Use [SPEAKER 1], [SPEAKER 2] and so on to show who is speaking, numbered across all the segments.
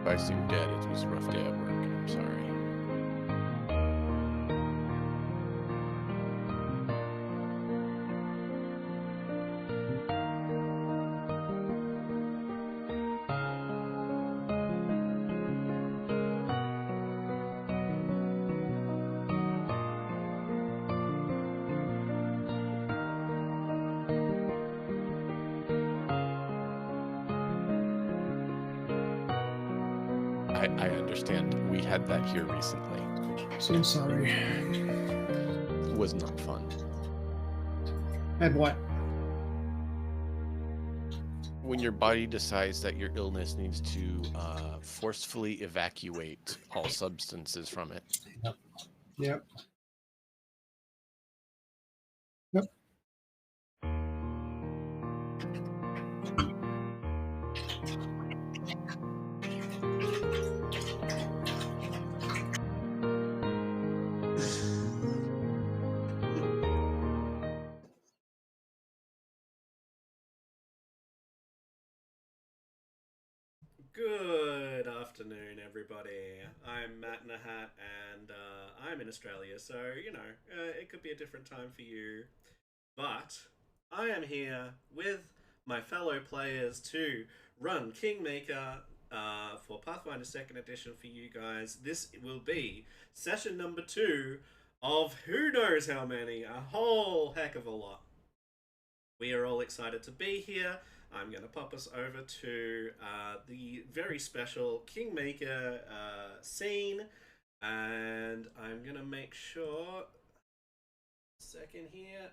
[SPEAKER 1] If I seem dead, it was a rough day at work. I'm sorry. I understand. We had that here recently.
[SPEAKER 2] So sorry.
[SPEAKER 1] It was not fun.
[SPEAKER 2] Had what?
[SPEAKER 1] When your body decides that your illness needs to forcefully evacuate all substances from it.
[SPEAKER 2] Yep. Yep.
[SPEAKER 3] Good afternoon, everybody. I'm Matt Nahat, and I'm in Australia, so it could be a different time for you. But I am here with my fellow players to run Kingmaker for Pathfinder 2nd Edition for you guys. This will be session number 2 of who knows how many, a whole heck of a lot. We are all excited to be here. I'm going to pop us over to the very special Kingmaker scene, and I'm going to make sure, second here,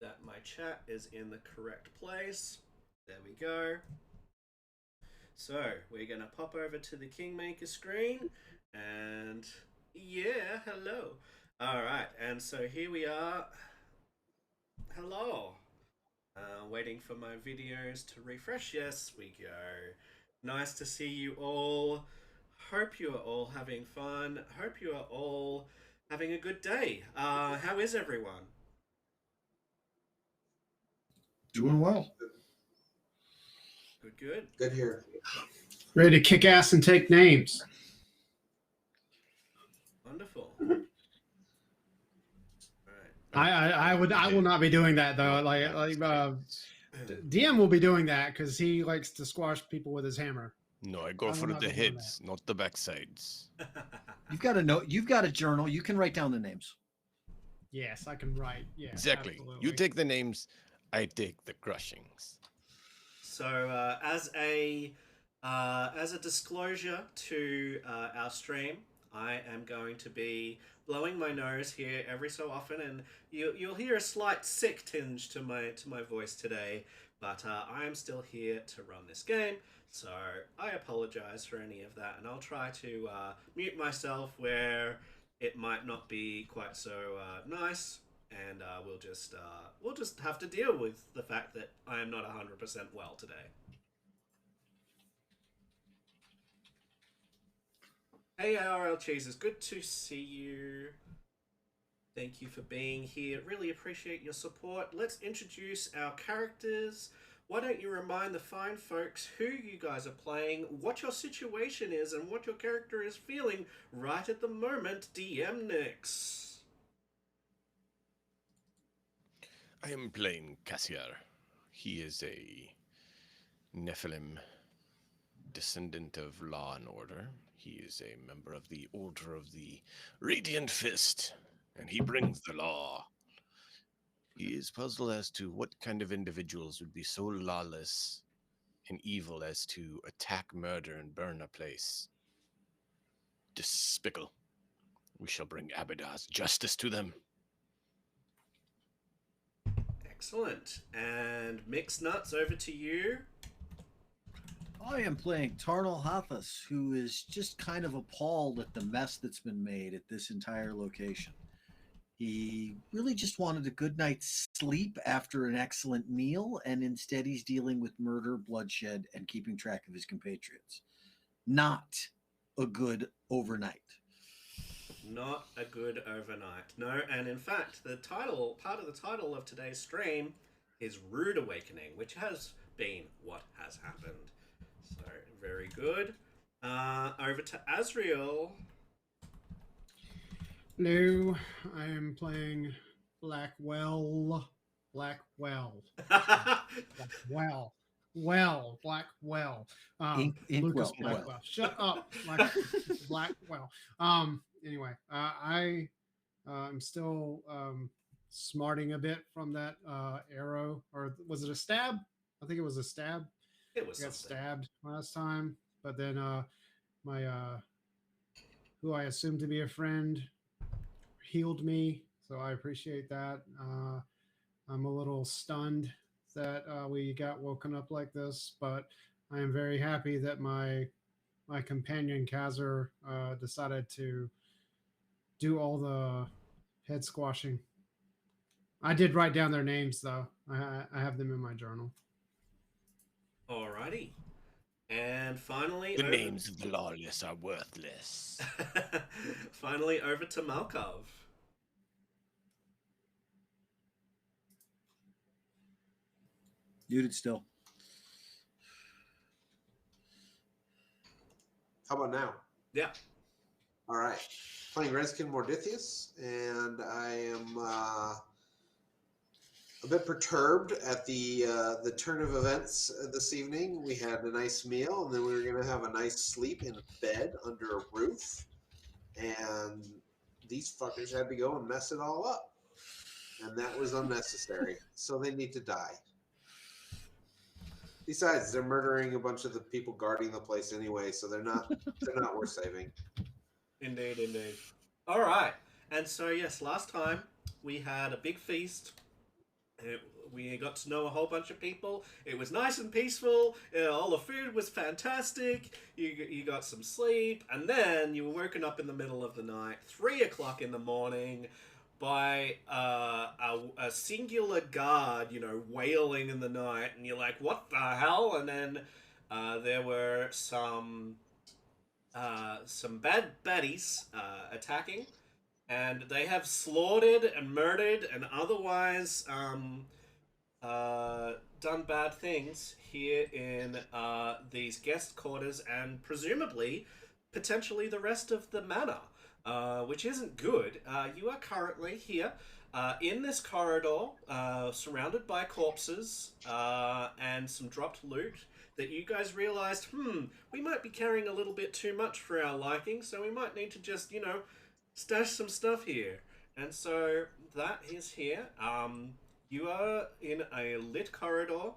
[SPEAKER 3] that my chat is in the correct place. There we go. So we're going to pop over to the Kingmaker screen, and yeah, hello. All right, and so here we are. Hello. Waiting for my videos to refresh. Yes, we go. Nice to see you all. Hope you are all having fun. Hope you are all having a good day. How is everyone?
[SPEAKER 4] Doing well.
[SPEAKER 3] Good, good.
[SPEAKER 4] Good here.
[SPEAKER 2] Ready to kick ass and take names.
[SPEAKER 3] Wonderful.
[SPEAKER 2] I will not be doing that though. DM will be doing that because he likes to squash people with his hammer.
[SPEAKER 1] No, I go for the heads, not the backsides.
[SPEAKER 5] You've got a note. You've got a journal. You can write down the names.
[SPEAKER 2] Yes, I can write. Yeah,
[SPEAKER 1] exactly. Absolutely. You take the names, I take the crushings.
[SPEAKER 3] So as a disclosure to our stream, I am going to be blowing my nose here every so often, and you'll hear a slight sick tinge to my voice today. But I am still here to run this game, so I apologize for any of that, and I'll try to mute myself where it might not be quite so nice, and we'll just have to deal with the fact that I am not 100% well today. Hey ARL Cheeses, good to see you. Thank you for being here. Really appreciate your support. Let's introduce our characters. Why don't you remind the fine folks who you guys are playing, what your situation is, and what your character is feeling right at the moment, DM Nix.
[SPEAKER 1] I am playing Cassiar. He is a Nephilim descendant of Law and Order. He is a member of the Order of the Radiant Fist, and he brings the law. He is puzzled as to what kind of individuals would be so lawless and evil as to attack, murder, and burn a place. Despicable. We shall bring Abaddon's justice to them.
[SPEAKER 3] Excellent. And Mixed Nuts, over to you.
[SPEAKER 5] I am playing Tarnal Hathas, who is just kind of appalled at the mess that's been made at this entire location. He really just wanted a good night's sleep after an excellent meal, and instead he's dealing with murder, bloodshed, and keeping track of his compatriots. Not a good overnight.
[SPEAKER 3] Not a good overnight. No, and in fact, part of the title of today's stream is Rude Awakening, which has been what has happened. So, very good. Over to Azriel.
[SPEAKER 2] No, I am playing Blackwell. Blackwell. Blackwell. Lucas
[SPEAKER 5] Inkwell.
[SPEAKER 2] Blackwell. Shut up, Blackwell. Anyway, I'm still smarting a bit from that arrow, or was it a stab? I think it was a stab.
[SPEAKER 3] It was
[SPEAKER 2] I got
[SPEAKER 3] something.
[SPEAKER 2] stabbed last time, but then my who I assumed to be a friend healed me, so I appreciate that. I'm a little stunned that we got woken up like this, but I am very happy that my companion Kazar decided to do all the head squashing. I did write down their names though. I have them in my journal.
[SPEAKER 3] Alrighty. And finally,
[SPEAKER 1] The names of the lawless are worthless.
[SPEAKER 3] finally over to Malkov.
[SPEAKER 5] Muted still.
[SPEAKER 6] How about now?
[SPEAKER 3] Yeah.
[SPEAKER 6] All right. Playing Redskin Mordithius, and I am a bit perturbed at the turn of events this evening. We had a nice meal, and then we were going to have a nice sleep in a bed under a roof, and these fuckers had to go and mess it all up, and that was unnecessary. So they need to die. Besides, they're murdering a bunch of the people guarding the place anyway, so they're not worth saving.
[SPEAKER 3] Indeed, indeed. All right. And so, yes, last time we had a big feast. We got to know a whole bunch of people. It was nice and peaceful. All the food was fantastic. You got some sleep. And then you were woken up in the middle of the night, 3 o'clock in the morning, by a singular guard, wailing in the night. And you're like, what the hell? And then there were some bad baddies attacking, and they have slaughtered and murdered and otherwise done bad things here in these guest quarters and presumably, potentially the rest of the manor, which isn't good. You are currently here in this corridor, surrounded by corpses and some dropped loot that you guys realized, we might be carrying a little bit too much for our liking, so we might need to just, stash some stuff here. And so that is here. You are in a lit corridor,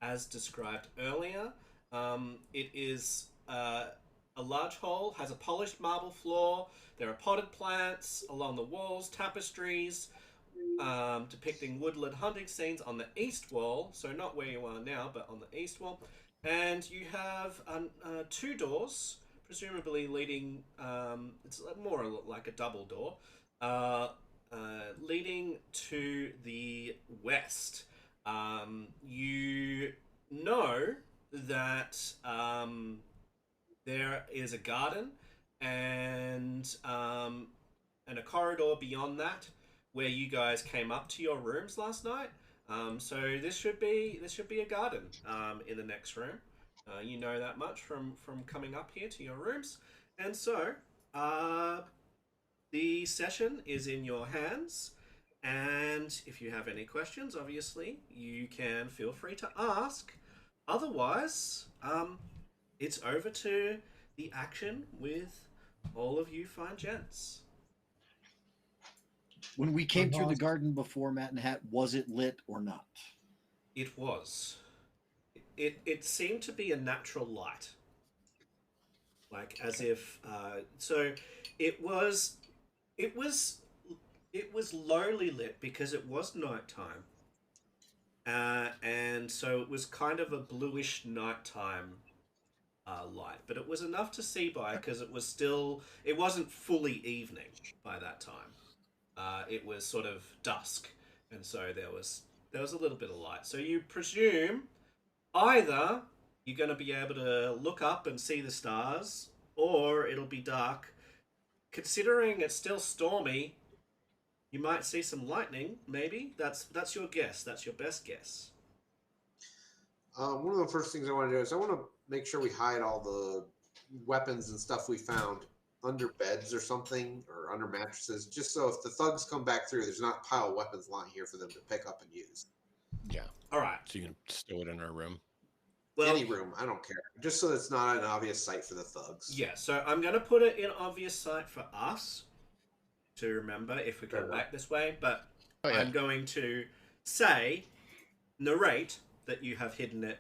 [SPEAKER 3] as described earlier. It is a large hall, has a polished marble floor. There are potted plants along the walls, tapestries, depicting woodland hunting scenes on the east wall, so not where you are now, but on the east wall. And you have 2 doors, presumably leading, it's more like a double door, leading to the west. You know that there is a garden and a corridor beyond that, where you guys came up to your rooms last night. So this should be a garden in the next room. You know that much from coming up here to your rooms, and so the session is in your hands. And if you have any questions, obviously you can feel free to ask. Otherwise, it's over to the action with all of you fine gents.
[SPEAKER 5] When we came through the garden before, Matt and Hat, was it lit or not?
[SPEAKER 3] It was. It seemed to be a natural light, like as if. So it was lowly lit because it was nighttime, and so it was kind of a bluish nighttime light, but it was enough to see by because it wasn't fully evening by that time. It was sort of dusk, and so there was a little bit of light. So you presume either you're going to be able to look up and see the stars, or it'll be dark. Considering it's still stormy, you might see some lightning. Maybe that's your guess. That's your best guess.
[SPEAKER 6] One of the first things I want to do is I want to make sure we hide all the weapons and stuff we found under beds or something, or under mattresses, just so if the thugs come back through, there's not a pile of weapons lying here for them to pick up and use.
[SPEAKER 1] Yeah.
[SPEAKER 3] All right.
[SPEAKER 1] So you can stow it in our room.
[SPEAKER 3] Well,
[SPEAKER 6] Any room, I don't care. Just so it's not an obvious sight for the thugs.
[SPEAKER 3] yeah. So I'm gonna put it in obvious sight for us to remember if we
[SPEAKER 6] Fair
[SPEAKER 3] come
[SPEAKER 6] enough.
[SPEAKER 3] back this way. But
[SPEAKER 1] Oh yeah.
[SPEAKER 3] I'm going to narrate that you have hidden it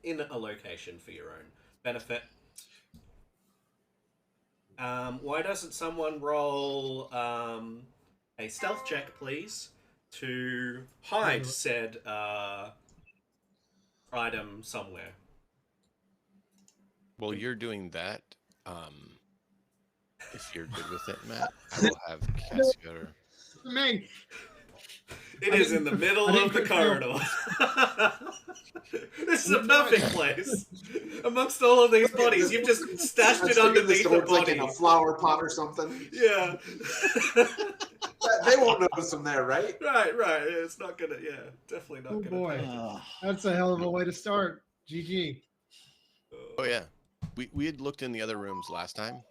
[SPEAKER 3] in a location for your own benefit. Why doesn't someone roll a stealth check, please, to hide said item somewhere?
[SPEAKER 1] Well, you're doing that. If you're good with it, Matt, I will have Cassier.
[SPEAKER 2] Me.
[SPEAKER 3] It is in the middle of the corridor. This is a perfect place. Amongst all of these bodies, you've just stashed it underneath the
[SPEAKER 6] Like
[SPEAKER 3] body.
[SPEAKER 6] in a flower pot or something.
[SPEAKER 3] Yeah.
[SPEAKER 6] They won't notice them there, right?
[SPEAKER 3] Right. It's not gonna. Yeah, definitely not
[SPEAKER 2] Oh,
[SPEAKER 3] gonna.
[SPEAKER 2] boy.
[SPEAKER 3] Happen.
[SPEAKER 2] That's a hell of a way to start. GG.
[SPEAKER 1] Oh yeah. We had looked in the other rooms last time.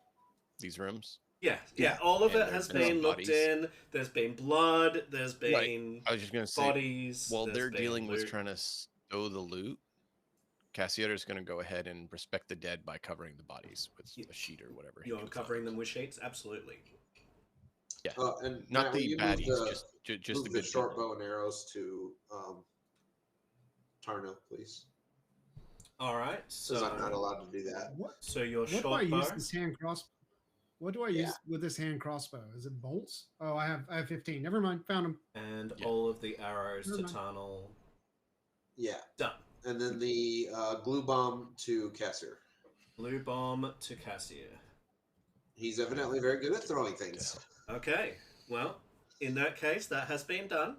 [SPEAKER 1] These rooms.
[SPEAKER 3] Yeah. All of
[SPEAKER 1] And
[SPEAKER 3] it has
[SPEAKER 1] there's
[SPEAKER 3] been looked
[SPEAKER 1] bodies.
[SPEAKER 3] in. There's been blood. There's been
[SPEAKER 1] I was just gonna say.
[SPEAKER 3] bodies.
[SPEAKER 1] While
[SPEAKER 3] there's
[SPEAKER 1] they're
[SPEAKER 3] been
[SPEAKER 1] dealing with
[SPEAKER 3] loot.
[SPEAKER 1] trying to stow the loot, Cassier is going to go ahead and respect the dead by covering the bodies with a sheet or whatever. he
[SPEAKER 3] You're
[SPEAKER 1] can
[SPEAKER 3] covering
[SPEAKER 1] find.
[SPEAKER 3] them with sheets. Absolutely.
[SPEAKER 1] Yeah.
[SPEAKER 6] And
[SPEAKER 1] Not
[SPEAKER 6] Matt, will
[SPEAKER 1] the
[SPEAKER 6] you
[SPEAKER 1] baddies,
[SPEAKER 6] move
[SPEAKER 1] just the
[SPEAKER 6] move the
[SPEAKER 1] good
[SPEAKER 6] short
[SPEAKER 1] people.
[SPEAKER 6] bow and arrows to Tarno, please.
[SPEAKER 3] All right.
[SPEAKER 6] Because I'm not allowed to do that.
[SPEAKER 3] So your
[SPEAKER 2] What do I
[SPEAKER 3] short
[SPEAKER 2] use
[SPEAKER 3] bow.
[SPEAKER 2] this hand crossbow? What do I use with this hand crossbow? Is it bolts? Oh, I have 15. Never mind. Found them.
[SPEAKER 3] And
[SPEAKER 1] Yeah.
[SPEAKER 3] all of the arrows to
[SPEAKER 2] Never mind.
[SPEAKER 3] tunnel.
[SPEAKER 6] Yeah.
[SPEAKER 3] Done.
[SPEAKER 6] And then the glue bomb to Cassier.
[SPEAKER 3] Blue bomb to Cassier.
[SPEAKER 6] He's evidently very good at throwing things.
[SPEAKER 3] Okay. Well, in that case, that has been done.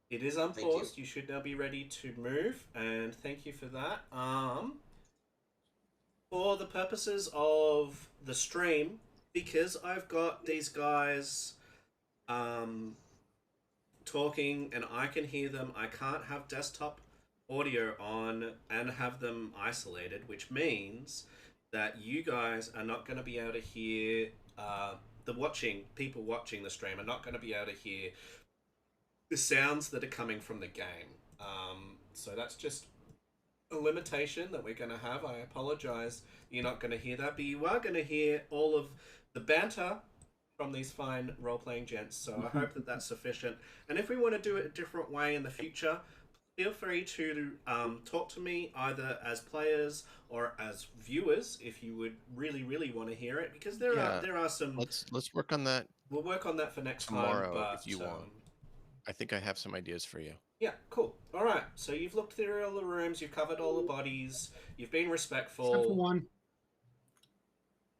[SPEAKER 3] It is unpaused. You should now be ready to move, and thank you for that. For the purposes of the stream, because I've got these guys talking and I can hear them, I can't have desktop audio on and have them isolated, which means that you guys are not going to be able to hear people watching the stream are not going to be able to hear the sounds that are coming from the game. So that's just a limitation that we're going to have. I apologize, you're not going to hear that, but you are going to hear all of the banter from these fine role-playing gents, so I hope that that's sufficient. And if we want to do it a different way in the future, feel free to talk to me either as players or as viewers if you would really want to hear it, because there are some.
[SPEAKER 1] Let's work on that.
[SPEAKER 3] We'll work on that for next
[SPEAKER 1] tomorrow
[SPEAKER 3] time. But,
[SPEAKER 1] if you want. I think I have some ideas for you.
[SPEAKER 3] Yeah, cool. All right. So you've looked through all the rooms, you've covered all the bodies, you've been respectful.
[SPEAKER 2] Except for one.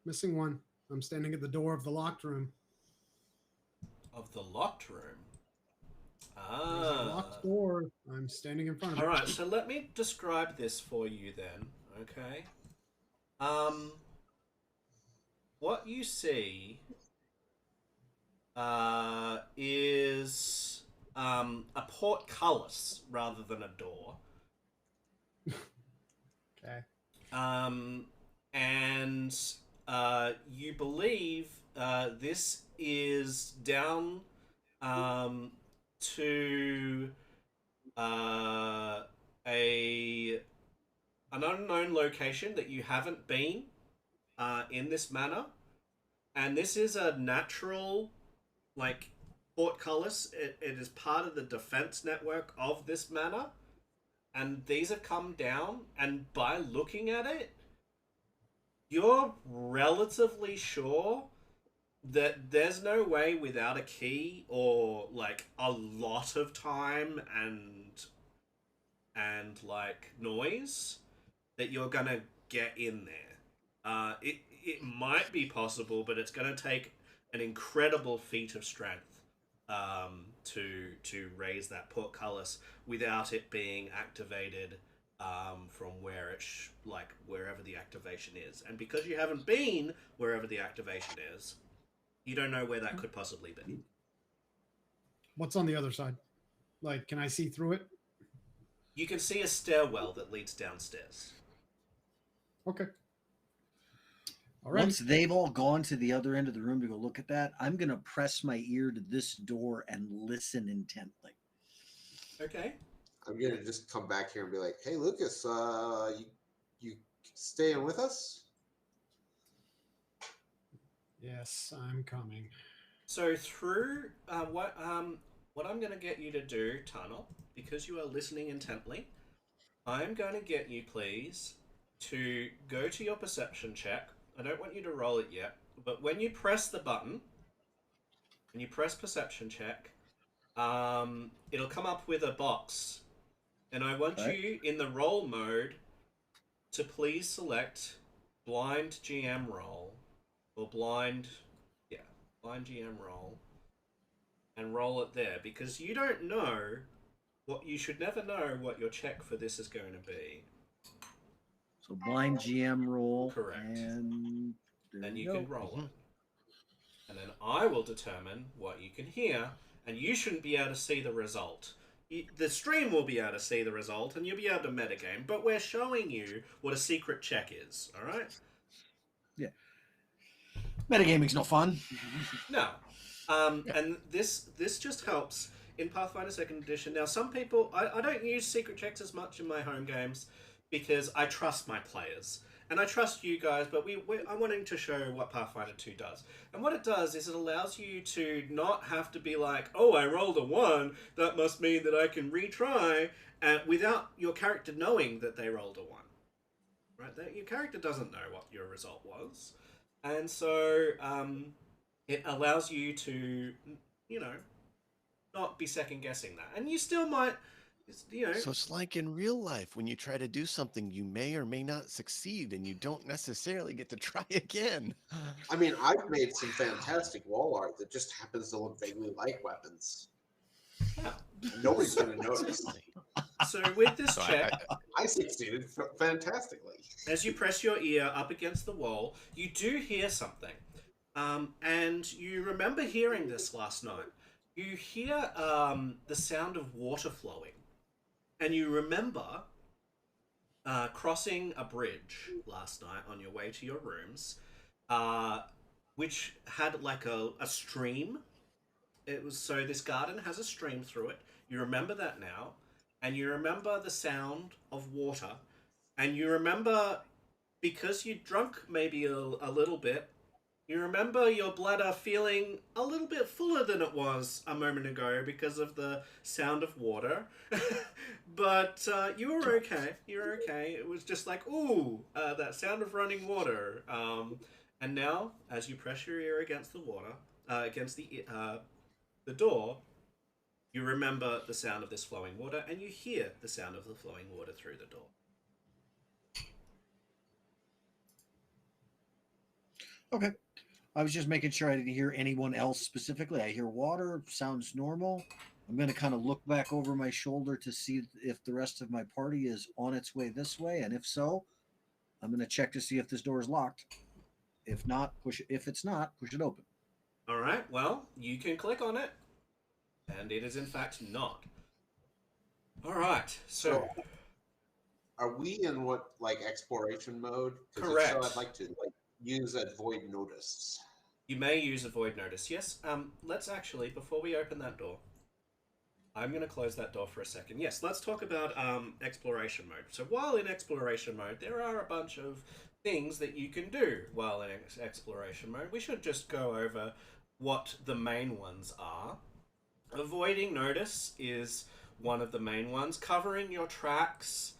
[SPEAKER 2] Missing one. I'm standing at the door of the locked room.
[SPEAKER 3] Of the locked room.
[SPEAKER 2] There's a locked door. I'm standing in front of it.
[SPEAKER 3] All right. So let me describe this for you then. Okay. What you see is a portcullis rather than a door.
[SPEAKER 2] Okay.
[SPEAKER 3] And you believe this is down to an unknown location that you haven't been in this manor, and this is a natural portcullis. It is part of the defense network of this manor, and these have come down, and by looking at it, you're relatively sure that there's no way without a key or a lot of time and noise that you're gonna get in there. It might be possible, but it's gonna take an incredible feat of strength to raise that portcullis without it being activated from where wherever the activation is. And because you haven't been wherever the activation is, you don't know where that could possibly be.
[SPEAKER 2] What's on the other side? Can I see through it?
[SPEAKER 3] You can see a stairwell that leads downstairs.
[SPEAKER 2] Okay. All right.
[SPEAKER 5] Once they've all gone to the other end of the room to go look at that, I'm going to press my ear to this door and listen intently.
[SPEAKER 3] Okay.
[SPEAKER 6] I'm gonna just come back here and be like, "Hey, Lucas, you staying with us?"
[SPEAKER 2] Yes, I'm coming.
[SPEAKER 3] So through what I'm going to get you to do, Tunnel, because you are listening intently, I'm going to get you, please, to go to your perception check. I don't want you to roll it yet, but when you press the button, when you press perception check, it'll come up with a box, and I want
[SPEAKER 5] Okay.
[SPEAKER 3] you in the roll mode to please select blind GM roll or blind GM roll, and roll it there, because you don't know what you should never know what your check for this is going to be.
[SPEAKER 5] So blind GM roll.
[SPEAKER 3] Correct.
[SPEAKER 5] And there
[SPEAKER 3] And
[SPEAKER 5] we
[SPEAKER 3] you
[SPEAKER 5] go.
[SPEAKER 3] can roll it. And then I will determine what you can hear, and you shouldn't be able to see the result. The stream will be able to see the result, and you'll be able to metagame, but we're showing you what a secret check is, alright?
[SPEAKER 5] Yeah. Metagaming's no fun.
[SPEAKER 3] No. And this just helps in Pathfinder 2nd Edition. Now, some people... I don't use secret checks as much in my home games because I trust my players. And I trust you guys, but I'm wanting to show what Pathfinder 2 does. And what it does is it allows you to not have to be like, oh, I rolled a 1, that must mean that I can retry, without your character knowing that they rolled a 1. Right? Your character doesn't know what your result was. And so it allows you to, not be second guessing that. And you still might,
[SPEAKER 1] So it's like in real life when you try to do something, you may or may not succeed, and you don't necessarily get to try again.
[SPEAKER 6] I mean, I've made some fantastic wall art that just happens to look vaguely like weapons.
[SPEAKER 3] Yeah.
[SPEAKER 6] Nobody's going to notice.
[SPEAKER 3] So with this
[SPEAKER 1] So
[SPEAKER 3] check,
[SPEAKER 6] I succeeded fantastically.
[SPEAKER 3] as you press your ear up against the wall, you do hear something. And you remember hearing this last night. You hear the sound of water flowing. And you remember crossing a bridge last night on your way to your rooms, which had like a stream. So this garden has a stream through it. You remember that now. And you remember the sound of water. And you remember, because you drunk maybe a little bit, you remember your bladder feeling a little bit fuller than it was a moment ago because of the sound of water. But you were okay. You were okay. It was just like, ooh, that sound of running water. And now, as you press your ear against the water, against the door, you remember the sound of this flowing water, and you hear the sound of the flowing water through the door.
[SPEAKER 5] Okay. I was just making sure I didn't hear anyone else specifically. I hear water, sounds normal. I'm going to kind of look back over my shoulder to see if the rest of my party is on its way this way, and if so, I'm going to check to see if this door is locked. If not, push it. If it's not, push it open.
[SPEAKER 3] All right. Well, you can click on it, and it is in fact not. All right. So
[SPEAKER 6] are we in what, like, exploration mode?
[SPEAKER 3] Correct.
[SPEAKER 6] So I'd like to use avoid notice.
[SPEAKER 3] You may use avoid notice. Yes. Let's actually, before we open that door, I'm going to close that door for a second. Yes, let's talk about exploration mode. So while in exploration mode, there are a bunch of things that you can do while in exploration mode. We should just go over what the main ones are. Avoiding notice is one of the main ones. Covering your tracks.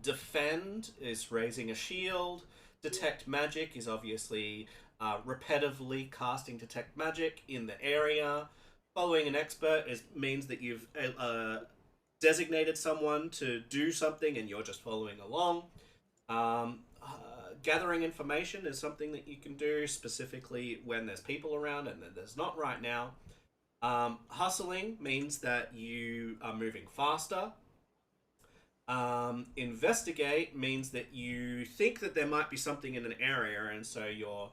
[SPEAKER 3] Defend is raising a shield. Detect magic is obviously repetitively casting detect magic in the area. Following an expert means that you've designated someone to do something and you're just following along. Gathering information is something that you can do specifically when there's people around and there's not right now. Hustling means that you are moving faster. Investigate means that you think that there might be something in an area, and so you're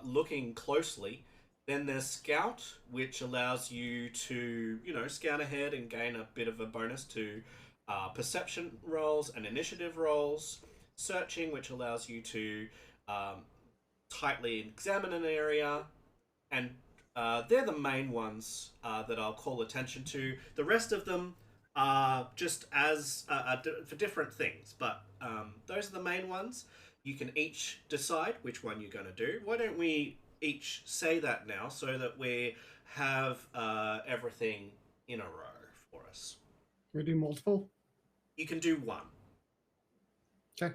[SPEAKER 3] looking closely. Then there's Scout, which allows you to, scout ahead and gain a bit of a bonus to perception rolls and initiative rolls. Searching, which allows you to tightly examine an area, and they're the main ones that I'll call attention to. The rest of them are just as for different things, but those are the main ones. You can each decide which one you're going to do. Why don't we each say that now so that we have everything in a row for us?
[SPEAKER 2] Can we do multiple?
[SPEAKER 3] You can do one.
[SPEAKER 2] Okay.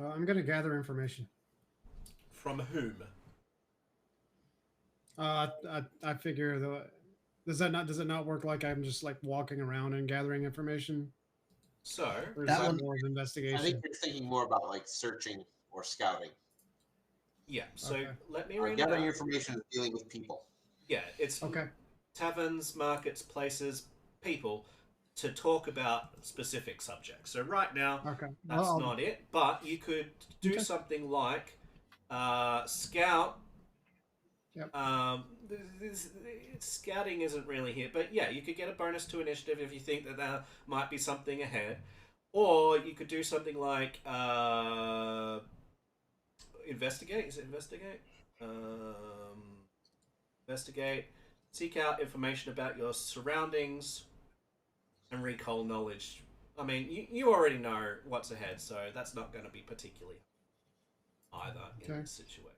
[SPEAKER 2] I'm going to gather information.
[SPEAKER 3] From whom?
[SPEAKER 2] I figure though, does it not work like I'm just like walking around and gathering information?
[SPEAKER 3] So
[SPEAKER 2] Or is
[SPEAKER 5] That
[SPEAKER 2] that
[SPEAKER 5] one-
[SPEAKER 2] more of
[SPEAKER 6] I think
[SPEAKER 2] investigation?
[SPEAKER 6] you're thinking more about like searching or scouting.
[SPEAKER 3] yeah, so
[SPEAKER 2] Okay.
[SPEAKER 3] let me read it
[SPEAKER 6] Gathering
[SPEAKER 3] out.
[SPEAKER 6] information is dealing with people.
[SPEAKER 3] Yeah, it's
[SPEAKER 2] Okay.
[SPEAKER 3] taverns, markets, places, people to talk about specific subjects. So right now,
[SPEAKER 2] Okay.
[SPEAKER 3] that's
[SPEAKER 2] Well,
[SPEAKER 3] not it, but you could do
[SPEAKER 2] Okay.
[SPEAKER 3] something like scout.
[SPEAKER 2] Yep.
[SPEAKER 3] Scouting isn't really here, but yeah, you could get a bonus to initiative if you think that there might be something ahead, or you could do something like investigate. Is it investigate? Investigate. Seek out information about your surroundings and recall knowledge. I mean, you already know what's ahead, so that's not going to be particularly either in
[SPEAKER 2] Okay.
[SPEAKER 3] this situation.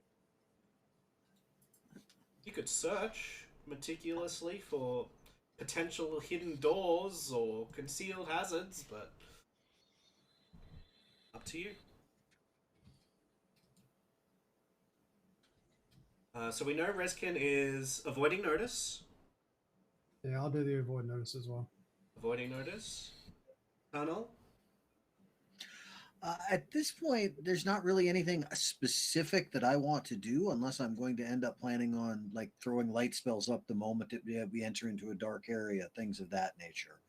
[SPEAKER 3] You could search meticulously for potential hidden doors or concealed hazards, but up to you. So we know Reskin is avoiding notice.
[SPEAKER 2] yeah, I'll do the avoid notice as well.
[SPEAKER 3] Avoiding notice. Tunnel.
[SPEAKER 5] At this point, there's not really anything specific that I want to do unless I'm going to end up planning on like throwing light spells up the moment that we enter into a dark area, things of that nature.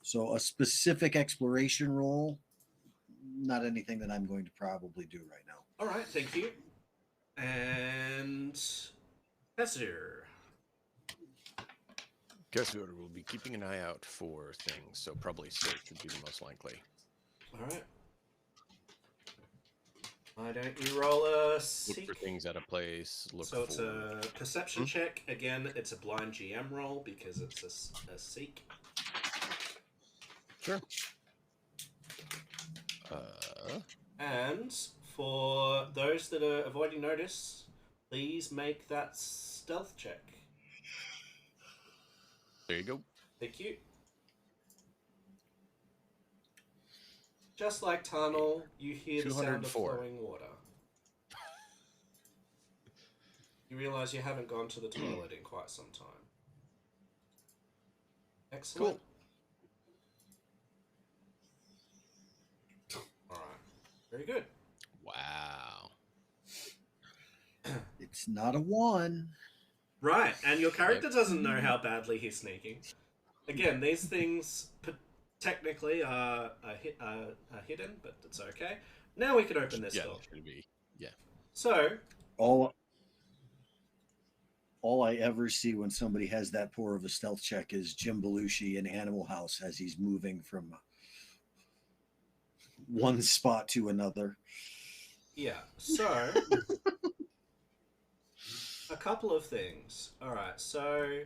[SPEAKER 5] So a specific exploration role, not anything that I'm going to probably do right now.
[SPEAKER 3] All right, thank you. And Hesser.
[SPEAKER 1] Kesur will be keeping an eye out for things, so probably safe would be the most likely.
[SPEAKER 3] All right. Why don't you roll a
[SPEAKER 1] Look
[SPEAKER 3] seek?
[SPEAKER 1] for things out of place. Look
[SPEAKER 3] So
[SPEAKER 1] for.
[SPEAKER 3] it's a perception check. Again, it's a blind GM roll because it's a seek.
[SPEAKER 1] Sure.
[SPEAKER 3] And for those that are avoiding notice, please make that stealth check.
[SPEAKER 1] There you go.
[SPEAKER 3] Thank you. Just like Tunnel, you hear the sound of
[SPEAKER 1] 204.
[SPEAKER 3] flowing water. You realise you haven't gone to the toilet in quite some time. Excellent. Alright. Very good.
[SPEAKER 1] Wow.
[SPEAKER 5] It's not a one.
[SPEAKER 3] Right, and your character doesn't know how badly he's sneaking. Again, these things technically are hidden, but it's okay. Now we can open this
[SPEAKER 1] Yeah,
[SPEAKER 3] door.
[SPEAKER 1] that should be. Yeah.
[SPEAKER 3] So,
[SPEAKER 5] All I ever see when somebody has that poor of a stealth check is Jim Belushi in Animal House as he's moving from one spot to another.
[SPEAKER 3] yeah, so a couple of things. Alright, so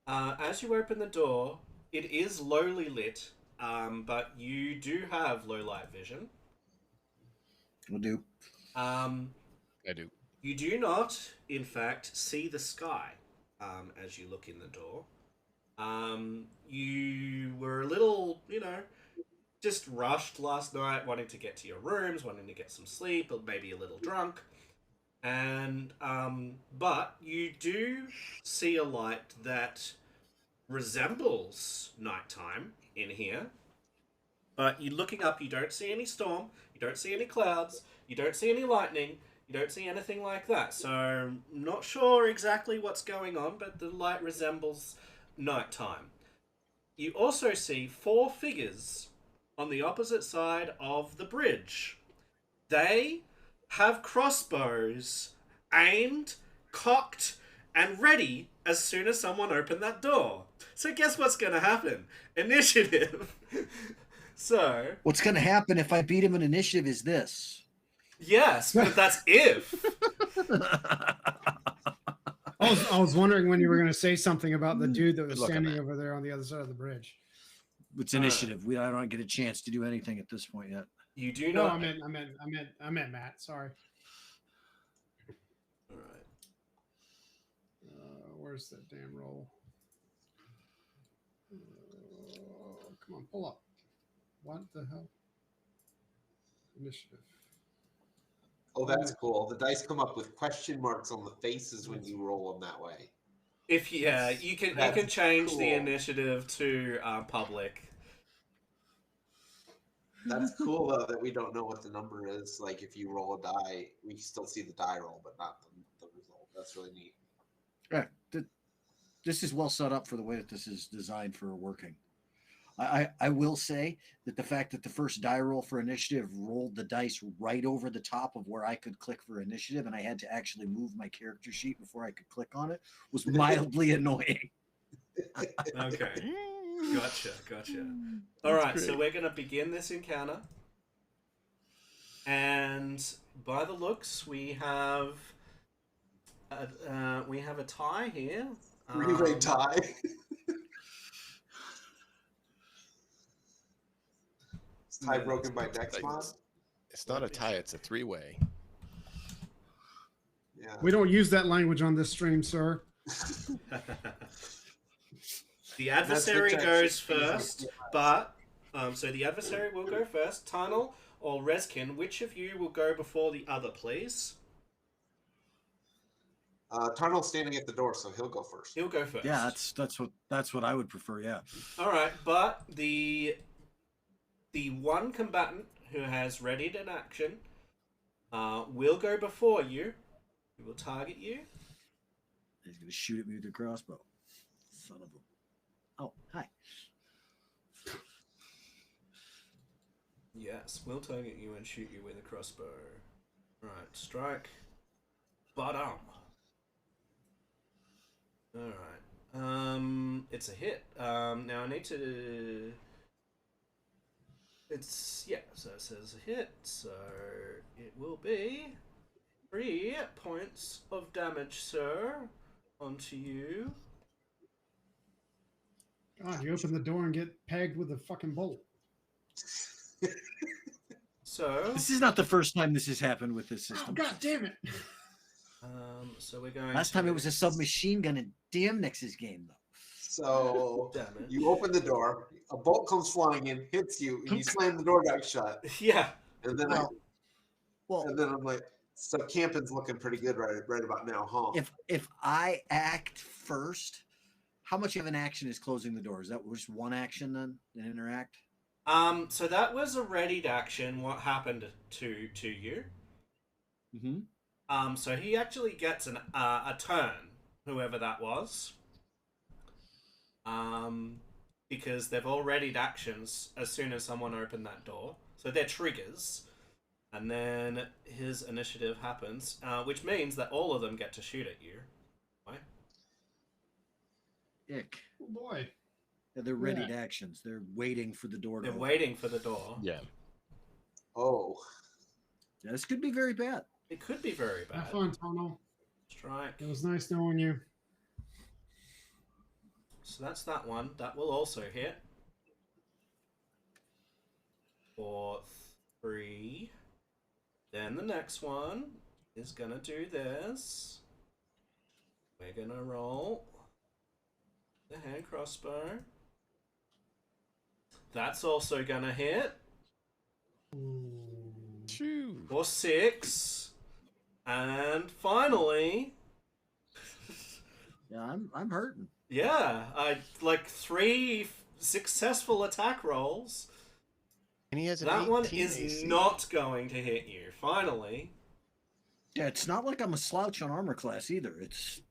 [SPEAKER 3] as you open the door, it is lowly lit, but you do have low light vision.
[SPEAKER 5] Will do.
[SPEAKER 1] I do.
[SPEAKER 3] You do not, in fact, see the sky as you look in the door. You were a little, just rushed last night, wanting to get to your rooms, wanting to get some sleep, or maybe a little drunk. And, but you do see a light that resembles nighttime in here. But you looking up, you don't see any storm, you don't see any clouds, you don't see any lightning, you don't see anything like that. So, I'm not sure exactly what's going on, but the light resembles nighttime. You also see 4 figures on the opposite side of the bridge. They have crossbows aimed, cocked, and ready as soon as someone opened that door. So guess what's going to happen? Initiative. So,
[SPEAKER 5] What's going to happen if I beat him in initiative is this.
[SPEAKER 3] Yes, but that's if.
[SPEAKER 2] I was wondering when you were going to say something about the dude that was
[SPEAKER 1] Good luck on
[SPEAKER 2] standing
[SPEAKER 1] that.
[SPEAKER 2] over there on the other side of the bridge.
[SPEAKER 5] It's initiative. I don't get a chance to do anything at this point yet.
[SPEAKER 3] You do
[SPEAKER 2] No,
[SPEAKER 3] not.
[SPEAKER 2] I meant Matt. Sorry.
[SPEAKER 3] All right.
[SPEAKER 2] Where's that damn roll? Come on, pull up. What the hell? Initiative.
[SPEAKER 6] Oh, that's cool. The dice come up with question marks on the faces when you roll them that way.
[SPEAKER 3] If you can
[SPEAKER 6] That's
[SPEAKER 3] change the
[SPEAKER 6] cool.
[SPEAKER 3] initiative to public.
[SPEAKER 6] That's cool though that we don't know what the number is. Like if you roll a die, we still see the die roll, but not the result. That's really neat.
[SPEAKER 5] Yeah, this is well set up for the way that this is designed for working. I will say that the fact that the first die roll for initiative rolled the dice right over the top of where I could click for initiative, and I had to actually move my character sheet before I could click on it, was mildly annoying.
[SPEAKER 3] Okay. Gotcha. All right, so we're gonna begin this encounter, and by the looks, we have a tie here.
[SPEAKER 6] Three-way tie. Is tie broken by Dex mod?
[SPEAKER 1] It's not a tie, it's a three-way.
[SPEAKER 6] Yeah.
[SPEAKER 2] We don't use that language on this stream, sir.
[SPEAKER 3] The adversary goes first, but so the adversary will go first. Tunnel or Reskin, which of you will go before the other, please?
[SPEAKER 6] Tarnel's standing at the door, so he'll go first.
[SPEAKER 3] He'll go first.
[SPEAKER 5] Yeah, that's what I would prefer. Yeah.
[SPEAKER 3] All right, but the one combatant who has readied an action will go before you. He will target you.
[SPEAKER 5] He's gonna shoot at me with a crossbow. Son of a. Oh, hi.
[SPEAKER 3] Yes, will target you and shoot you with a crossbow. All right, strike. Bottom. All right. It's a hit. Now I need to. So it says a hit, so it will be 3 points of damage, sir, onto you.
[SPEAKER 2] God, you open the door and get pegged with a fucking bolt.
[SPEAKER 3] So
[SPEAKER 5] This is not the first time this has happened with this
[SPEAKER 2] Oh,
[SPEAKER 5] system.
[SPEAKER 2] God damn it.
[SPEAKER 3] So we're going.
[SPEAKER 5] Last time it was a submachine gun in DMNix's game, though.
[SPEAKER 6] So
[SPEAKER 3] Damage.
[SPEAKER 6] you open the door, a bolt comes flying in, hits you, and you slam the door back shut.
[SPEAKER 3] Yeah.
[SPEAKER 6] And then
[SPEAKER 5] Well,
[SPEAKER 6] I'm like, so camping's looking pretty good right about now, huh?
[SPEAKER 5] if I act first, how much of an action is closing the door? Is that just one action then? An interact?
[SPEAKER 3] So that was a readied action. What happened to you?
[SPEAKER 5] Mm-hmm.
[SPEAKER 3] So he actually gets a turn, whoever that was. Because they've all readied actions as soon as someone opened that door. So they're triggers. And then his initiative happens, which means that all of them get to shoot at you. Right?
[SPEAKER 5] Ick.
[SPEAKER 2] Oh, boy.
[SPEAKER 5] Yeah, they're readied actions. They're waiting for the door to
[SPEAKER 3] They're
[SPEAKER 5] open.
[SPEAKER 3] waiting for the door.
[SPEAKER 1] Yeah.
[SPEAKER 6] Oh.
[SPEAKER 5] Yeah, this could be very bad.
[SPEAKER 3] It could be very bad.
[SPEAKER 2] Have fun, Tunnel.
[SPEAKER 3] Strike.
[SPEAKER 2] It was nice knowing you.
[SPEAKER 3] So that's that one. That will also hit. For 3. Then the next one is gonna do this. We're gonna roll the hand crossbow. That's also gonna hit.
[SPEAKER 1] Shoo.
[SPEAKER 3] For 6. And finally,
[SPEAKER 5] Yeah, I'm hurting.
[SPEAKER 3] yeah, I like 3 successful attack rolls.
[SPEAKER 1] And he has an
[SPEAKER 3] That one
[SPEAKER 1] 18
[SPEAKER 3] is
[SPEAKER 1] AC.
[SPEAKER 3] not going to hit you. Finally.
[SPEAKER 5] Yeah, it's not like I'm a slouch on armor class either. It's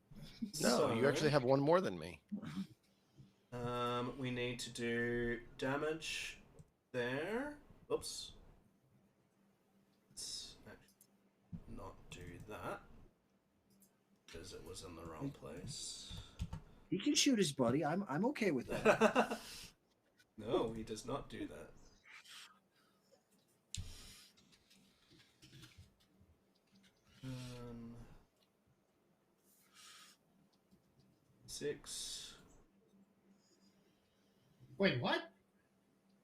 [SPEAKER 1] No, you actually have one more than me.
[SPEAKER 3] We need to do damage there. Oops. Let's actually not do that because it was in the wrong place.
[SPEAKER 5] he can shoot his buddy. I'm okay with that.
[SPEAKER 3] No, he does not do that. 6.
[SPEAKER 2] Wait, what?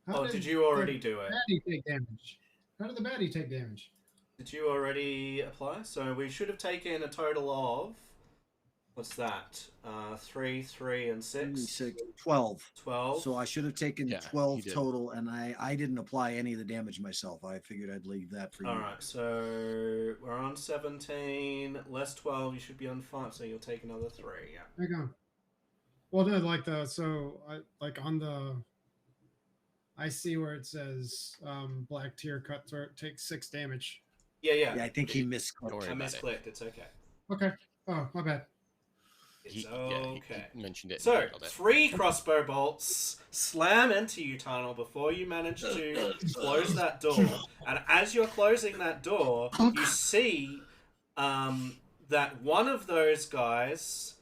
[SPEAKER 3] Oh, did you already do it?
[SPEAKER 2] Baddie take damage? How did the baddie take damage?
[SPEAKER 3] Did you already apply? So we should have taken a total of... What's that? 3, 3, and 6?
[SPEAKER 5] 12.
[SPEAKER 3] 12.
[SPEAKER 5] So I should have taken
[SPEAKER 1] Yeah,
[SPEAKER 5] 12
[SPEAKER 1] you did.
[SPEAKER 5] total, and I didn't apply any of the damage myself. I figured I'd leave that for you.
[SPEAKER 3] Alright, so we're on 17, less 12, you should be on 5, so you'll take another 3, yeah.
[SPEAKER 2] Hang on. Well, no, like on the, I see where it says black tier cutthroat takes 6 damage.
[SPEAKER 3] Yeah.
[SPEAKER 5] Yeah, I think he
[SPEAKER 1] Don't
[SPEAKER 5] misclicked.
[SPEAKER 1] worry
[SPEAKER 3] I
[SPEAKER 1] about it.
[SPEAKER 3] misclicked, it's okay.
[SPEAKER 2] Okay. Oh, my bad.
[SPEAKER 3] It's
[SPEAKER 1] Yeah,
[SPEAKER 3] okay.
[SPEAKER 1] he mentioned it.
[SPEAKER 3] So,
[SPEAKER 1] handled it.
[SPEAKER 3] 3 crossbow bolts slam into you, Tunnel, before you manage to close that door. And as you're closing that door, you see that one of those guys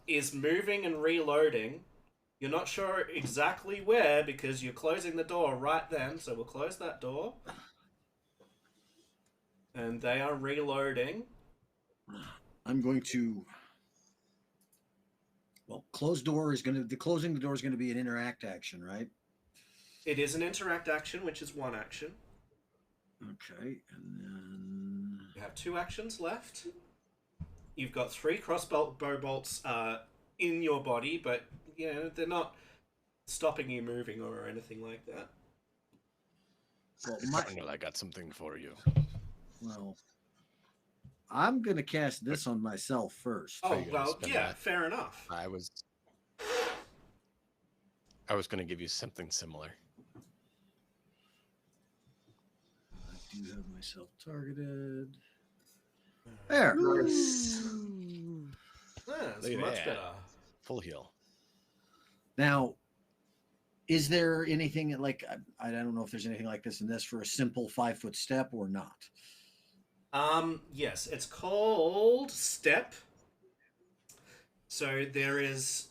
[SPEAKER 3] is moving and reloading. You're not sure exactly where because you're closing the door right then, so we'll close that door. And they are reloading.
[SPEAKER 5] I'm going to. Well, the closing the door is going to be an interact action, right?
[SPEAKER 3] It is an interact action, which is 1 action.
[SPEAKER 5] Okay, and then
[SPEAKER 3] You have 2 actions left. You've got 3 crossbow bolts in your body, but they're not stopping you moving or anything like that.
[SPEAKER 5] well,
[SPEAKER 1] I got something for you.
[SPEAKER 5] well, I'm going to cast this on myself first.
[SPEAKER 3] Oh,
[SPEAKER 1] you gonna
[SPEAKER 3] well,
[SPEAKER 1] spend
[SPEAKER 3] yeah,
[SPEAKER 1] that?
[SPEAKER 3] fair enough.
[SPEAKER 1] I was going to give you something similar.
[SPEAKER 5] I do have myself targeted. There.
[SPEAKER 6] Nice.
[SPEAKER 3] That's
[SPEAKER 1] Look at
[SPEAKER 3] much
[SPEAKER 1] that.
[SPEAKER 3] better.
[SPEAKER 1] Full heal.
[SPEAKER 5] Now, is there anything like I don't know if there's anything like this in this for a simple 5-foot step or not?
[SPEAKER 3] Yes, it's called Step. So there is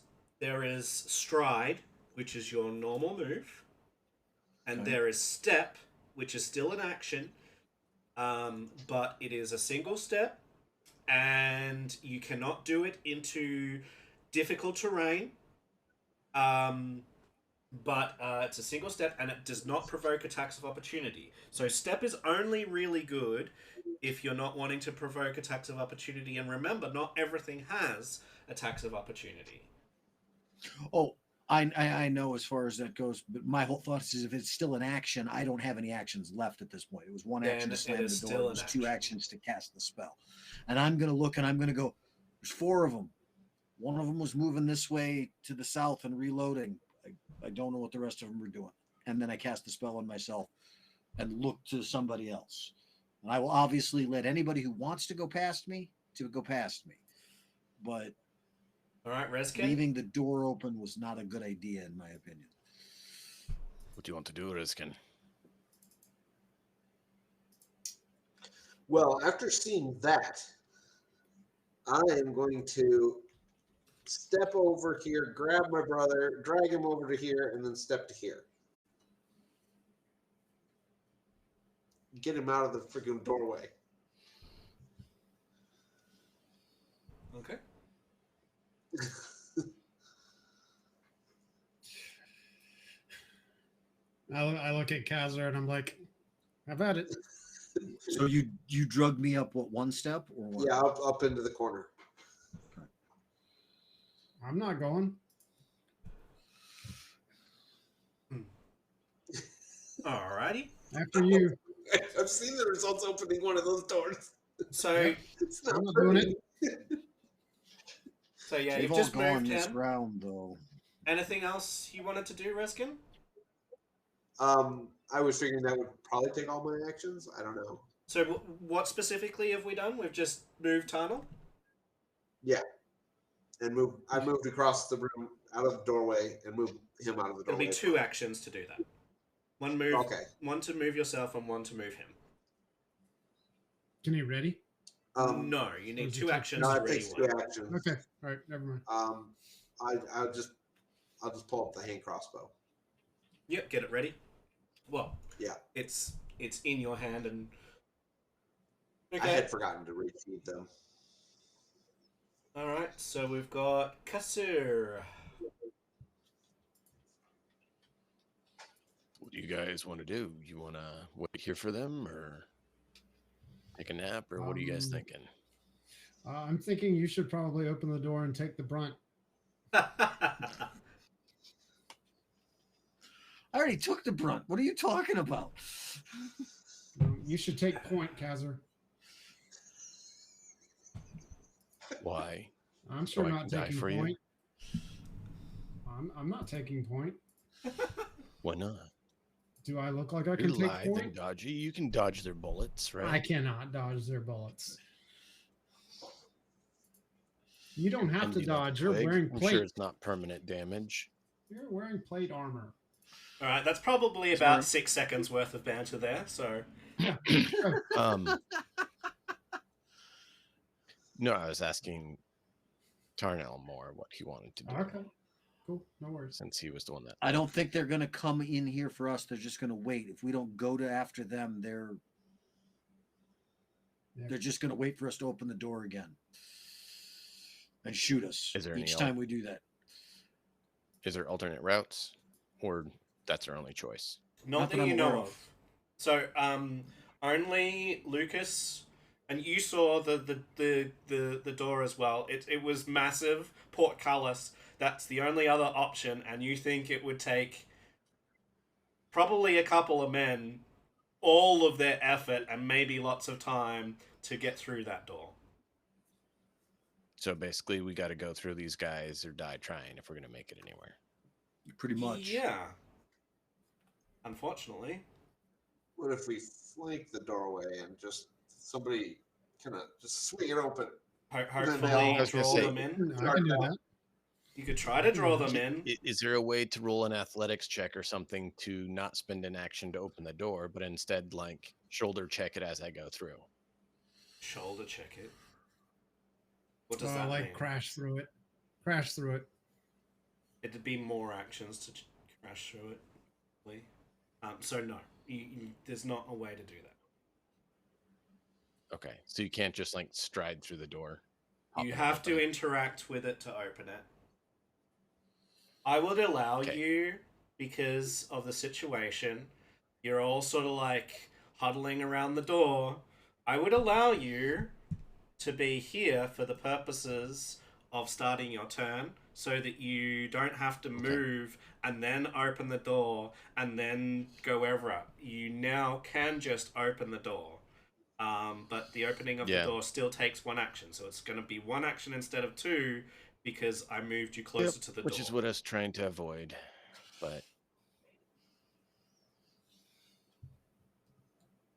[SPEAKER 3] Stride, which is your normal move, and
[SPEAKER 5] Okay.
[SPEAKER 3] there is Step, which is still an action, but it is a single step, and you cannot do it into difficult terrain. But it's a single step, and it does not provoke attacks of opportunity. So Step is only really good if you're not wanting to provoke attacks of opportunity. And remember, not everything has attacks of opportunity.
[SPEAKER 5] Oh, I know as far as that goes, but my whole thought is if it's still an action, I don't have any actions left at this point. It was 1
[SPEAKER 3] Then
[SPEAKER 5] action to
[SPEAKER 3] it
[SPEAKER 5] slam
[SPEAKER 3] is
[SPEAKER 5] the
[SPEAKER 3] still
[SPEAKER 5] door. It
[SPEAKER 3] an
[SPEAKER 5] was
[SPEAKER 3] action.
[SPEAKER 5] 2 actions to cast the spell. And I'm going to look and I'm going to go, there's 4 of them. One of them was moving this way to the south and reloading. I don't know what the rest of them were doing. And then I cast the spell on myself and look to somebody else. And I will obviously let anybody who wants to go past me to go past me. But
[SPEAKER 3] All right, Reskin?
[SPEAKER 5] leaving the door open was not a good idea, in my opinion.
[SPEAKER 1] What do you want to do, Riskin?
[SPEAKER 6] Well, after seeing that, I am going to step over here, grab my brother, drag him over to here, and then step to here. Get him out of the freaking doorway.
[SPEAKER 3] Okay.
[SPEAKER 2] I look at Kazar and I'm like, how about it?
[SPEAKER 5] So you drug me up, what, 1 step or what?
[SPEAKER 6] Yeah, up into the corner.
[SPEAKER 2] I'm not going.
[SPEAKER 3] Alrighty.
[SPEAKER 2] After you.
[SPEAKER 6] I've seen the results opening one of those doors.
[SPEAKER 3] So,
[SPEAKER 6] It's
[SPEAKER 2] I'm
[SPEAKER 6] not
[SPEAKER 2] not doing
[SPEAKER 6] pretty.
[SPEAKER 2] it.
[SPEAKER 3] so yeah,
[SPEAKER 5] They've
[SPEAKER 3] you've
[SPEAKER 5] all
[SPEAKER 3] just
[SPEAKER 5] gone
[SPEAKER 3] moved
[SPEAKER 5] this
[SPEAKER 3] him.
[SPEAKER 5] round, though.
[SPEAKER 3] Anything else you wanted to do, Reskin?
[SPEAKER 6] I was figuring that would probably take all my actions. I don't know.
[SPEAKER 3] So what specifically have we done? We've just moved Tunnel?
[SPEAKER 6] Yeah, and I moved across the room out of the doorway and moved him out of the
[SPEAKER 3] It'll
[SPEAKER 6] doorway.
[SPEAKER 3] be 2 actions to do that. One move,
[SPEAKER 6] Okay.
[SPEAKER 3] one to move yourself, and one to move him.
[SPEAKER 2] Can you ready?
[SPEAKER 3] No, you need
[SPEAKER 2] Does it
[SPEAKER 3] 2
[SPEAKER 2] take
[SPEAKER 3] actions
[SPEAKER 6] No,
[SPEAKER 3] to
[SPEAKER 6] it
[SPEAKER 3] ready
[SPEAKER 6] takes
[SPEAKER 3] one.
[SPEAKER 6] 2 actions.
[SPEAKER 2] Okay. All right. Never mind.
[SPEAKER 6] I'll just pull up the hand crossbow.
[SPEAKER 3] Yep, get it ready. Well,
[SPEAKER 6] Yeah.
[SPEAKER 3] it's in your hand and.
[SPEAKER 6] I
[SPEAKER 3] Okay.
[SPEAKER 6] had forgotten to refeed them.
[SPEAKER 3] All right, so we've got Kasur.
[SPEAKER 1] What do you guys want to do? You want to wait here for them or take a nap, or what are you guys thinking?
[SPEAKER 2] I'm thinking you should probably open the door and take the brunt.
[SPEAKER 5] I already took the brunt. What are you talking about?
[SPEAKER 2] You should take point, Kazar.
[SPEAKER 1] Why?
[SPEAKER 2] I'm
[SPEAKER 1] So
[SPEAKER 2] sure
[SPEAKER 1] I
[SPEAKER 2] not
[SPEAKER 1] can die
[SPEAKER 2] taking
[SPEAKER 1] for you?
[SPEAKER 2] point. I'm not taking point.
[SPEAKER 1] Why not?
[SPEAKER 2] Do I look like I
[SPEAKER 1] You're
[SPEAKER 2] can take
[SPEAKER 1] lithe and
[SPEAKER 2] point?
[SPEAKER 1] dodgy. You can dodge their bullets, right?
[SPEAKER 2] I cannot dodge their bullets. You don't have
[SPEAKER 1] And
[SPEAKER 2] to
[SPEAKER 1] you know the
[SPEAKER 2] dodge. You're
[SPEAKER 1] plague?
[SPEAKER 2] wearing
[SPEAKER 1] I'm
[SPEAKER 2] plate.
[SPEAKER 1] sure it's not permanent damage.
[SPEAKER 2] You're wearing plate armor.
[SPEAKER 3] All right, that's probably about 6 seconds worth of banter there. So,
[SPEAKER 1] No, I was asking Tarnell more what he wanted to do.
[SPEAKER 2] Okay. Cool. No worries.
[SPEAKER 1] Since he was the one that
[SPEAKER 5] I don't think they're going to come in here for us. They're just going to wait. If we don't go to after them, they're just going to wait for us to open the door again and shoot us
[SPEAKER 1] Is there
[SPEAKER 5] each
[SPEAKER 1] any
[SPEAKER 5] time we do that.
[SPEAKER 1] Is there alternate routes, or that's our only choice?
[SPEAKER 3] not
[SPEAKER 5] Not
[SPEAKER 3] that
[SPEAKER 5] that
[SPEAKER 3] you
[SPEAKER 5] I'm
[SPEAKER 3] know
[SPEAKER 5] aware
[SPEAKER 3] of.
[SPEAKER 5] of.
[SPEAKER 3] So, only Lucas, and you saw the door as well. It was massive, portcullis. That's the only other option, and you think it would take probably a couple of men, all of their effort and maybe lots of time to get through that door.
[SPEAKER 1] So basically, we got to go through these guys or die trying if we're going to make it anywhere.
[SPEAKER 5] Pretty much.
[SPEAKER 3] Yeah. Unfortunately.
[SPEAKER 6] What if we flank the doorway and just somebody kind of just swing it open?
[SPEAKER 3] Hopefully
[SPEAKER 6] I
[SPEAKER 1] was gonna
[SPEAKER 3] draw
[SPEAKER 1] say-
[SPEAKER 3] them in.
[SPEAKER 2] I can do that.
[SPEAKER 3] You could try to draw them in.
[SPEAKER 1] Is there a way to roll an athletics check or something to not spend an action to open the door, but instead like shoulder check it as I go through?
[SPEAKER 3] Shoulder check it. What does that
[SPEAKER 2] Like
[SPEAKER 3] mean?
[SPEAKER 2] crash through it. Crash through it.
[SPEAKER 3] It'd be more actions to crash through it. Lee. So no, there's not a way to do that.
[SPEAKER 1] Okay, so you can't just like stride through the door. hop
[SPEAKER 3] You
[SPEAKER 1] in
[SPEAKER 3] have
[SPEAKER 1] and
[SPEAKER 3] to
[SPEAKER 1] open it.
[SPEAKER 3] interact with it to open it. I would allow
[SPEAKER 1] Okay.
[SPEAKER 3] you, because of the situation, you're all sort of like huddling around the door. I would allow you to be here for the purposes of starting your turn so that you don't have to move and then open the door and then go over. You now can just open the door. But the opening of the door still takes one action. So it's going to be one action instead of two because I moved you closer to the door.
[SPEAKER 1] Which is what I was trying to avoid. But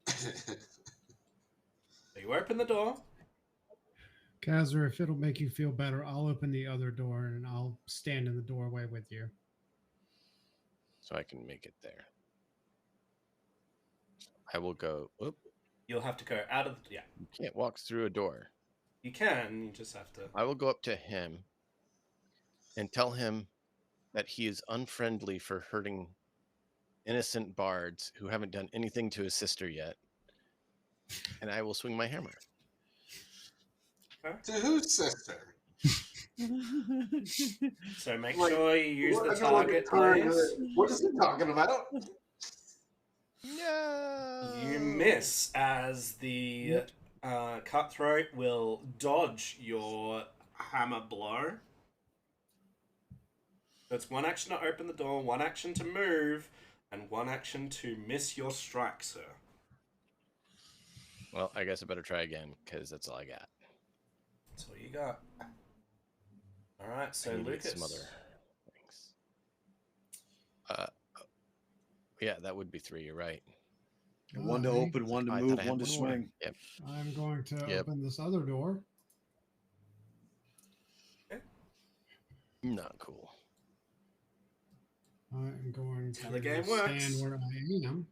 [SPEAKER 3] So you open the door.
[SPEAKER 2] Kazar, if it'll make you feel better, I'll open the other door and I'll stand in the doorway with you.
[SPEAKER 1] so I can make it there. I will go. Oop,
[SPEAKER 3] You'll have to go out of the... Yeah,
[SPEAKER 1] you can't walk through a door.
[SPEAKER 3] you can. You just have to...
[SPEAKER 1] I will go up to him and tell him that he is unfriendly for hurting innocent bards who haven't done anything to his sister yet. And I will swing my hammer.
[SPEAKER 6] To whose sister?
[SPEAKER 3] So make
[SPEAKER 6] Like,
[SPEAKER 3] sure you use the
[SPEAKER 6] I don't want to
[SPEAKER 3] target
[SPEAKER 6] turn
[SPEAKER 3] dice.
[SPEAKER 6] What is he talking about?
[SPEAKER 1] No.
[SPEAKER 3] You miss as the cutthroat will dodge your hammer blow. So it's one action to open the door, one action to move, and one action to miss your strike, sir.
[SPEAKER 1] Well, I guess I better try again because that's all I got.
[SPEAKER 3] That's all you got. All right, so
[SPEAKER 1] I need to get
[SPEAKER 3] Lucas.
[SPEAKER 1] some other things. Yeah, that would be 3. You're right.
[SPEAKER 5] One to
[SPEAKER 2] Okay.
[SPEAKER 5] open, one to
[SPEAKER 1] I
[SPEAKER 5] move,
[SPEAKER 1] thought I had
[SPEAKER 5] one to
[SPEAKER 1] one more.
[SPEAKER 5] swing.
[SPEAKER 1] Yep.
[SPEAKER 2] I'm going to
[SPEAKER 1] Yep.
[SPEAKER 2] open this other door.
[SPEAKER 1] Not cool.
[SPEAKER 2] I'm going
[SPEAKER 3] That's how
[SPEAKER 2] to
[SPEAKER 3] the game works.
[SPEAKER 2] stand where I am.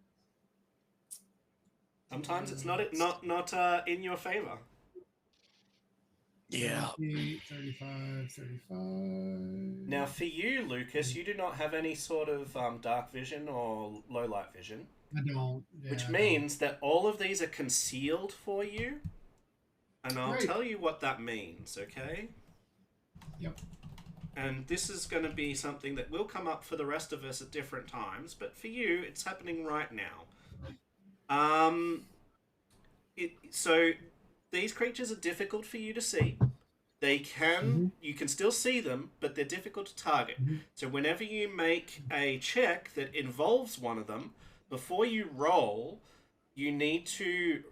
[SPEAKER 3] Sometimes it's not in your favor.
[SPEAKER 1] Yeah.
[SPEAKER 2] 35, 35.
[SPEAKER 3] Now, for you, Lucas, you do not have any sort of dark vision or low light vision,
[SPEAKER 2] I don't.
[SPEAKER 3] which
[SPEAKER 2] I don't.
[SPEAKER 3] means that all of these are concealed for you. And I'll
[SPEAKER 2] Great.
[SPEAKER 3] tell you what that means, okay?
[SPEAKER 2] Yep.
[SPEAKER 3] And this is going to be something that will come up for the rest of us at different times, but for you, it's happening right now. So these creatures are difficult for you to see. You can still see them, but they're difficult to target. So whenever you make a check that involves one of them, before you roll, you need to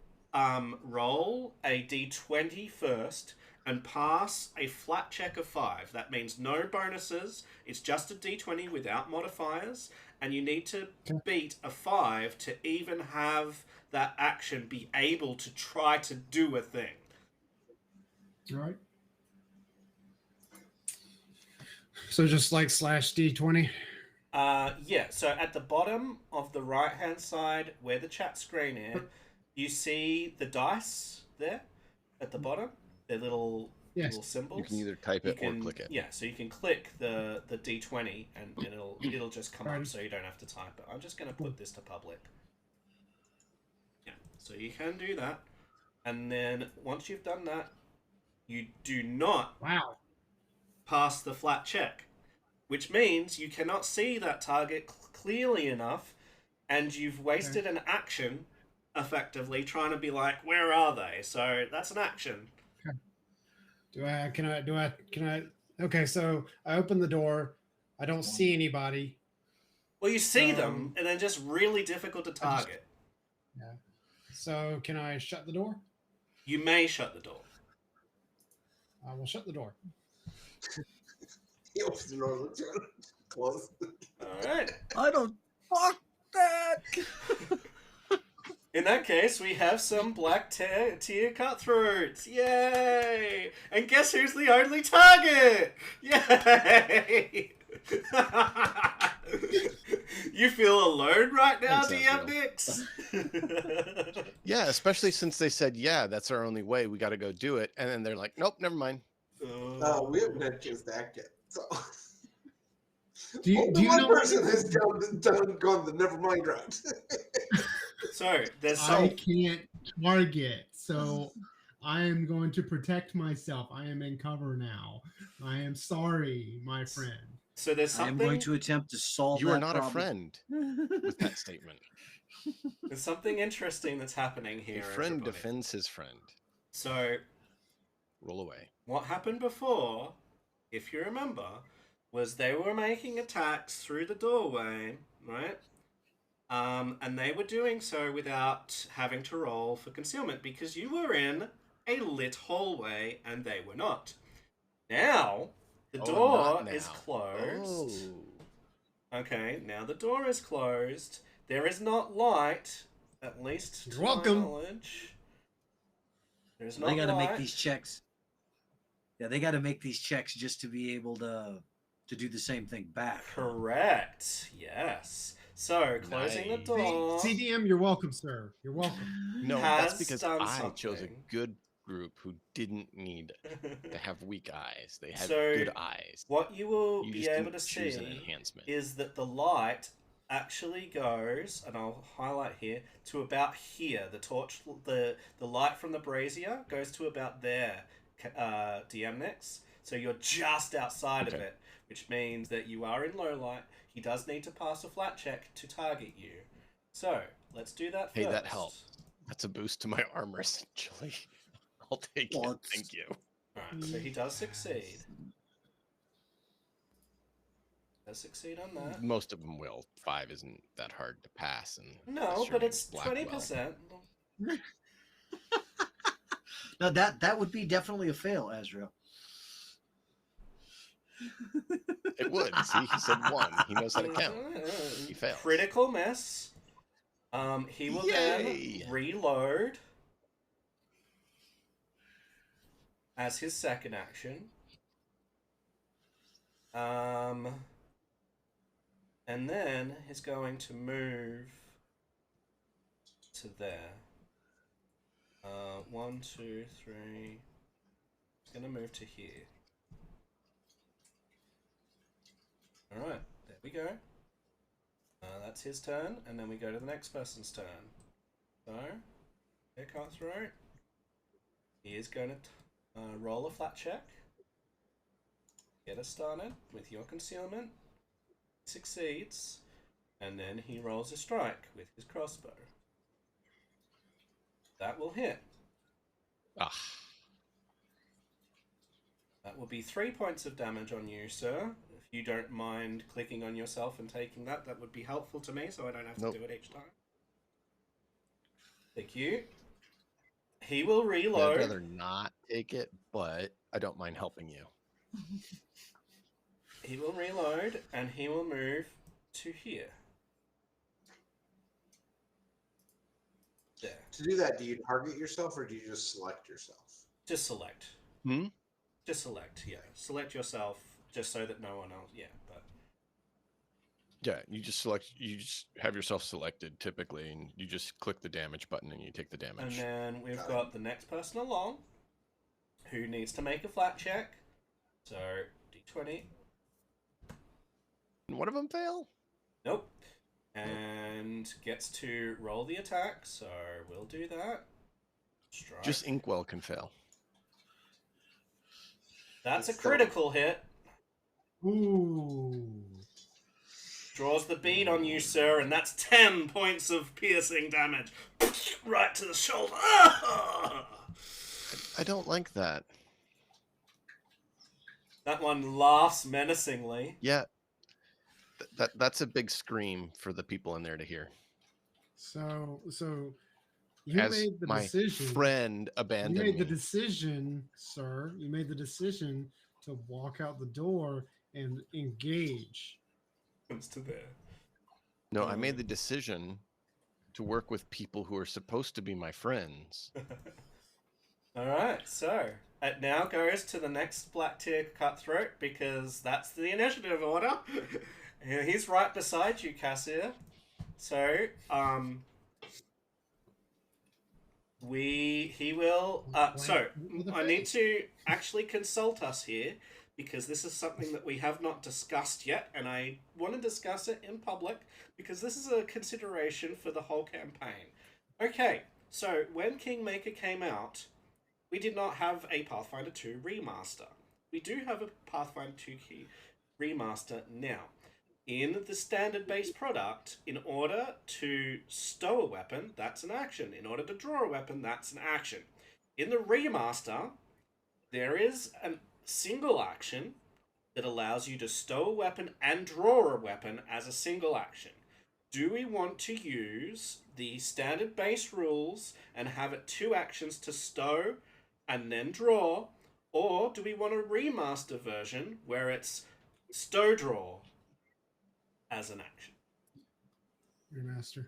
[SPEAKER 3] roll a d20 first and pass a flat check of 5. That means no bonuses. It's just a d20 without modifiers, and you need to beat a 5 to even have that action be able to try to do a thing.
[SPEAKER 2] All right. So just like slash D20.
[SPEAKER 3] Yeah, so at the bottom of the right-hand side where the chat screen is, you see the dice there at the bottom. They're little symbols.
[SPEAKER 1] You can either type it or click it.
[SPEAKER 3] Yeah, so you can click the D20 and it'll just come up, so you don't have to type it. I'm just going to put this to public. Yeah, so you can do that. And then once you've done that, you do not pass the flat check, which means you cannot see that target clearly enough, and you've wasted an action effectively trying to be like, where are they? So that's an action.
[SPEAKER 2] Okay, so I open the door. I don't see anybody.
[SPEAKER 3] Well, you see them, and they're just really difficult to target.
[SPEAKER 2] So can I shut the door?
[SPEAKER 3] You may shut the door.
[SPEAKER 2] I will shut the door.
[SPEAKER 6] He opens the door, looks around, close.
[SPEAKER 3] Alright.
[SPEAKER 5] I don't... Fuck that!
[SPEAKER 3] In that case, we have some black tier cutthroats. Yay! And guess who's the only target? Yay! You feel alone right now, DM Nix?
[SPEAKER 1] Yeah, especially since they said, yeah, that's our only way. We got to go do it. And then they're like, nope, never mind.
[SPEAKER 6] We haven't had a chance to act yet. So.
[SPEAKER 2] Do you
[SPEAKER 6] one
[SPEAKER 2] know
[SPEAKER 6] person has gone the never mind route.
[SPEAKER 3] So there's
[SPEAKER 2] I can't target, so I am going to protect myself. I am in cover now. I am sorry, my friend.
[SPEAKER 3] So there's something.
[SPEAKER 5] I'm going to attempt to solve.
[SPEAKER 1] You
[SPEAKER 5] that
[SPEAKER 1] are not
[SPEAKER 5] problem.
[SPEAKER 1] a friend with that statement.
[SPEAKER 3] There's something interesting that's happening here.
[SPEAKER 1] A friend
[SPEAKER 3] everybody.
[SPEAKER 1] defends his friend.
[SPEAKER 3] So
[SPEAKER 1] roll away.
[SPEAKER 3] What happened before, if you remember, was they were making attacks through the doorway, right? And they were doing so without having to roll for concealment because you were in a lit hallway and they were not. Now, the door is closed. Oh. Okay, now the door is closed. There is not light, at least to my knowledge. There's not
[SPEAKER 5] They got to
[SPEAKER 3] light.
[SPEAKER 5] make these checks. Yeah, they got to make these checks just to be able to do the same thing back.
[SPEAKER 3] Correct. Yes. So, closing the door.
[SPEAKER 2] CDM, you're welcome, sir. You're welcome.
[SPEAKER 1] No, that's because I chose a good group who didn't need to have weak eyes. They had good eyes.
[SPEAKER 3] What you will be able to see is that the light actually goes, and I'll highlight here, to about here. The torch, the light from the brazier goes to about there, DM Nix. So you're just outside of it, which means that you are in low light. He does need to pass a flat check to target you. So, let's do that first.
[SPEAKER 1] Hey, that helps. That's a boost to my armor, essentially. I'll take it. Thank you.
[SPEAKER 3] Alright, so he does succeed. Does succeed on that.
[SPEAKER 1] Most of them will. 5 isn't that hard to pass. And
[SPEAKER 3] no, but it's 20%.
[SPEAKER 5] No, that would be definitely a fail, Azrael.
[SPEAKER 1] It would. See, he said 1. He knows how to count. He fails.
[SPEAKER 3] Critical miss. He will then reload as his second action. And then he's going to move to there. 1, 2, 3. He's going to move to here. Alright, there we go. That's his turn, and then we go to the next person's turn. So, here cutthroat. He is going to roll a flat check. Get us started with your concealment. Succeeds, and then he rolls a strike with his crossbow. That will hit.
[SPEAKER 1] Ah.
[SPEAKER 3] That will be 3 points of damage on you, sir. If you don't mind clicking on yourself and taking that, that would be helpful to me, so I don't have to do it each time. Thank you. He will reload.
[SPEAKER 1] I'd rather not take it, but I don't mind helping you.
[SPEAKER 3] He will reload, and he will move to here. There.
[SPEAKER 6] To do that, do you target yourself or do you just select yourself?
[SPEAKER 3] Just select.
[SPEAKER 1] Hmm?
[SPEAKER 3] Just select, yeah. Select yourself, just so that no one else... Yeah, but...
[SPEAKER 1] Yeah, you just have yourself selected typically, and you just click the damage button and you take the damage.
[SPEAKER 3] And then we've got the next person along, who needs to make a flat check. So, d20.
[SPEAKER 1] And one of them fail?
[SPEAKER 3] Nope. And gets to roll the attack, so we'll do that. Strike.
[SPEAKER 1] Just Inkwell can fail.
[SPEAKER 3] That's a critical hit.
[SPEAKER 2] Ooh.
[SPEAKER 3] Draws the bead on you, sir, and that's 10 points of piercing damage. Right to the shoulder.
[SPEAKER 1] I don't like that.
[SPEAKER 3] That one laughs menacingly.
[SPEAKER 1] Yeah. That's a big scream for the people in there to hear.
[SPEAKER 2] So you
[SPEAKER 1] As
[SPEAKER 2] made the
[SPEAKER 1] my
[SPEAKER 2] decision.
[SPEAKER 1] friend abandoned
[SPEAKER 2] You made the
[SPEAKER 1] me.
[SPEAKER 2] decision, sir. You made the decision to walk out the door and engage.
[SPEAKER 3] Comes to there.
[SPEAKER 1] No, I made the decision to work with people who are supposed to be my friends.
[SPEAKER 3] Alright, so it now goes to the next black tier cutthroat because that's the initiative order. He's right beside you, Cassia. So, he will. So I need to actually consult us here because this is something that we have not discussed yet, and I want to discuss it in public because this is a consideration for the whole campaign. Okay, so when Kingmaker came out, we did not have a Pathfinder 2 remaster. We do have a Pathfinder 2 key remaster now. In the standard base product, in order to stow a weapon, that's an action. In order to draw a weapon, that's an action. In the remaster, there is a single action that allows you to stow a weapon and draw a weapon as a single action. Do we want to use the standard base rules and have it 2 actions to stow and then draw, or do we want a remaster version where it's stow draw as an action?
[SPEAKER 2] Remaster.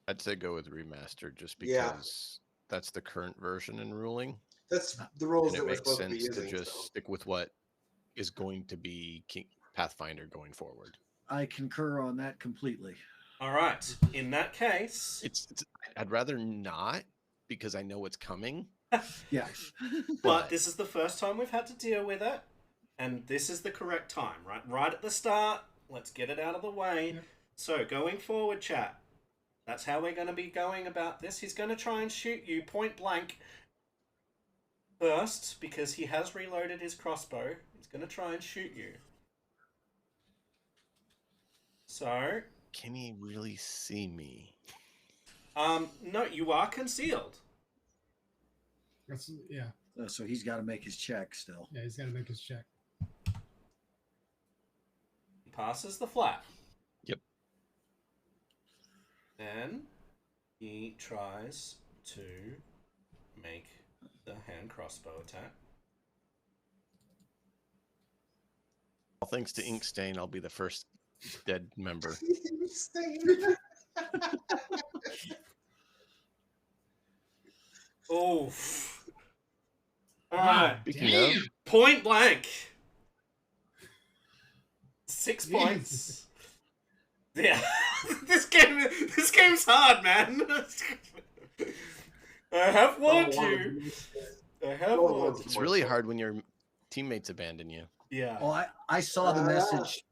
[SPEAKER 1] I'd say go with remaster just because that's the current version in ruling.
[SPEAKER 6] That's the rules
[SPEAKER 1] And
[SPEAKER 6] that
[SPEAKER 1] it
[SPEAKER 6] we're
[SPEAKER 1] makes
[SPEAKER 6] supposed to be
[SPEAKER 1] sense to
[SPEAKER 6] using.
[SPEAKER 1] just
[SPEAKER 6] So.
[SPEAKER 1] stick with what is going to be Pathfinder going forward.
[SPEAKER 5] I concur on that completely.
[SPEAKER 3] All right. In that case,
[SPEAKER 1] I'd rather not because I know it's coming.
[SPEAKER 5] Yeah.
[SPEAKER 3] but this is the first time we've had to deal with it, and this is the correct time, right? Right at the start. Let's get it out of the way.
[SPEAKER 2] Yep.
[SPEAKER 3] So going forward, chat. That's how we're going to be going about this. He's going to try and shoot you point blank first because he has reloaded his crossbow. He's going to try and shoot you. So,
[SPEAKER 1] Can he really see me?
[SPEAKER 3] no, you are concealed.
[SPEAKER 2] That's
[SPEAKER 5] So he's got to make his check still.
[SPEAKER 2] Yeah, he's got to make his check.
[SPEAKER 3] He passes the flat.
[SPEAKER 1] Yep.
[SPEAKER 3] Then he tries to make the hand crossbow attack.
[SPEAKER 1] Well, thanks to Inkstain, I'll be the first dead member.
[SPEAKER 3] Oh. Alright.
[SPEAKER 1] Speaking
[SPEAKER 2] Damn.
[SPEAKER 1] of,
[SPEAKER 3] Point blank. 6
[SPEAKER 2] Jesus.
[SPEAKER 3] points. Yeah. this game's hard, man. I have warned you. I have warned
[SPEAKER 1] it's
[SPEAKER 3] you.
[SPEAKER 1] really hard when your teammates abandon you.
[SPEAKER 3] Yeah.
[SPEAKER 5] Oh, I saw the message.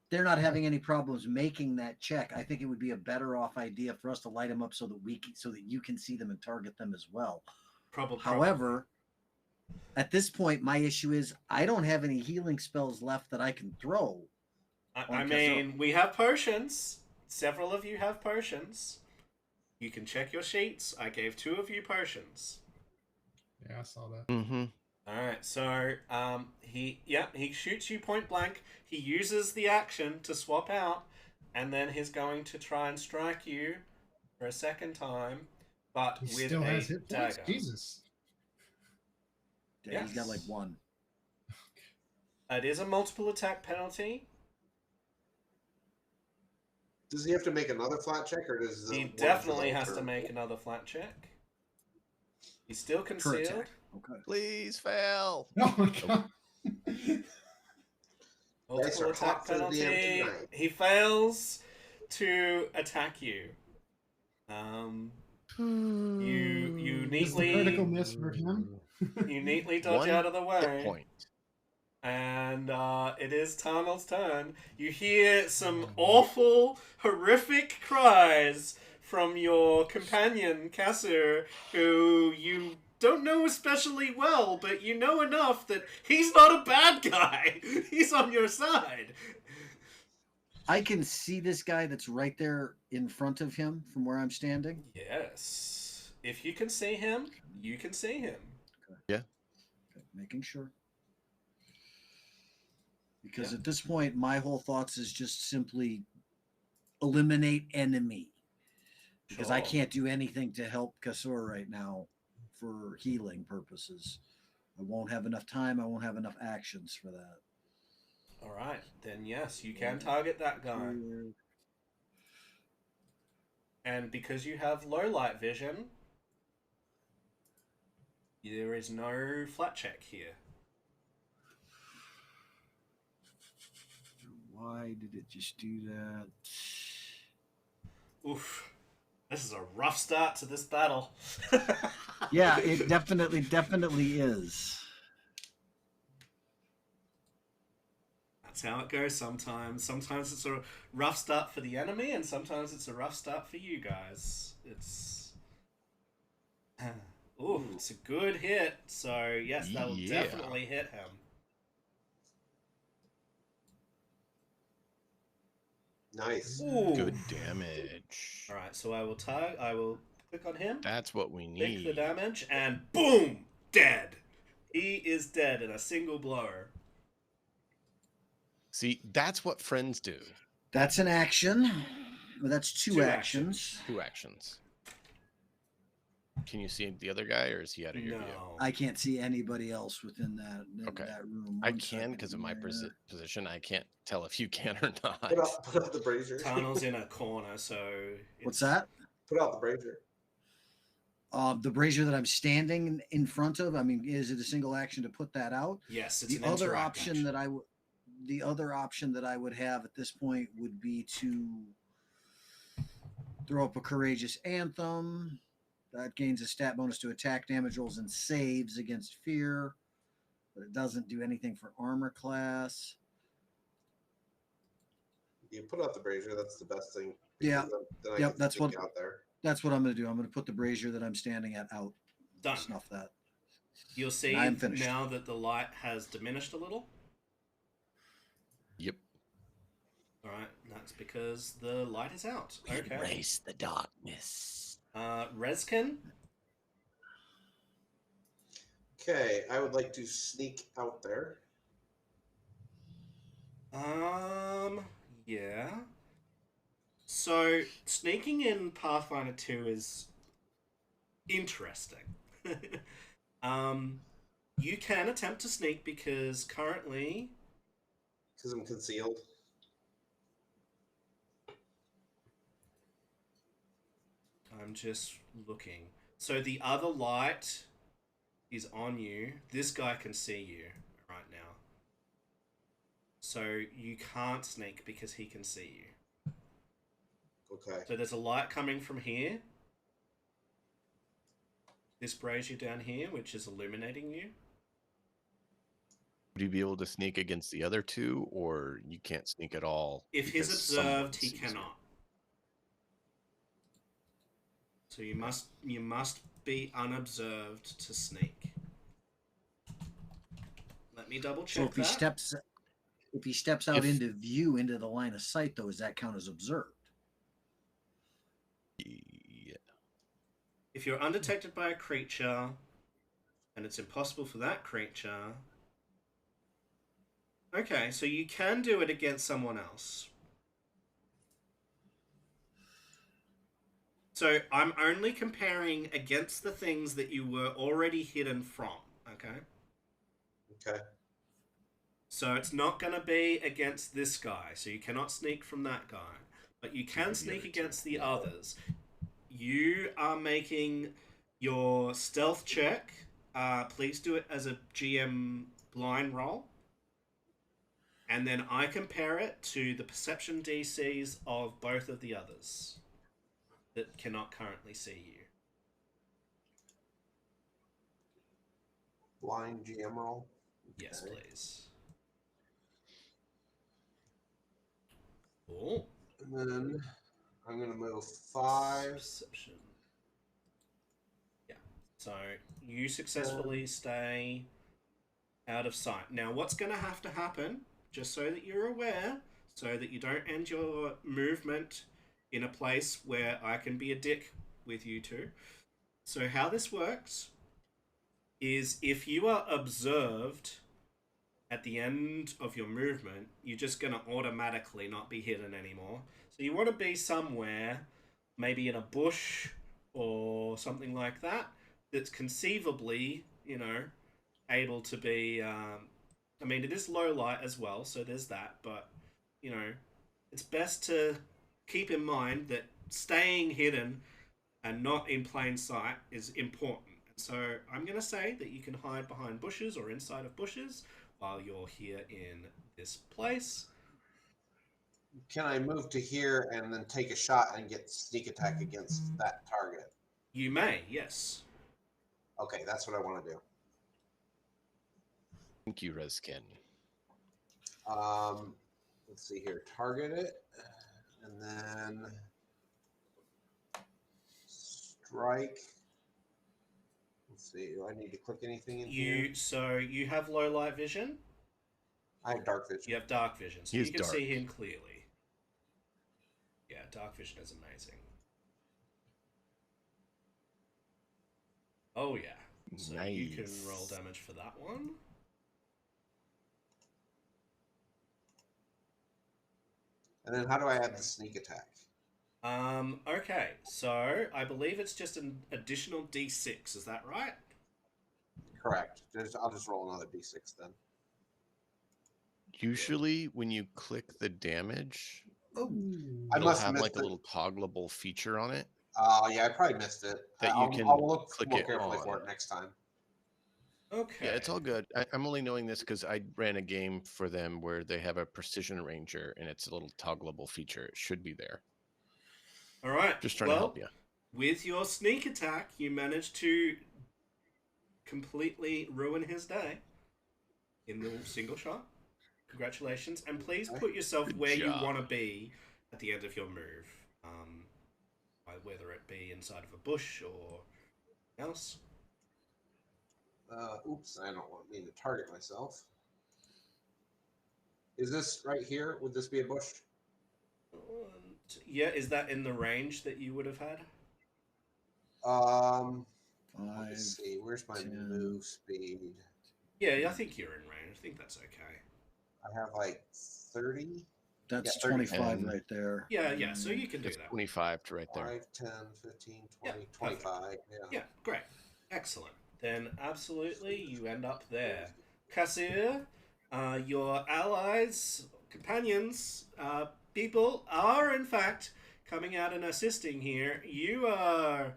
[SPEAKER 5] They're not having any problems making that check. I think it would be a better off idea for us to light them up so that you can see them and target them as well.
[SPEAKER 3] Probably.
[SPEAKER 5] However, At this point, my issue is I don't have any healing spells left that I can throw.
[SPEAKER 3] I mean, we have potions. Several of you have potions. You can check your sheets. I gave 2 of you potions.
[SPEAKER 2] Yeah, I saw that.
[SPEAKER 1] Mm-hmm.
[SPEAKER 3] All right, so he shoots you point blank. He uses the action to swap out, and then he's going to try and strike you for a second time, but
[SPEAKER 2] He
[SPEAKER 3] with
[SPEAKER 2] still
[SPEAKER 3] a
[SPEAKER 2] has hit points.
[SPEAKER 3] dagger.
[SPEAKER 2] Jesus.
[SPEAKER 5] Yeah, he's got like
[SPEAKER 3] Yes.
[SPEAKER 5] 1.
[SPEAKER 3] It is a multiple attack penalty.
[SPEAKER 6] Does he have to make another flat check, or does
[SPEAKER 3] He
[SPEAKER 6] one for the
[SPEAKER 3] definitely
[SPEAKER 6] whole
[SPEAKER 3] has to
[SPEAKER 6] turn?
[SPEAKER 3] make another flat check. He's still
[SPEAKER 5] Per
[SPEAKER 3] concealed.
[SPEAKER 5] attack. Okay.
[SPEAKER 1] Please fail.
[SPEAKER 2] Oh my god.
[SPEAKER 6] Dice
[SPEAKER 3] Multiple
[SPEAKER 6] are
[SPEAKER 3] attack
[SPEAKER 6] hot for the DM
[SPEAKER 3] penalty.
[SPEAKER 6] tonight.
[SPEAKER 3] He fails to attack you. You
[SPEAKER 2] Is the critical
[SPEAKER 3] neatly
[SPEAKER 2] miss for him?
[SPEAKER 3] you neatly dodge
[SPEAKER 1] One
[SPEAKER 3] out of the
[SPEAKER 1] hit
[SPEAKER 3] way,
[SPEAKER 1] point.
[SPEAKER 3] and it is Tarnel's turn. You hear some awful, horrific cries from your companion Kasser, who you don't know especially well, but you know enough that he's not a bad guy. He's on your side.
[SPEAKER 5] I can see this guy that's right there in front of him from where I'm standing.
[SPEAKER 3] Yes. If you can see him, you can see him.
[SPEAKER 5] Okay, making sure. Because
[SPEAKER 3] Yeah.
[SPEAKER 5] at this point, my whole thoughts is just simply eliminate enemy. Because I
[SPEAKER 3] Sure.
[SPEAKER 5] can't do anything to help Kasur right now for healing purposes. I won't have enough time. I won't have enough actions for that.
[SPEAKER 3] All right, then yes, you can target that guy. And because you have low light vision, there is no flat check here.
[SPEAKER 5] Why did it just do that?
[SPEAKER 3] Oof. This is a rough start to this battle.
[SPEAKER 5] Yeah, it definitely is.
[SPEAKER 3] That's how it goes sometimes. Sometimes it's a rough start for the enemy, and sometimes it's a rough start for you guys. It's... Ooh, it's a good hit. So, yes, that will
[SPEAKER 1] Yeah.
[SPEAKER 3] definitely hit him.
[SPEAKER 6] Nice.
[SPEAKER 3] Ooh.
[SPEAKER 1] Good damage.
[SPEAKER 3] Alright, so I will click on him.
[SPEAKER 1] That's what we
[SPEAKER 3] Pick the
[SPEAKER 1] need.
[SPEAKER 3] damage, and boom! Dead! He is dead in a single blow.
[SPEAKER 1] See, that's what friends do.
[SPEAKER 5] That's an action. Well, that's two
[SPEAKER 3] Two
[SPEAKER 5] actions.
[SPEAKER 1] 2 actions. Can you see the other guy, or is he out of your view?
[SPEAKER 3] No.
[SPEAKER 5] I can't see anybody else within that,
[SPEAKER 1] Okay.
[SPEAKER 5] that room.
[SPEAKER 1] I
[SPEAKER 5] One
[SPEAKER 1] can
[SPEAKER 5] second
[SPEAKER 1] because of my
[SPEAKER 5] here.
[SPEAKER 1] position. I can't tell if you can or not.
[SPEAKER 6] Put out the brazier.
[SPEAKER 3] Tunnel's in a corner, so...
[SPEAKER 5] What's that?
[SPEAKER 6] Put out the brazier.
[SPEAKER 5] The brazier that I'm standing in front of. I mean, is it a single action to put that out?
[SPEAKER 3] Yes, it's
[SPEAKER 5] The
[SPEAKER 3] an
[SPEAKER 5] other
[SPEAKER 3] interact
[SPEAKER 5] option
[SPEAKER 3] action.
[SPEAKER 5] that the other option that I would have at this point would be to throw up a courageous anthem. That gains a stat bonus to attack damage rolls and saves against fear, but it doesn't do anything for armor class.
[SPEAKER 6] You put out the brazier. That's the best thing.
[SPEAKER 5] Yeah.
[SPEAKER 6] Because then I
[SPEAKER 5] Yep,
[SPEAKER 6] can
[SPEAKER 5] that's
[SPEAKER 6] sneak
[SPEAKER 5] what-
[SPEAKER 6] out there.
[SPEAKER 5] That's what I'm going to do. I'm going to put the brazier that I'm standing at out.
[SPEAKER 3] Done.
[SPEAKER 5] Snuff that.
[SPEAKER 3] You'll see
[SPEAKER 5] I'm finished.
[SPEAKER 3] now that the light has diminished a little.
[SPEAKER 1] Yep.
[SPEAKER 3] Alright, that's because the light is out. Okay.
[SPEAKER 1] Embrace the darkness.
[SPEAKER 3] Rezkin?
[SPEAKER 6] Okay, I would like to sneak out there.
[SPEAKER 3] Yeah. So, sneaking in Pathfinder 2 is interesting. You can attempt to sneak because currently...
[SPEAKER 6] Because I'm concealed.
[SPEAKER 3] I'm just looking. So the other light is on you. This guy can see you right now. So you can't sneak because he can see you.
[SPEAKER 6] Okay.
[SPEAKER 3] So there's a light coming from here. This brazier down here, which is illuminating you.
[SPEAKER 1] Would you be able to sneak against the other 2, or you can't sneak at all?
[SPEAKER 3] If he's
[SPEAKER 1] because someone
[SPEAKER 3] observed, he
[SPEAKER 1] sees you?
[SPEAKER 3] cannot. So you must be unobserved to sneak. me double
[SPEAKER 5] So
[SPEAKER 3] check
[SPEAKER 5] if he
[SPEAKER 3] that.
[SPEAKER 5] steps out
[SPEAKER 1] If-
[SPEAKER 5] into view into the line of sight, though, does that count as observed?
[SPEAKER 1] Yeah.
[SPEAKER 3] If you're undetected by a creature, and it's impossible for that creature. Okay, so you can do it against someone else. So I'm only comparing against the things that you were already hidden from, okay?
[SPEAKER 6] Okay.
[SPEAKER 3] So it's not going to be against this guy, so you cannot sneak from that guy. But you can
[SPEAKER 1] The
[SPEAKER 3] sneak
[SPEAKER 1] other
[SPEAKER 3] against
[SPEAKER 1] two.
[SPEAKER 3] the others. You are making your stealth check. Please do it as a GM blind roll. And then I compare it to the perception DCs of both of the others that cannot currently see you.
[SPEAKER 6] Blind GM roll.
[SPEAKER 3] Yes,
[SPEAKER 6] Okay.
[SPEAKER 3] please. Oh,
[SPEAKER 6] And then I'm going to move 5.
[SPEAKER 3] perception. Yeah. So you successfully stay out of sight. Now, what's going to have to happen, just so that you're aware, so that you don't end your movement in a place where I can be a dick with you two. So how this works is if you are observed at the end of your movement, you're just going to automatically not be hidden anymore. So you want to be somewhere, maybe in a bush or something like that, that's conceivably, able to be... I mean, it is low light as well, so there's that, but, it's best to keep in mind that staying hidden and not in plain sight is important. So I'm going to say that you can hide behind bushes or inside of bushes while you're here in this place.
[SPEAKER 6] Can I move to here and then take a shot and get sneak attack against that target?
[SPEAKER 3] You may, yes.
[SPEAKER 6] Okay, that's what I want to do.
[SPEAKER 1] Thank you, Reskin.
[SPEAKER 6] Let's see here. Target it, and then strike. Let's see. Do I need to click anything in here?
[SPEAKER 3] So you have low light vision.
[SPEAKER 6] I have dark vision.
[SPEAKER 3] You have dark vision, so
[SPEAKER 1] He is
[SPEAKER 3] you can
[SPEAKER 1] dark.
[SPEAKER 3] see him clearly. Yeah, dark vision is amazing. Oh yeah. So you can
[SPEAKER 1] Nice.
[SPEAKER 3] roll damage for that one.
[SPEAKER 6] And then how do I add the sneak attack?
[SPEAKER 3] Okay, so I believe it's just an additional D6, is that right?
[SPEAKER 6] Correct. I'll just roll another d6 then.
[SPEAKER 1] Usually, when you click the damage,
[SPEAKER 6] I
[SPEAKER 1] it'll
[SPEAKER 6] must
[SPEAKER 1] have
[SPEAKER 6] miss
[SPEAKER 1] like a
[SPEAKER 6] it.
[SPEAKER 1] little toggleable feature on it.
[SPEAKER 6] Yeah, I probably missed it.
[SPEAKER 1] That you can
[SPEAKER 6] I'll look
[SPEAKER 1] click
[SPEAKER 6] more
[SPEAKER 1] it
[SPEAKER 6] carefully
[SPEAKER 1] on.
[SPEAKER 6] for it next time.
[SPEAKER 3] Okay.
[SPEAKER 1] Yeah, it's all good. I'm only knowing this because I ran a game for them where they have a precision ranger and it's a little toggleable feature. It should be there.
[SPEAKER 3] All right.
[SPEAKER 1] Just trying to help you.
[SPEAKER 3] With your sneak attack, you managed to completely ruin his day in the single shot. Congratulations. And please put yourself
[SPEAKER 1] Good
[SPEAKER 3] where you
[SPEAKER 1] job.
[SPEAKER 3] want to be at the end of your move. Whether it be inside of a bush or else.
[SPEAKER 6] Oops, I don't want me to target myself. Is this right here? Would this be a bush?
[SPEAKER 3] Yeah, is that in the range that you would have had?
[SPEAKER 6] Let's see. Where's my
[SPEAKER 5] 10.
[SPEAKER 6] move speed?
[SPEAKER 3] Yeah, I think you're in range. I think that's okay.
[SPEAKER 6] I have like 30.
[SPEAKER 5] That's
[SPEAKER 6] Yeah, 30.
[SPEAKER 5] 25
[SPEAKER 1] And-
[SPEAKER 5] right there.
[SPEAKER 3] Yeah, so you can do
[SPEAKER 1] It's
[SPEAKER 3] that.
[SPEAKER 1] 25 to right there.
[SPEAKER 6] 5, 10, 15,
[SPEAKER 3] Yeah,
[SPEAKER 6] 20,
[SPEAKER 3] perfect.
[SPEAKER 6] 25. Yeah.
[SPEAKER 3] Yeah, great. Excellent. Then absolutely you end up there. Kasir, your allies, companions, people are in fact coming out and assisting here. You are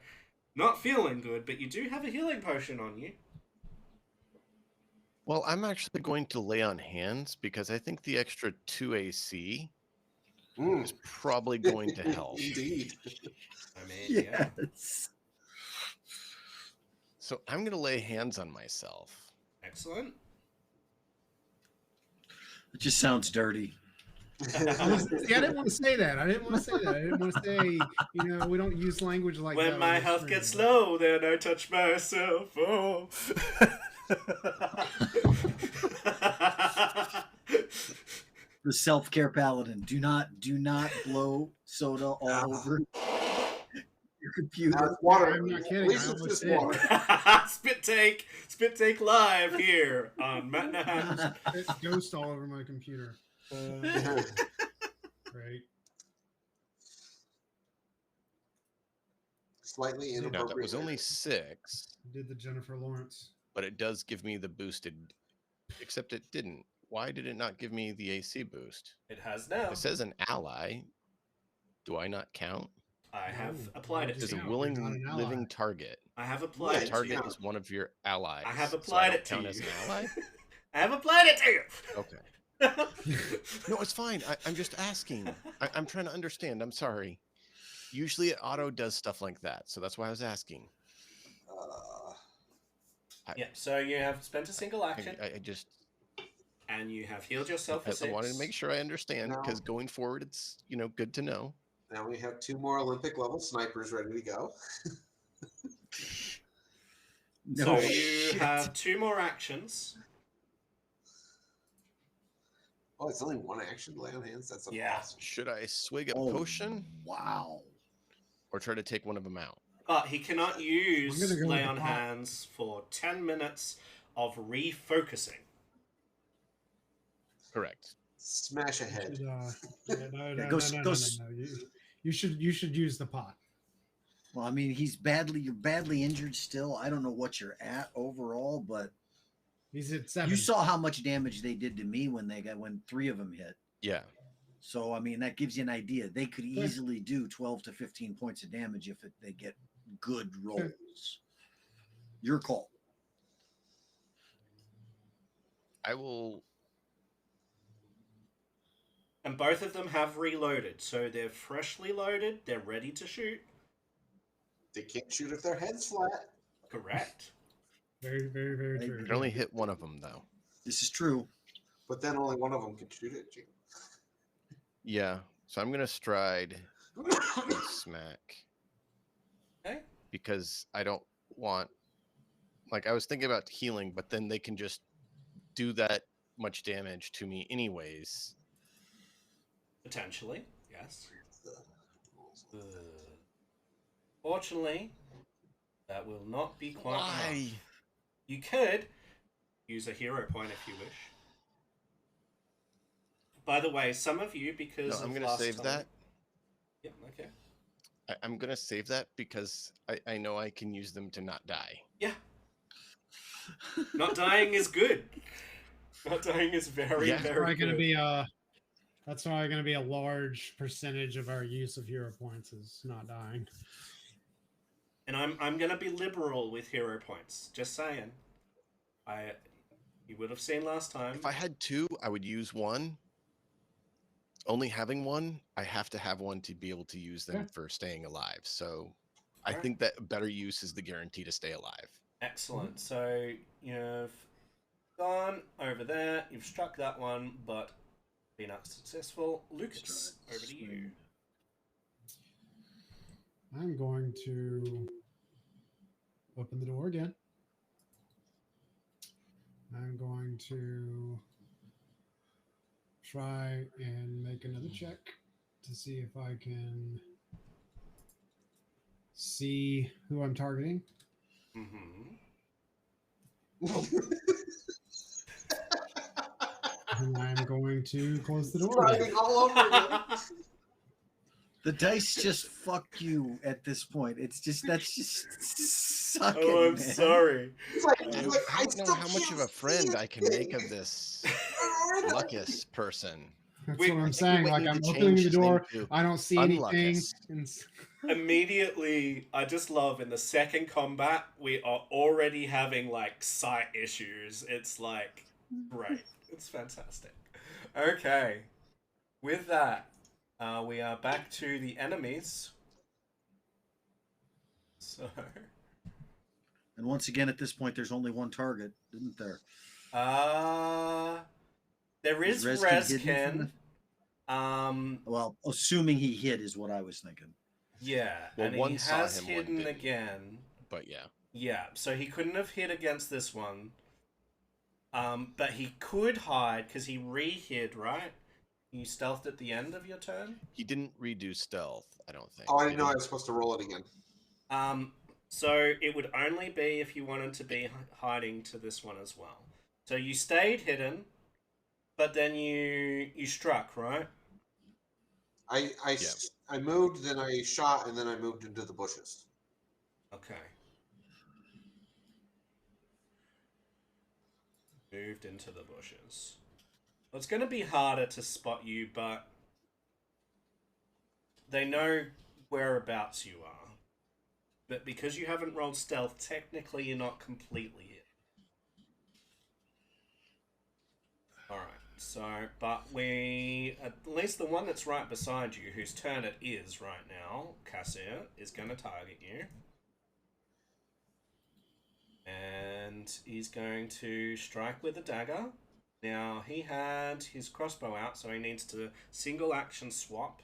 [SPEAKER 3] not feeling good, but you do have a healing potion on you.
[SPEAKER 1] Well, I'm actually going to lay on hands because I think the extra 2 AC is probably going to help.
[SPEAKER 6] Indeed.
[SPEAKER 3] I mean, yeah.
[SPEAKER 5] Yes.
[SPEAKER 1] So I'm going to lay hands on myself.
[SPEAKER 3] Excellent.
[SPEAKER 5] It just sounds dirty.
[SPEAKER 2] See, I didn't want to say that. I didn't want to say, we don't use language like that.
[SPEAKER 3] When
[SPEAKER 2] on
[SPEAKER 3] my
[SPEAKER 2] this
[SPEAKER 3] health
[SPEAKER 2] stream.
[SPEAKER 3] gets low, then I touch myself. Oh.
[SPEAKER 5] The self-care paladin. Do not blow soda all over your computer.
[SPEAKER 6] Now it's water.
[SPEAKER 2] I'm not
[SPEAKER 6] At
[SPEAKER 2] kidding,
[SPEAKER 6] least
[SPEAKER 2] I
[SPEAKER 6] it's
[SPEAKER 2] almost
[SPEAKER 6] just
[SPEAKER 2] did.
[SPEAKER 6] water.
[SPEAKER 3] Spit take live here on Matt and Hat's.
[SPEAKER 2] It ghost all over my computer. Right.
[SPEAKER 6] Slightly
[SPEAKER 2] Now, that
[SPEAKER 1] Now, that
[SPEAKER 6] inappropriate.
[SPEAKER 1] was only
[SPEAKER 6] measure.
[SPEAKER 1] 6,
[SPEAKER 2] Did the Jennifer Lawrence.
[SPEAKER 1] but it does give me the boosted, except it didn't. Why did it not give me the AC boost?
[SPEAKER 3] It has now.
[SPEAKER 1] It says an ally. Do I not count?
[SPEAKER 3] I have
[SPEAKER 2] No,
[SPEAKER 3] applied
[SPEAKER 2] you
[SPEAKER 3] it
[SPEAKER 1] There's
[SPEAKER 3] to
[SPEAKER 1] a
[SPEAKER 2] count.
[SPEAKER 3] you.
[SPEAKER 2] You're
[SPEAKER 1] willing
[SPEAKER 2] not an ally.
[SPEAKER 1] living target.
[SPEAKER 3] I have
[SPEAKER 6] Yeah,
[SPEAKER 3] applied
[SPEAKER 1] The
[SPEAKER 3] it to
[SPEAKER 1] target
[SPEAKER 3] you.
[SPEAKER 1] is one of your allies.
[SPEAKER 3] I have
[SPEAKER 1] so
[SPEAKER 3] applied
[SPEAKER 1] don't
[SPEAKER 3] it to
[SPEAKER 1] count
[SPEAKER 3] you.
[SPEAKER 1] as an ally?
[SPEAKER 3] I have applied it to you.
[SPEAKER 1] Okay. No, it's fine. I'm just asking. I'm trying to understand. I'm sorry. Usually it auto does stuff like that, so that's why I was asking.
[SPEAKER 3] Yeah, so you have spent a single action,
[SPEAKER 1] I just
[SPEAKER 3] and you have healed yourself for
[SPEAKER 1] I
[SPEAKER 3] 6.
[SPEAKER 1] wanted to make sure I understand because
[SPEAKER 6] No.
[SPEAKER 1] going forward, it's good to know.
[SPEAKER 6] Now we have 2 more Olympic level snipers ready to go.
[SPEAKER 5] No
[SPEAKER 3] So you
[SPEAKER 5] shit.
[SPEAKER 3] have 2 more actions.
[SPEAKER 6] Oh, it's only 1 action to lay on hands. That's
[SPEAKER 3] Yeah.
[SPEAKER 6] awesome.
[SPEAKER 1] Should I swig a
[SPEAKER 5] Oh,
[SPEAKER 1] potion
[SPEAKER 5] Wow.
[SPEAKER 1] or try to take one of them out?
[SPEAKER 3] But he cannot use
[SPEAKER 2] I'm gonna go
[SPEAKER 3] lay
[SPEAKER 2] with the
[SPEAKER 3] on
[SPEAKER 2] pot.
[SPEAKER 3] hands for 10 minutes of refocusing.
[SPEAKER 6] Smash
[SPEAKER 2] You
[SPEAKER 6] ahead.
[SPEAKER 2] should, yeah, no,
[SPEAKER 5] Yeah,
[SPEAKER 2] no,
[SPEAKER 5] go
[SPEAKER 2] no,
[SPEAKER 5] s-
[SPEAKER 2] no,
[SPEAKER 5] go
[SPEAKER 2] no,
[SPEAKER 5] s-
[SPEAKER 2] no, no. You should use the pot.
[SPEAKER 5] Well, I mean, you're badly injured still. I don't know what you're at overall, but
[SPEAKER 2] He's at 7.
[SPEAKER 5] you saw how much damage they did to me when 3 of them hit.
[SPEAKER 1] Yeah.
[SPEAKER 5] So, I mean, that gives you an idea. They could
[SPEAKER 2] Okay.
[SPEAKER 5] easily do 12 to 15 points of damage if they get good rolls. Your call.
[SPEAKER 1] I will.
[SPEAKER 3] And both of them have reloaded, so they're freshly loaded, they're ready to shoot.
[SPEAKER 6] They can't shoot if their head's flat.
[SPEAKER 3] Correct.
[SPEAKER 2] Very, very, very
[SPEAKER 5] Right.
[SPEAKER 2] true.
[SPEAKER 1] I can only hit one of them though.
[SPEAKER 5] This is true.
[SPEAKER 6] But then only one of them can shoot at you.
[SPEAKER 1] Yeah. So I'm gonna stride and smack
[SPEAKER 3] Okay.
[SPEAKER 1] because I don't want. Like I was thinking about healing, but then they can just do that much damage to me anyways.
[SPEAKER 3] Potentially, yes. Fortunately, that will not be quite
[SPEAKER 1] Why?
[SPEAKER 3] enough. You could use a hero point if you wish. By the way, some of you, because
[SPEAKER 1] No,
[SPEAKER 3] of
[SPEAKER 1] I'm gonna
[SPEAKER 3] last
[SPEAKER 1] save
[SPEAKER 3] time...
[SPEAKER 1] that.
[SPEAKER 3] Yeah, okay.
[SPEAKER 1] I'm gonna save that because I know I can use them to not die.
[SPEAKER 3] Yeah. Not dying is good. Not dying is very,
[SPEAKER 1] Yeah.
[SPEAKER 3] very
[SPEAKER 2] Probably
[SPEAKER 3] good.
[SPEAKER 2] gonna be that's probably gonna be a large percentage of our use of hero points is not dying.
[SPEAKER 3] And I'm gonna be liberal with hero points. Just saying. You would have seen last time.
[SPEAKER 1] If I had 2, I would use 1. Only having 1, I have to have 1 to be able to use them
[SPEAKER 2] Yeah.
[SPEAKER 1] for staying alive. So I
[SPEAKER 3] Alright.
[SPEAKER 1] think that better use is the guarantee to stay alive.
[SPEAKER 3] Excellent. So you've gone over there. You've struck that one, but been unsuccessful. Lucas, over to you.
[SPEAKER 2] I'm going to open the door again. I'm going to try and make another check to see if I can see who I'm targeting.
[SPEAKER 3] Mm-hmm.
[SPEAKER 2] And I'm going to close the door again.
[SPEAKER 6] Driving all over again.
[SPEAKER 5] The dice just fuck you at this point. That's just sucking.
[SPEAKER 3] Oh, I'm
[SPEAKER 5] man.
[SPEAKER 3] sorry.
[SPEAKER 6] It's like,
[SPEAKER 1] I
[SPEAKER 6] I
[SPEAKER 1] don't know
[SPEAKER 6] still
[SPEAKER 1] how much of
[SPEAKER 6] can't
[SPEAKER 1] a friend
[SPEAKER 6] see
[SPEAKER 1] I can make
[SPEAKER 6] anything.
[SPEAKER 1] of this
[SPEAKER 6] I
[SPEAKER 1] Lucas person.
[SPEAKER 2] That's
[SPEAKER 3] We-
[SPEAKER 2] what
[SPEAKER 1] I
[SPEAKER 2] I'm
[SPEAKER 1] think we
[SPEAKER 2] saying.
[SPEAKER 1] might
[SPEAKER 2] Like
[SPEAKER 1] need
[SPEAKER 2] I'm
[SPEAKER 1] to
[SPEAKER 2] opening
[SPEAKER 1] change
[SPEAKER 2] the
[SPEAKER 1] his name
[SPEAKER 2] door.
[SPEAKER 1] to
[SPEAKER 2] I don't see anything.
[SPEAKER 1] Unluckus.
[SPEAKER 2] And
[SPEAKER 3] Immediately, I just love in the second combat, we are already having like sight issues. It's like great. It's fantastic. Okay. With that, we are back to the enemies. So,
[SPEAKER 5] And once again, at this point, there's only one target, isn't there?
[SPEAKER 3] there is
[SPEAKER 5] Is Rezkin hidden
[SPEAKER 3] Rezkin.
[SPEAKER 5] Well, assuming he hit is what I was thinking.
[SPEAKER 3] Yeah,
[SPEAKER 1] Well,
[SPEAKER 3] and
[SPEAKER 1] one
[SPEAKER 3] he
[SPEAKER 1] saw
[SPEAKER 3] has
[SPEAKER 1] him, one
[SPEAKER 3] hidden
[SPEAKER 1] didn't.
[SPEAKER 3] again.
[SPEAKER 1] But yeah.
[SPEAKER 3] Yeah, so he couldn't have hit against this one. But he could hide because he re-hid, right? You stealthed at the end of your turn.
[SPEAKER 1] He didn't redo stealth, I don't think.
[SPEAKER 6] Oh, I didn't
[SPEAKER 1] did
[SPEAKER 6] know
[SPEAKER 1] he?
[SPEAKER 6] I was supposed to roll it again.
[SPEAKER 3] So it would only be if you wanted to be hiding to this one as well. So you stayed hidden, but then you struck, right?
[SPEAKER 6] I moved, then I shot, and then I moved into the bushes.
[SPEAKER 3] Okay. Moved into the bushes. Well, it's going to be harder to spot you, but they know whereabouts you are. But because you haven't rolled stealth, technically you're not completely hit. Alright, so, but at least the one that's right beside you, whose turn it is right now, Cassier, is going to target you. And he's going to strike with a dagger. Now, he had his crossbow out, so he needs to single action swap.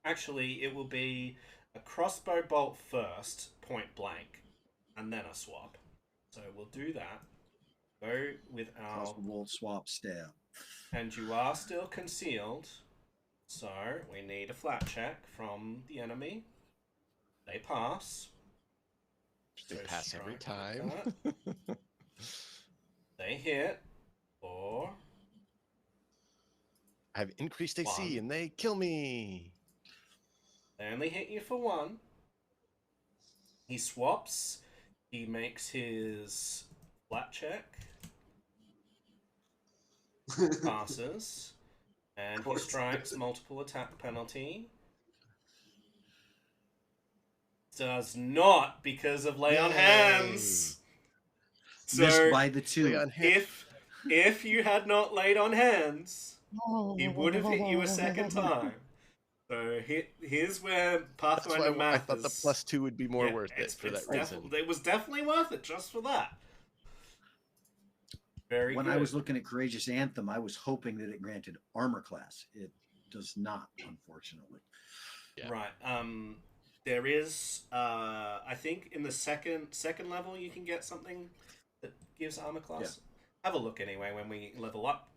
[SPEAKER 3] Actually, it will be a crossbow bolt first, point blank, and then a swap. So we'll do that. Go with our...
[SPEAKER 5] Crossbow bolt, swap, stab.
[SPEAKER 3] And you are still concealed, so we need a flat check from the enemy. They pass.
[SPEAKER 1] They
[SPEAKER 3] So
[SPEAKER 1] pass every
[SPEAKER 3] strike
[SPEAKER 1] time.
[SPEAKER 3] with that. They hit. Or...
[SPEAKER 1] I have increased AC
[SPEAKER 3] One.
[SPEAKER 1] and they kill me.
[SPEAKER 3] They only hit you for one. He swaps. He makes his flat check. Passes. And he strikes multiple attack penalty. Does not because of lay on
[SPEAKER 1] Yay.
[SPEAKER 3] hands.
[SPEAKER 5] Missed
[SPEAKER 3] So
[SPEAKER 5] by the 2.
[SPEAKER 3] if you had not laid on hands, he would have hit you a second time. So here's where Pathfinder math
[SPEAKER 1] I thought the +2 would be more worth it for that reason.
[SPEAKER 3] It was definitely worth it just for that. Very
[SPEAKER 5] When
[SPEAKER 3] good.
[SPEAKER 5] I was looking at Courageous Anthem, I was hoping that it granted armor class. It does not, unfortunately.
[SPEAKER 1] Yeah.
[SPEAKER 3] Right. There is, I think, in the second level, you can get something that gives armor class. Yeah. Have a look anyway when we level up.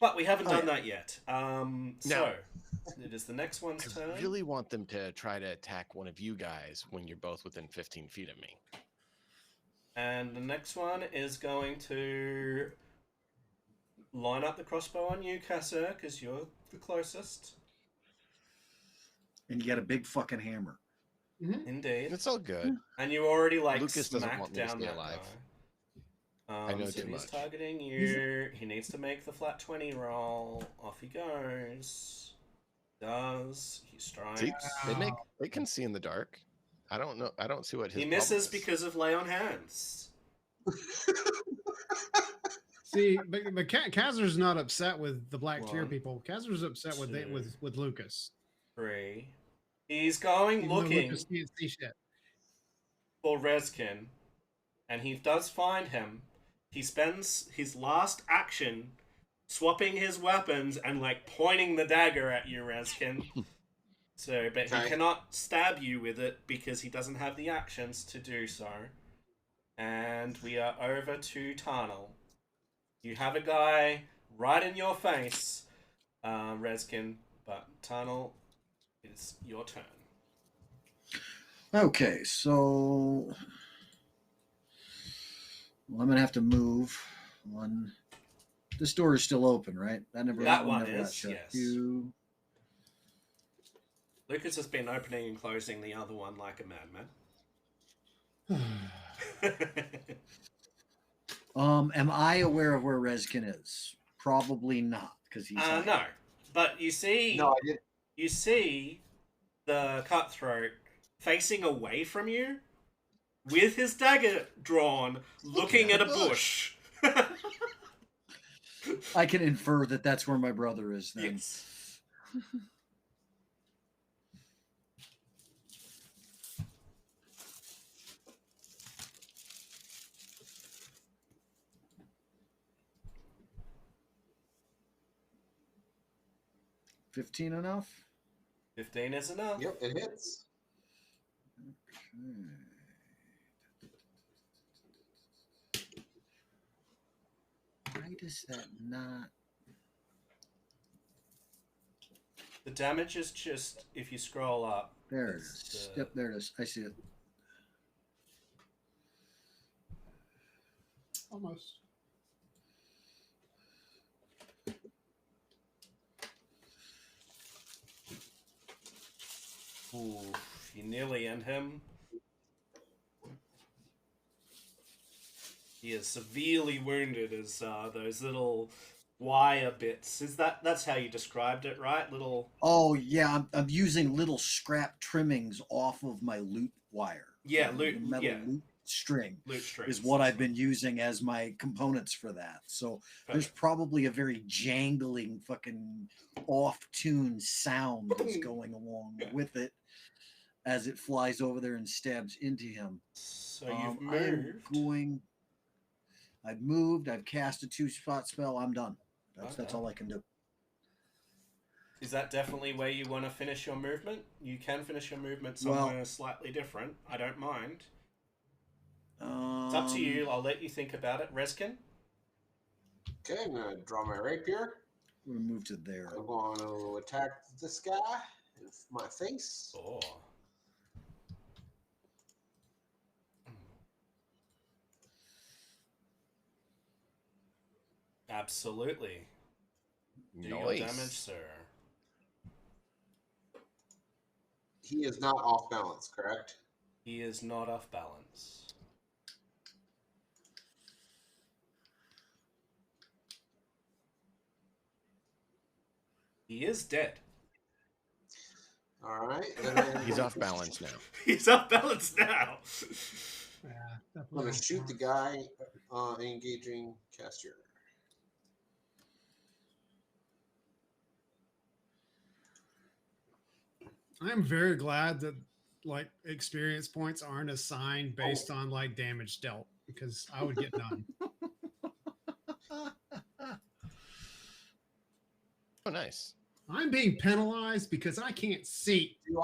[SPEAKER 3] But we haven't done that yet. So it is the next one's turn.
[SPEAKER 1] I really want them to try to attack one of you guys when you're both within 15 feet of me.
[SPEAKER 3] And the next one is going to line up the crossbow on you, Kasser, because you're the closest.
[SPEAKER 5] And you got a big fucking hammer.
[SPEAKER 2] Mm-hmm.
[SPEAKER 3] Indeed.
[SPEAKER 1] It's all good.
[SPEAKER 3] And you already
[SPEAKER 1] Lucas doesn't want
[SPEAKER 3] smacked
[SPEAKER 1] me to
[SPEAKER 3] down
[SPEAKER 1] stay
[SPEAKER 3] that
[SPEAKER 1] alive.
[SPEAKER 3] guy.
[SPEAKER 1] I know
[SPEAKER 3] so
[SPEAKER 1] too
[SPEAKER 3] he's
[SPEAKER 1] much.
[SPEAKER 3] targeting you. He needs to make the flat 20 roll. Off he goes. Does. He strikes.
[SPEAKER 1] See, they can see in the dark. I don't know. I don't see what his
[SPEAKER 3] He misses
[SPEAKER 1] problem is.
[SPEAKER 3] because of lay on hands.
[SPEAKER 2] See, but Kazzer's not upset with the Black Tier
[SPEAKER 3] One,
[SPEAKER 2] people. Kazzer's upset with
[SPEAKER 3] two.
[SPEAKER 2] with Lucas.
[SPEAKER 3] 3. He's going
[SPEAKER 2] Even though
[SPEAKER 3] looking
[SPEAKER 2] Lucas can't see shit.
[SPEAKER 3] for Rezkin, and he does find him. He spends his last action swapping his weapons and like pointing the dagger at you, Rezkin. But he cannot stab you with it because he doesn't have the actions to do so. And we are over to Tarnal. You have a guy right in your face, Rezkin, but Tarnal, it's your turn.
[SPEAKER 5] Okay, so I'm gonna have to move one. This door is still open, right?
[SPEAKER 3] That one
[SPEAKER 5] never got
[SPEAKER 3] is,
[SPEAKER 5] shut.
[SPEAKER 3] yes.
[SPEAKER 5] You...
[SPEAKER 3] Lucas has been opening and closing the other one like a madman.
[SPEAKER 5] Am I aware of where Rezkin is? Probably not, because he's
[SPEAKER 3] no. But you see,
[SPEAKER 6] No, I didn't.
[SPEAKER 3] You see the cutthroat facing away from you with his dagger drawn, looking at a bush.
[SPEAKER 5] I can infer that that's where my brother is then.
[SPEAKER 3] Yes.
[SPEAKER 5] $15 enough?
[SPEAKER 3] 15 is enough.
[SPEAKER 6] Yep, it hits.
[SPEAKER 5] Okay. does that not?
[SPEAKER 3] The damage is just if you scroll up.
[SPEAKER 5] There it
[SPEAKER 3] it's
[SPEAKER 5] is.
[SPEAKER 3] the-
[SPEAKER 5] Yep, there it is. I see it.
[SPEAKER 2] Almost.
[SPEAKER 3] Ooh, you nearly end him. He is severely wounded as those little wire bits. That's how you described it, right? Little.
[SPEAKER 5] Oh yeah, I'm using little scrap trimmings off of my loot wire.
[SPEAKER 3] Yeah,
[SPEAKER 5] The metal loot string
[SPEAKER 3] loot strings.
[SPEAKER 5] is what I've been using as my components for that. So there's
[SPEAKER 3] Perfect.
[SPEAKER 5] probably a very jangling, fucking off-tune sound that's going along with it as it flies over there and stabs into him.
[SPEAKER 3] So you've
[SPEAKER 5] I am
[SPEAKER 3] moved.
[SPEAKER 5] going. I've moved. I've cast a 2-spot spell. I'm done. That's
[SPEAKER 3] Okay.
[SPEAKER 5] all I can do.
[SPEAKER 3] Is that definitely where you want to finish your movement? You can finish your movement somewhere slightly different. I don't mind. It's up to you. I'll let you think about it. Reskin?
[SPEAKER 6] Okay, I'm going to draw my rapier.
[SPEAKER 5] We're gonna move to there.
[SPEAKER 6] I'm going to attack this guy in my face.
[SPEAKER 3] Oh. Absolutely. Do your damage, sir.
[SPEAKER 6] He is not off balance, correct?
[SPEAKER 3] He is not off balance. He is dead.
[SPEAKER 6] All right.
[SPEAKER 1] He's off balance now.
[SPEAKER 3] He's off balance now.
[SPEAKER 2] Yeah,
[SPEAKER 6] I'm
[SPEAKER 2] definitely.
[SPEAKER 6] going to shoot the guy engaging Castier.
[SPEAKER 2] I'm very glad that like experience points aren't assigned based on like damage dealt because I would get none.
[SPEAKER 1] Oh, nice.
[SPEAKER 2] I'm being penalized because I can't see.
[SPEAKER 6] Do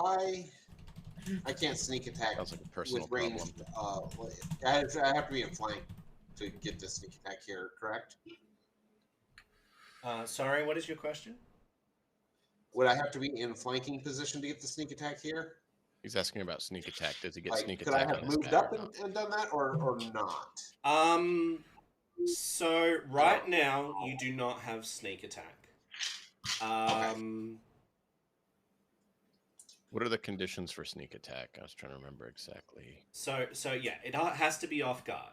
[SPEAKER 6] I can't sneak attack
[SPEAKER 1] Sounds like a personal
[SPEAKER 6] with ranged. I have to be in flank to get the sneak attack here, correct?
[SPEAKER 3] Sorry, what is your question?
[SPEAKER 6] Would I have to be in flanking position to get the sneak attack here?
[SPEAKER 1] He's asking about sneak attack. Does he get
[SPEAKER 6] Like,
[SPEAKER 1] sneak
[SPEAKER 6] could I
[SPEAKER 1] attack
[SPEAKER 6] have
[SPEAKER 1] on this
[SPEAKER 6] moved
[SPEAKER 1] guy
[SPEAKER 6] up
[SPEAKER 1] or not?
[SPEAKER 6] and done that, or not?
[SPEAKER 3] So right now you do not have sneak attack.
[SPEAKER 1] What are the conditions for sneak attack? I was trying to remember exactly.
[SPEAKER 3] So yeah, it has to be off guard.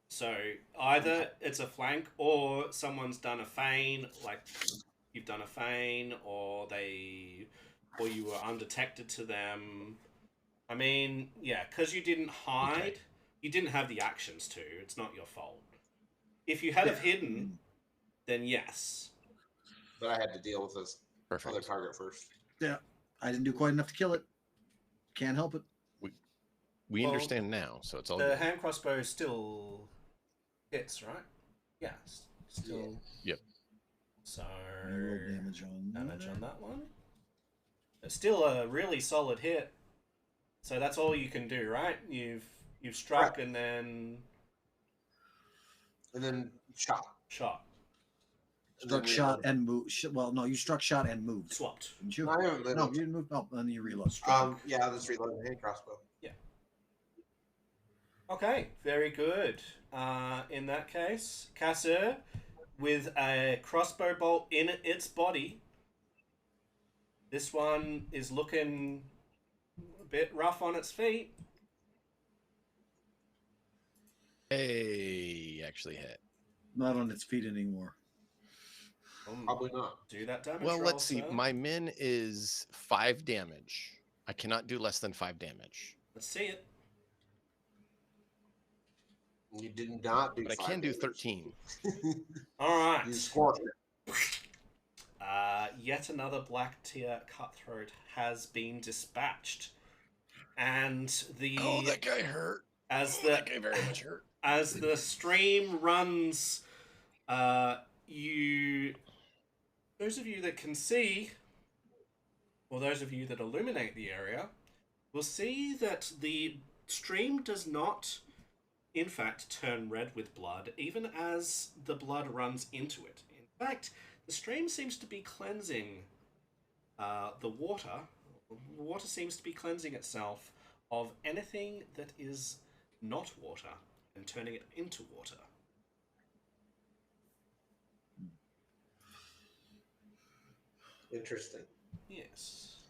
[SPEAKER 3] So either it's a flank or someone's done a feign, like you've done a feign, or you were undetected to them. I mean, yeah, because you didn't hide,
[SPEAKER 1] Okay.
[SPEAKER 3] you didn't have the actions to. It's not your fault. If you had have hidden, then yes.
[SPEAKER 6] But I had to deal with this other
[SPEAKER 1] Perfect.
[SPEAKER 6] target first.
[SPEAKER 5] Yeah, I didn't do quite enough to kill it. Can't help it.
[SPEAKER 1] We
[SPEAKER 3] Well,
[SPEAKER 1] understand now, so it's all
[SPEAKER 3] The
[SPEAKER 1] good.
[SPEAKER 3] hand crossbow still hits, right? Yeah, still.
[SPEAKER 1] Yep.
[SPEAKER 3] So
[SPEAKER 5] Roll damage on
[SPEAKER 3] that one. It's still a really solid hit. So that's all you can do, right? You've struck
[SPEAKER 6] Right.
[SPEAKER 3] and then
[SPEAKER 6] Shot.
[SPEAKER 3] shot.
[SPEAKER 6] And then
[SPEAKER 5] Struck, shot, and moved. Well, no, you struck, shot, and moved.
[SPEAKER 3] Swapped.
[SPEAKER 5] Didn't you?
[SPEAKER 6] No, I haven't
[SPEAKER 5] No,
[SPEAKER 6] moved.
[SPEAKER 5] you didn't move. Oh, and then you reload.
[SPEAKER 6] Yeah, I'll just reload the hand crossbow.
[SPEAKER 3] Okay, very good. In that case, Cassir, with a crossbow bolt in its body, this one is looking a bit rough on its feet.
[SPEAKER 1] Hey, actually hit.
[SPEAKER 5] Not on its feet anymore.
[SPEAKER 6] Probably not.
[SPEAKER 3] Do that damage
[SPEAKER 1] Well,
[SPEAKER 3] roll,
[SPEAKER 1] let's see.
[SPEAKER 3] sir.
[SPEAKER 1] My min is 5 damage. I cannot do less than 5 damage.
[SPEAKER 3] Let's see it.
[SPEAKER 6] You did not do.
[SPEAKER 1] But I
[SPEAKER 6] 5
[SPEAKER 1] can do
[SPEAKER 6] damage.
[SPEAKER 1] 13.
[SPEAKER 3] All right.
[SPEAKER 6] You scorched it.
[SPEAKER 3] Yet another black tier cutthroat has been dispatched, and the
[SPEAKER 1] Oh, that guy hurt.
[SPEAKER 3] as
[SPEAKER 1] That guy very much hurt.
[SPEAKER 3] as the stream runs, those of you that can see, or those of you that illuminate the area, will see that the stream does not in fact, turn red with blood, even as the blood runs into it. In fact, the stream seems to be cleansing the water. The water seems to be cleansing itself of anything that is not water and turning it into water.
[SPEAKER 6] Interesting.
[SPEAKER 3] Yes.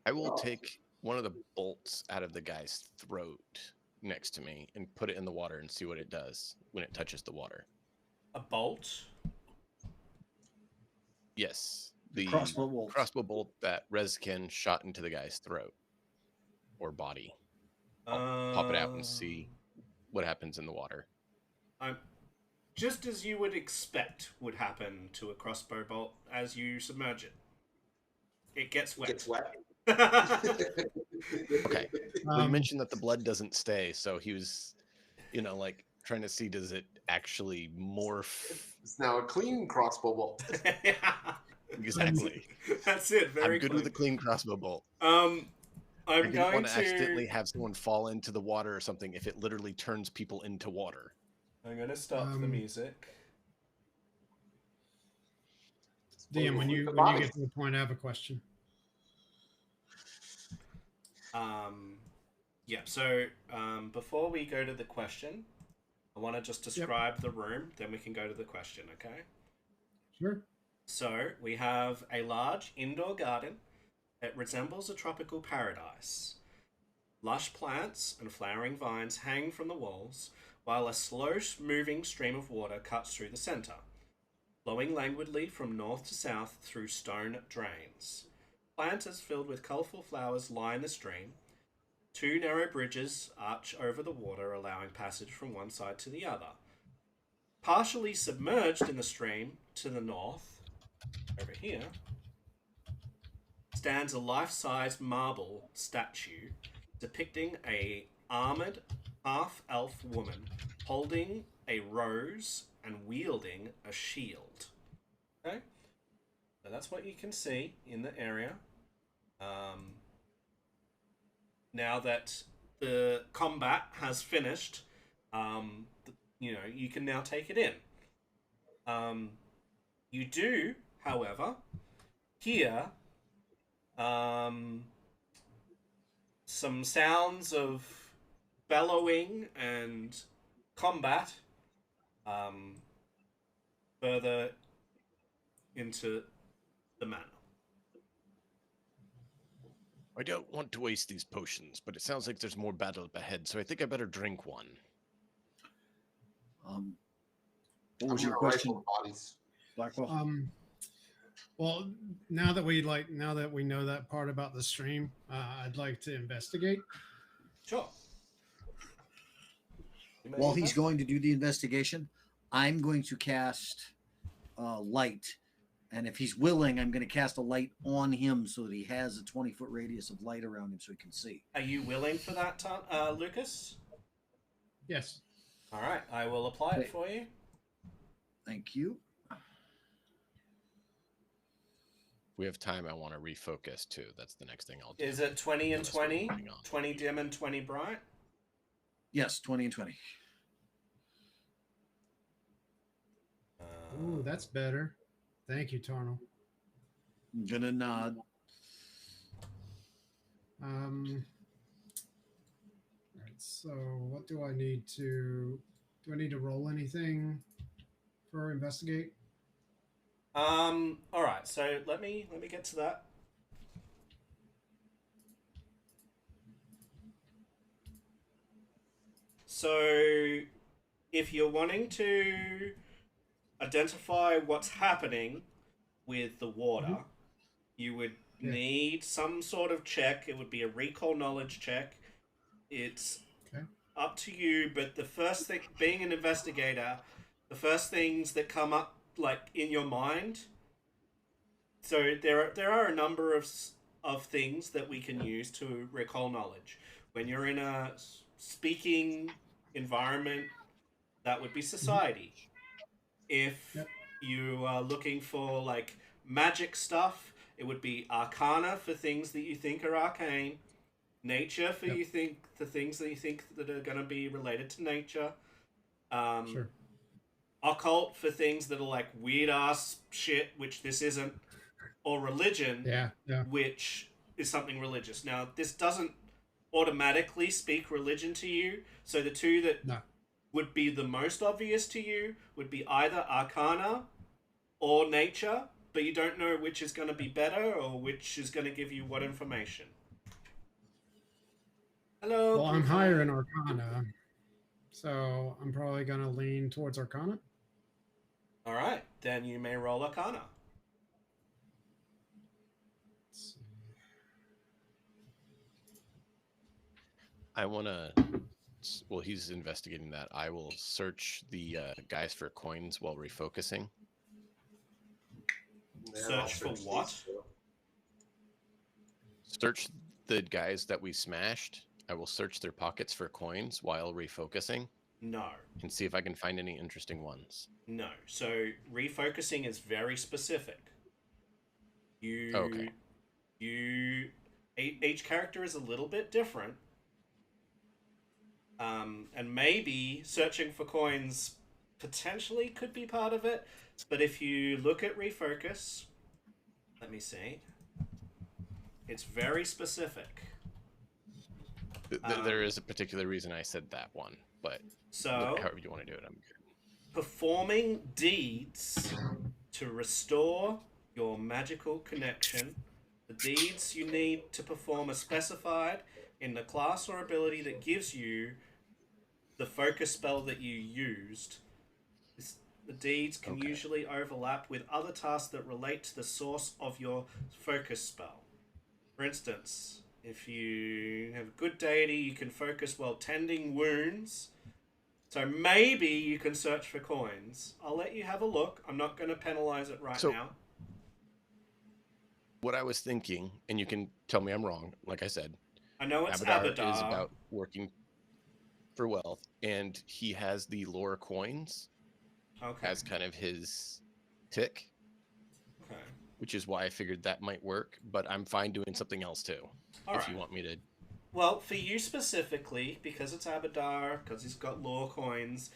[SPEAKER 1] I will
[SPEAKER 6] Oh.
[SPEAKER 1] take one of the bolts out of the guy's throat next to me and put it in the water and see what it does when it touches the water.
[SPEAKER 3] A bolt?
[SPEAKER 1] Yes, the
[SPEAKER 5] crossbow bolt.
[SPEAKER 1] that Rezkin shot into the guy's throat or body. I'll pop it out and see what happens in the water.
[SPEAKER 3] I'm just as you would expect would happen to a crossbow bolt as you submerge it. It gets wet.
[SPEAKER 6] Gets wet.
[SPEAKER 1] Okay. Well, you mentioned that the blood doesn't stay, so he was, like trying to see, does it actually morph?
[SPEAKER 6] It's now a clean crossbow bolt.
[SPEAKER 3] Yeah.
[SPEAKER 1] Exactly.
[SPEAKER 3] That's it. Very
[SPEAKER 1] I'm good
[SPEAKER 3] clean.
[SPEAKER 1] with a clean crossbow bolt.
[SPEAKER 3] I'm
[SPEAKER 1] I didn't
[SPEAKER 3] going
[SPEAKER 1] want
[SPEAKER 3] to
[SPEAKER 1] to accidentally have someone fall into the water or something if it literally turns people into water.
[SPEAKER 3] I'm going to stop the music.
[SPEAKER 2] DM, when you get to the point, I have a question.
[SPEAKER 3] Yeah, so before we go to the question, I want to just describe the room, then we can go to the question, okay?
[SPEAKER 2] Sure.
[SPEAKER 3] So we have a large indoor garden. It resembles a tropical paradise. Lush plants and flowering vines hang from the walls, while a slow-moving stream of water cuts through the center, flowing languidly from north to south through stone drains. Planters filled with colourful flowers line the stream. Two narrow bridges arch over the water, allowing passage from one side to the other. Partially submerged in the stream to the north, over here, stands a life-size marble statue depicting a armored half-elf woman holding a rose and wielding a shield. Okay, so that's what you can see in the area. Now that the combat has finished, you can now take it in. You do, however, hear some sounds of bellowing and combat further into the manor.
[SPEAKER 1] I don't want to waste these potions, but it sounds like there's more battle up ahead, so I think I better drink one.
[SPEAKER 5] What was your question,
[SPEAKER 6] bodies?
[SPEAKER 5] Blackwell?
[SPEAKER 2] Well, now that we know that part about the stream, I'd like to investigate.
[SPEAKER 3] Sure.
[SPEAKER 5] While he's going to do the investigation, I'm going to cast light. And if he's willing, I'm going to cast a light on him so that he has a 20-foot radius of light around him so he can see.
[SPEAKER 3] Are you willing for that, Lucas?
[SPEAKER 2] Yes.
[SPEAKER 3] All right, I will apply it for you.
[SPEAKER 5] Thank you.
[SPEAKER 1] If we have time, I want to refocus too. That's the next thing I'll do.
[SPEAKER 3] Is it 20 and 20? 20 dim and 20 bright?
[SPEAKER 5] Yes, 20 and 20.
[SPEAKER 2] Ooh, that's better. Thank you, Tarnal.
[SPEAKER 5] I'm going to nod.
[SPEAKER 2] All right, so what do I need to... Do I need to roll anything for investigate?
[SPEAKER 3] All right, so let me get to that. So, if you're wanting to identify what's happening with the water, you would need some sort of check. It would be a recall knowledge check. It's up to you, but the first thing, being an investigator, the first things that come up like in your mind. So there are a number of things that we can use to recall knowledge. When you're in a speaking environment, that would be society. If you are looking for like magic stuff, it would be arcana for things that you think are arcane. nature for
[SPEAKER 2] Yep.
[SPEAKER 3] you think the things that you think that are going to be related to nature.
[SPEAKER 2] Sure.
[SPEAKER 3] Occult for things that are like weird ass shit, which this isn't, or religion,
[SPEAKER 2] Yeah. Yeah.
[SPEAKER 3] which is something religious. Now, this doesn't automatically speak religion to you, so the two that
[SPEAKER 2] No.
[SPEAKER 3] would be the most obvious to you would be either arcana or nature, but you don't know which is going to be better or which is going to give you what information. Hello,
[SPEAKER 2] Well, I'm higher in
[SPEAKER 3] Blue
[SPEAKER 2] Arcana, so I'm probably going to lean towards Arcana.
[SPEAKER 3] All right, then you may roll arcana.
[SPEAKER 2] Let's see.
[SPEAKER 1] I want to. Well, he's investigating that. I will search the guys for coins while refocusing.
[SPEAKER 6] And I'll
[SPEAKER 3] Search for
[SPEAKER 6] these
[SPEAKER 3] what?
[SPEAKER 6] two.
[SPEAKER 1] Search the guys that we smashed. I will search their pockets for coins while refocusing
[SPEAKER 3] No.
[SPEAKER 1] and see if I can find any interesting ones.
[SPEAKER 3] No. So refocusing is very specific. You
[SPEAKER 1] Okay.
[SPEAKER 3] each character is a little bit different. And maybe searching for coins potentially could be part of it, but if you look at refocus, let me see. It's very specific.
[SPEAKER 1] There is a particular reason I said that one, but
[SPEAKER 3] So
[SPEAKER 1] however you want to do it, I'm good.
[SPEAKER 3] performing deeds to restore your magical connection. The deeds you need to perform are specified in the class or ability that gives you the focus spell that you used. The deeds can
[SPEAKER 1] Okay.
[SPEAKER 3] usually overlap with other tasks that relate to the source of your focus spell. For instance, if you have a good deity, you can focus while tending wounds. So maybe you can search for coins. I'll let you have a look. I'm not going to penalize it right
[SPEAKER 1] So-
[SPEAKER 3] now.
[SPEAKER 1] What I was thinking, and you can tell me I'm wrong, like I said,
[SPEAKER 3] I know it's
[SPEAKER 1] Abadar
[SPEAKER 3] Abadar.
[SPEAKER 1] is about working for wealth, and he has the lore coins
[SPEAKER 3] Okay.
[SPEAKER 1] as kind of his tick,
[SPEAKER 3] Okay.
[SPEAKER 1] which is why I figured that might work, but I'm fine doing something else too.
[SPEAKER 3] All
[SPEAKER 1] if
[SPEAKER 3] right.
[SPEAKER 1] you want me to.
[SPEAKER 3] Well, for you specifically, because it's Abadar, because he's got lore coins,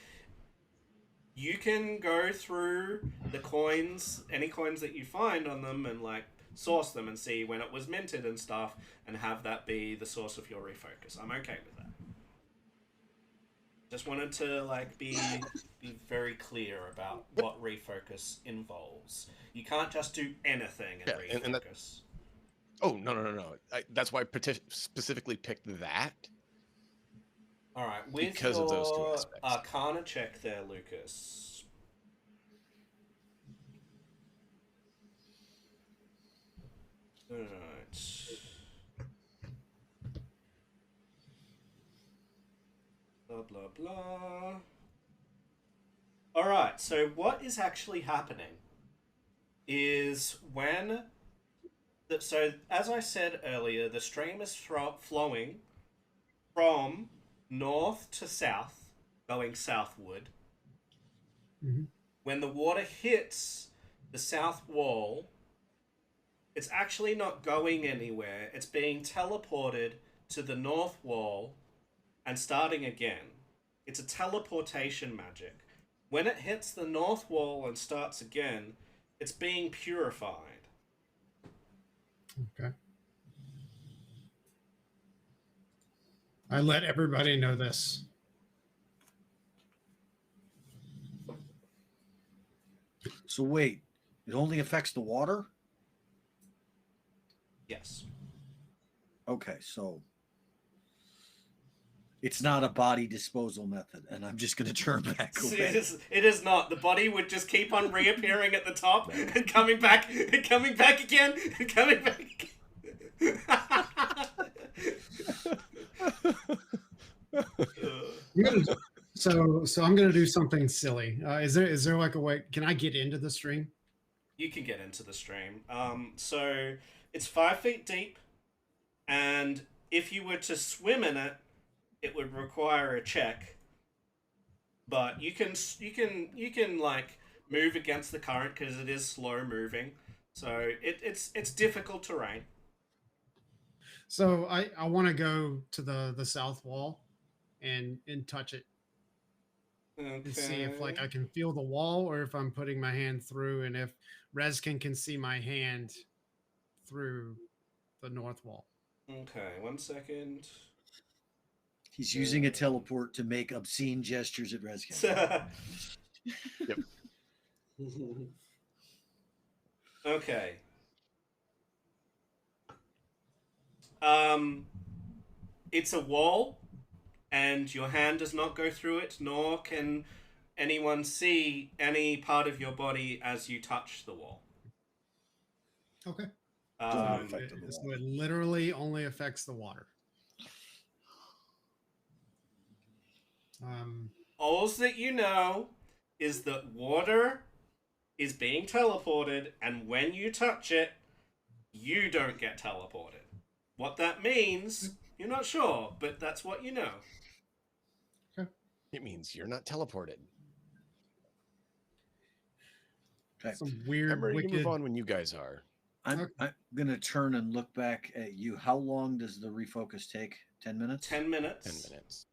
[SPEAKER 3] you can go through the coins, any coins that you find on them, and like source them and see when it was minted and stuff, and have that be the source of your refocus. I'm okay with that. Just wanted to like be very clear about what refocus involves. You can't just do anything in
[SPEAKER 1] Yeah,
[SPEAKER 3] refocus.
[SPEAKER 1] and that- Oh, no. That's why I specifically picked that.
[SPEAKER 3] All right, with
[SPEAKER 1] Because
[SPEAKER 3] your
[SPEAKER 1] of those two aspects.
[SPEAKER 3] Arcana check there, Lucas. All right. Blah blah blah. All right. So what is actually happening is when so as I said earlier, the stream is flowing from north to south, going southward.
[SPEAKER 2] Mhm.
[SPEAKER 3] When the water hits the south wall, it's actually not going anywhere. It's being teleported to the north wall and starting again. It's a teleportation magic. When it hits the north wall and starts again, it's being purified.
[SPEAKER 2] Okay. I let everybody know this.
[SPEAKER 5] So wait, it only affects the water?
[SPEAKER 3] Yes.
[SPEAKER 5] Okay, so it's not a body disposal method, and I'm just going to turn back away.
[SPEAKER 3] It is not. The body would just keep on reappearing at the top and coming back and coming back again and coming back again.
[SPEAKER 2] So I'm gonna do something silly. Is there like a way? Can I get into the stream?
[SPEAKER 3] You can get into the stream. So it's 5 feet deep, and if you were to swim in it, it would require a check. But you can like move against the current because it is slow moving. So it's difficult terrain.
[SPEAKER 2] So I want to go to the south wall and touch it and see if like I can feel the wall or if I'm putting my hand through, and if Reskin can see my hand through the north wall.
[SPEAKER 3] Okay, 1 second.
[SPEAKER 5] He's using a teleport to make obscene gestures at Reskin.
[SPEAKER 1] Yep.
[SPEAKER 3] Okay. It's a wall, and your hand does not go through it, nor can anyone see any part of your body as you touch the wall.
[SPEAKER 2] Okay.
[SPEAKER 3] Um,
[SPEAKER 2] So it literally only affects the water.
[SPEAKER 3] all that you know is that water is being teleported, and when you touch it, you don't get teleported. What that means, you're not sure, but that's what you know.
[SPEAKER 1] It means you're not teleported.
[SPEAKER 5] Okay.
[SPEAKER 2] Some weird,
[SPEAKER 1] I'm ready
[SPEAKER 2] wicked.
[SPEAKER 1] to move on when you guys are.
[SPEAKER 5] I'm going to turn and look back at you. How long does the refocus take? 10 minutes?
[SPEAKER 3] 10 minutes.
[SPEAKER 1] 10 minutes.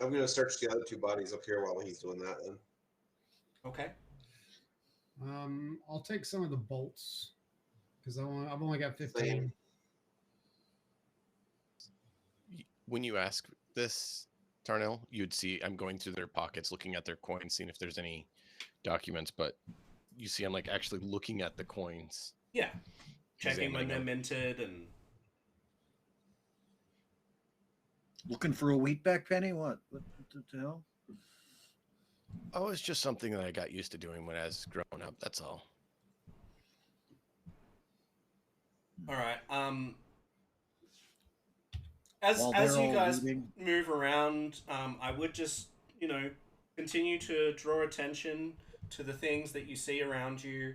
[SPEAKER 6] I'm going to search the other two bodies up here while he's doing that then.
[SPEAKER 3] Okay.
[SPEAKER 2] I'll take some of the bolts because I've only got 15.
[SPEAKER 6] Same.
[SPEAKER 1] When you ask this, Tarnell, you'd see I'm going through their pockets, looking at their coins, seeing if there's any documents, but you see I'm like actually looking at the coins.
[SPEAKER 3] Yeah. Checking when
[SPEAKER 1] Examining
[SPEAKER 3] they're
[SPEAKER 1] them.
[SPEAKER 3] minted and...
[SPEAKER 5] Looking for a wheatback penny? What the hell?
[SPEAKER 1] Oh, it's just something that I got used to doing when I was growing up, that's all.
[SPEAKER 3] Alright, as
[SPEAKER 5] While
[SPEAKER 3] you
[SPEAKER 5] they're all
[SPEAKER 3] guys
[SPEAKER 5] looting-
[SPEAKER 3] move around, I would just, continue to draw attention to the things that you see around you.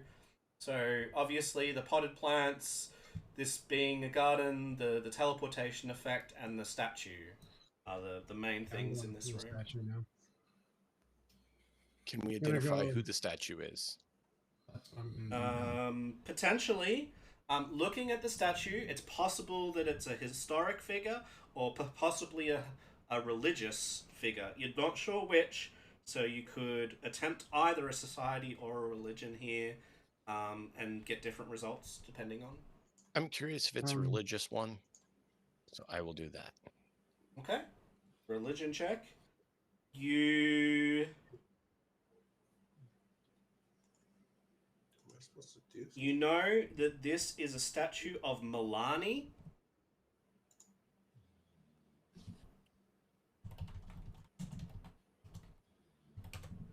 [SPEAKER 3] So, obviously, the potted plants, this being a garden, the teleportation effect, and the statue are the main things in this room.
[SPEAKER 2] Statue now.
[SPEAKER 1] Can we
[SPEAKER 2] Gonna
[SPEAKER 1] identify
[SPEAKER 2] go-
[SPEAKER 1] who the statue is?
[SPEAKER 2] That's what I'm-
[SPEAKER 3] Potentially, looking at the statue, it's possible that it's a historic figure or possibly a religious figure. You're not sure which, so you could attempt either a society or a religion here, and get different results depending on.
[SPEAKER 1] I'm curious if it's a
[SPEAKER 2] Um,
[SPEAKER 1] religious one, so I will do that.
[SPEAKER 3] Okay, religion check. You
[SPEAKER 6] What am I supposed to do?
[SPEAKER 3] you know that this is a statue of Milani.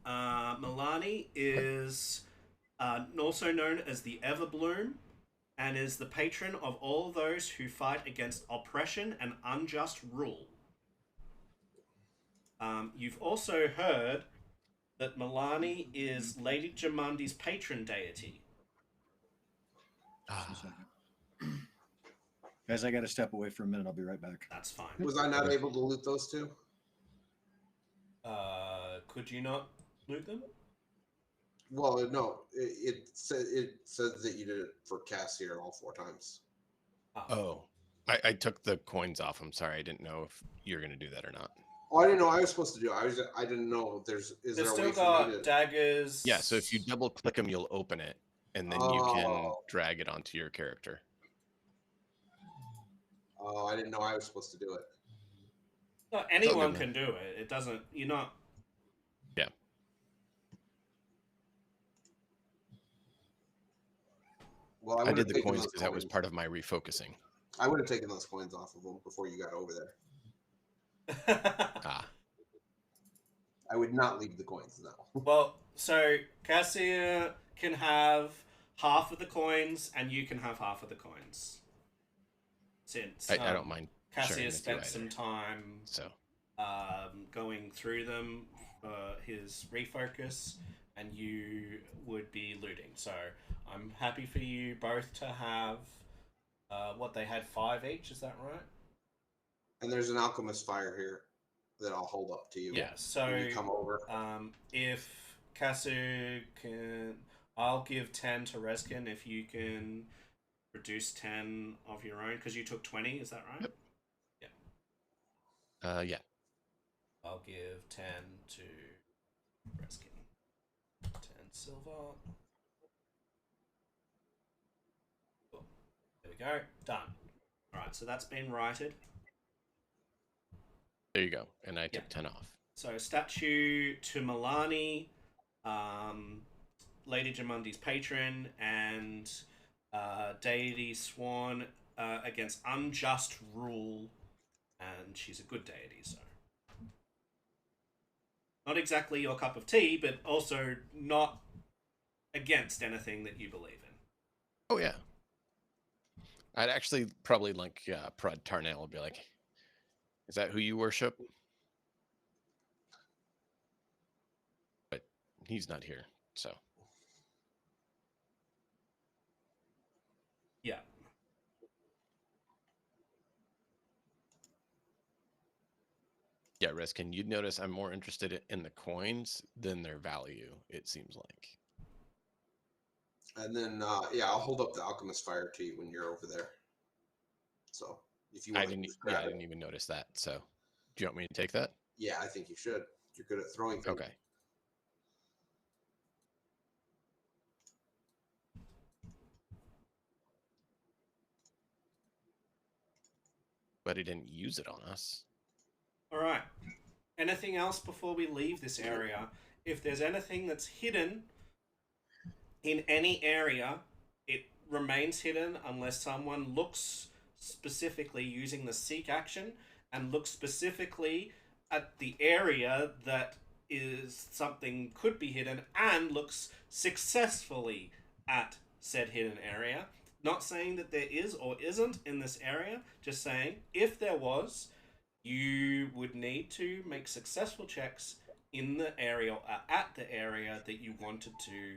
[SPEAKER 3] Milani is also known as the Everbloom, and is the patron of all those who fight against oppression and unjust rule. You've also heard that Milani is Lady Jamundi's patron deity.
[SPEAKER 5] Just a second. Guys, I got to step away for a minute. I'll be right back.
[SPEAKER 3] That's fine.
[SPEAKER 6] Was I not able to loot those two?
[SPEAKER 3] Could you not loot them?
[SPEAKER 6] Well, no. It says that you did it for Cassier all 4 times.
[SPEAKER 1] Oh, I took the coins off. I'm sorry, I didn't know if you're going to do that or not.
[SPEAKER 6] Oh, I didn't know I was supposed to do it. I didn't know if is
[SPEAKER 3] They've
[SPEAKER 6] there a
[SPEAKER 3] still
[SPEAKER 6] way for
[SPEAKER 3] got
[SPEAKER 6] me to...
[SPEAKER 3] daggers.
[SPEAKER 1] Yeah, so if you double click them, you'll open it, and then you can
[SPEAKER 6] Oh.
[SPEAKER 1] drag it onto your character.
[SPEAKER 6] Oh, I didn't know I was supposed to do it.
[SPEAKER 3] No, anyone
[SPEAKER 1] good,
[SPEAKER 3] can do it. It doesn't. You're not.
[SPEAKER 1] Yeah.
[SPEAKER 6] Well,
[SPEAKER 1] I
[SPEAKER 6] would
[SPEAKER 1] did
[SPEAKER 6] have
[SPEAKER 1] the
[SPEAKER 6] taken
[SPEAKER 1] coins
[SPEAKER 6] those
[SPEAKER 1] because that was part of my refocusing.
[SPEAKER 6] I would have taken those coins off of them before you got over there.
[SPEAKER 1] Ah,
[SPEAKER 6] I would not leave the coins now.
[SPEAKER 3] Well, so Cassia can have half of the coins, and you can have half of the coins. Since
[SPEAKER 1] I don't mind sharing
[SPEAKER 3] Cassia
[SPEAKER 1] with you
[SPEAKER 3] spent
[SPEAKER 1] either.
[SPEAKER 3] some time
[SPEAKER 1] So
[SPEAKER 3] going through them for his refocus, and you would be looting. So I'm happy for you both to have what they had 5 each. Is that right?
[SPEAKER 6] And there's an alchemist fire here that I'll hold up to you.
[SPEAKER 3] Yeah. So
[SPEAKER 6] when you come over.
[SPEAKER 3] if Casu can, I'll give 10 to Reskin if you can reduce 10 of your own because you took 20. Is that right?
[SPEAKER 1] Yep.
[SPEAKER 3] Yeah.
[SPEAKER 1] Yeah.
[SPEAKER 3] I'll give 10 to Reskin. 10 silver. Cool. There we go. Done. All right. So that's been righted.
[SPEAKER 1] There you go. And I took 10 off.
[SPEAKER 3] So statue to Milani, Lady Jamundi's patron, and deity sworn against unjust rule, and she's a good deity, so not exactly your cup of tea, but also not against anything that you believe in.
[SPEAKER 1] Oh yeah. I'd actually probably like prod Tarnell and be like, "Is that who you worship?" But he's not here, so.
[SPEAKER 3] Yeah.
[SPEAKER 1] Yeah, Reskin, you'd notice I'm more interested in the coins than their value, it seems like.
[SPEAKER 6] And then, I'll hold up the alchemist fire to you when you're over there. So if you want to grab
[SPEAKER 1] I
[SPEAKER 6] it.
[SPEAKER 1] didn't even notice that. So, do you want me to take that?
[SPEAKER 6] Yeah, I think you should. You're good at throwing things.
[SPEAKER 1] Okay. But he didn't use it on us.
[SPEAKER 3] All right. Anything else before we leave this area? If there's anything that's hidden in any area, it remains hidden unless someone looks specifically using the seek action and looks specifically at the area that is something could be hidden and looks successfully at said hidden area. Not saying that there is or isn't in this area, just saying if there was, you would need to make successful checks in the area, at the area that you wanted to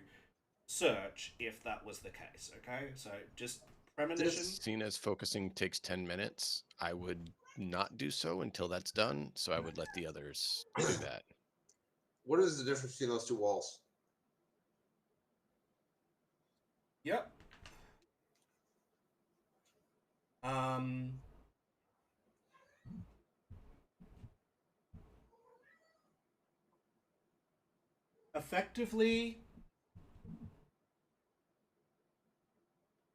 [SPEAKER 3] search if that was the case. Okay, so just premonition.
[SPEAKER 1] Seeing as focusing takes 10 minutes, I would not do so until that's done. So I would let the others do that.
[SPEAKER 6] What is the difference between those two walls?
[SPEAKER 3] Yep. Effectively,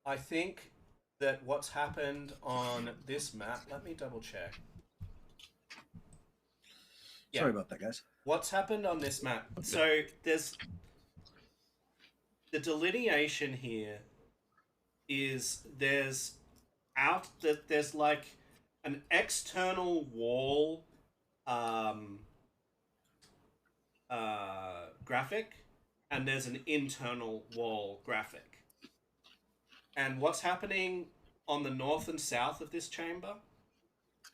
[SPEAKER 3] I think that what's happened on this map, let me double check.
[SPEAKER 5] Sorry about that, guys.
[SPEAKER 3] What's happened on this map? So there's the delineation here is there's like an external wall graphic and there's an internal wall graphic. And what's happening on the north and south of this chamber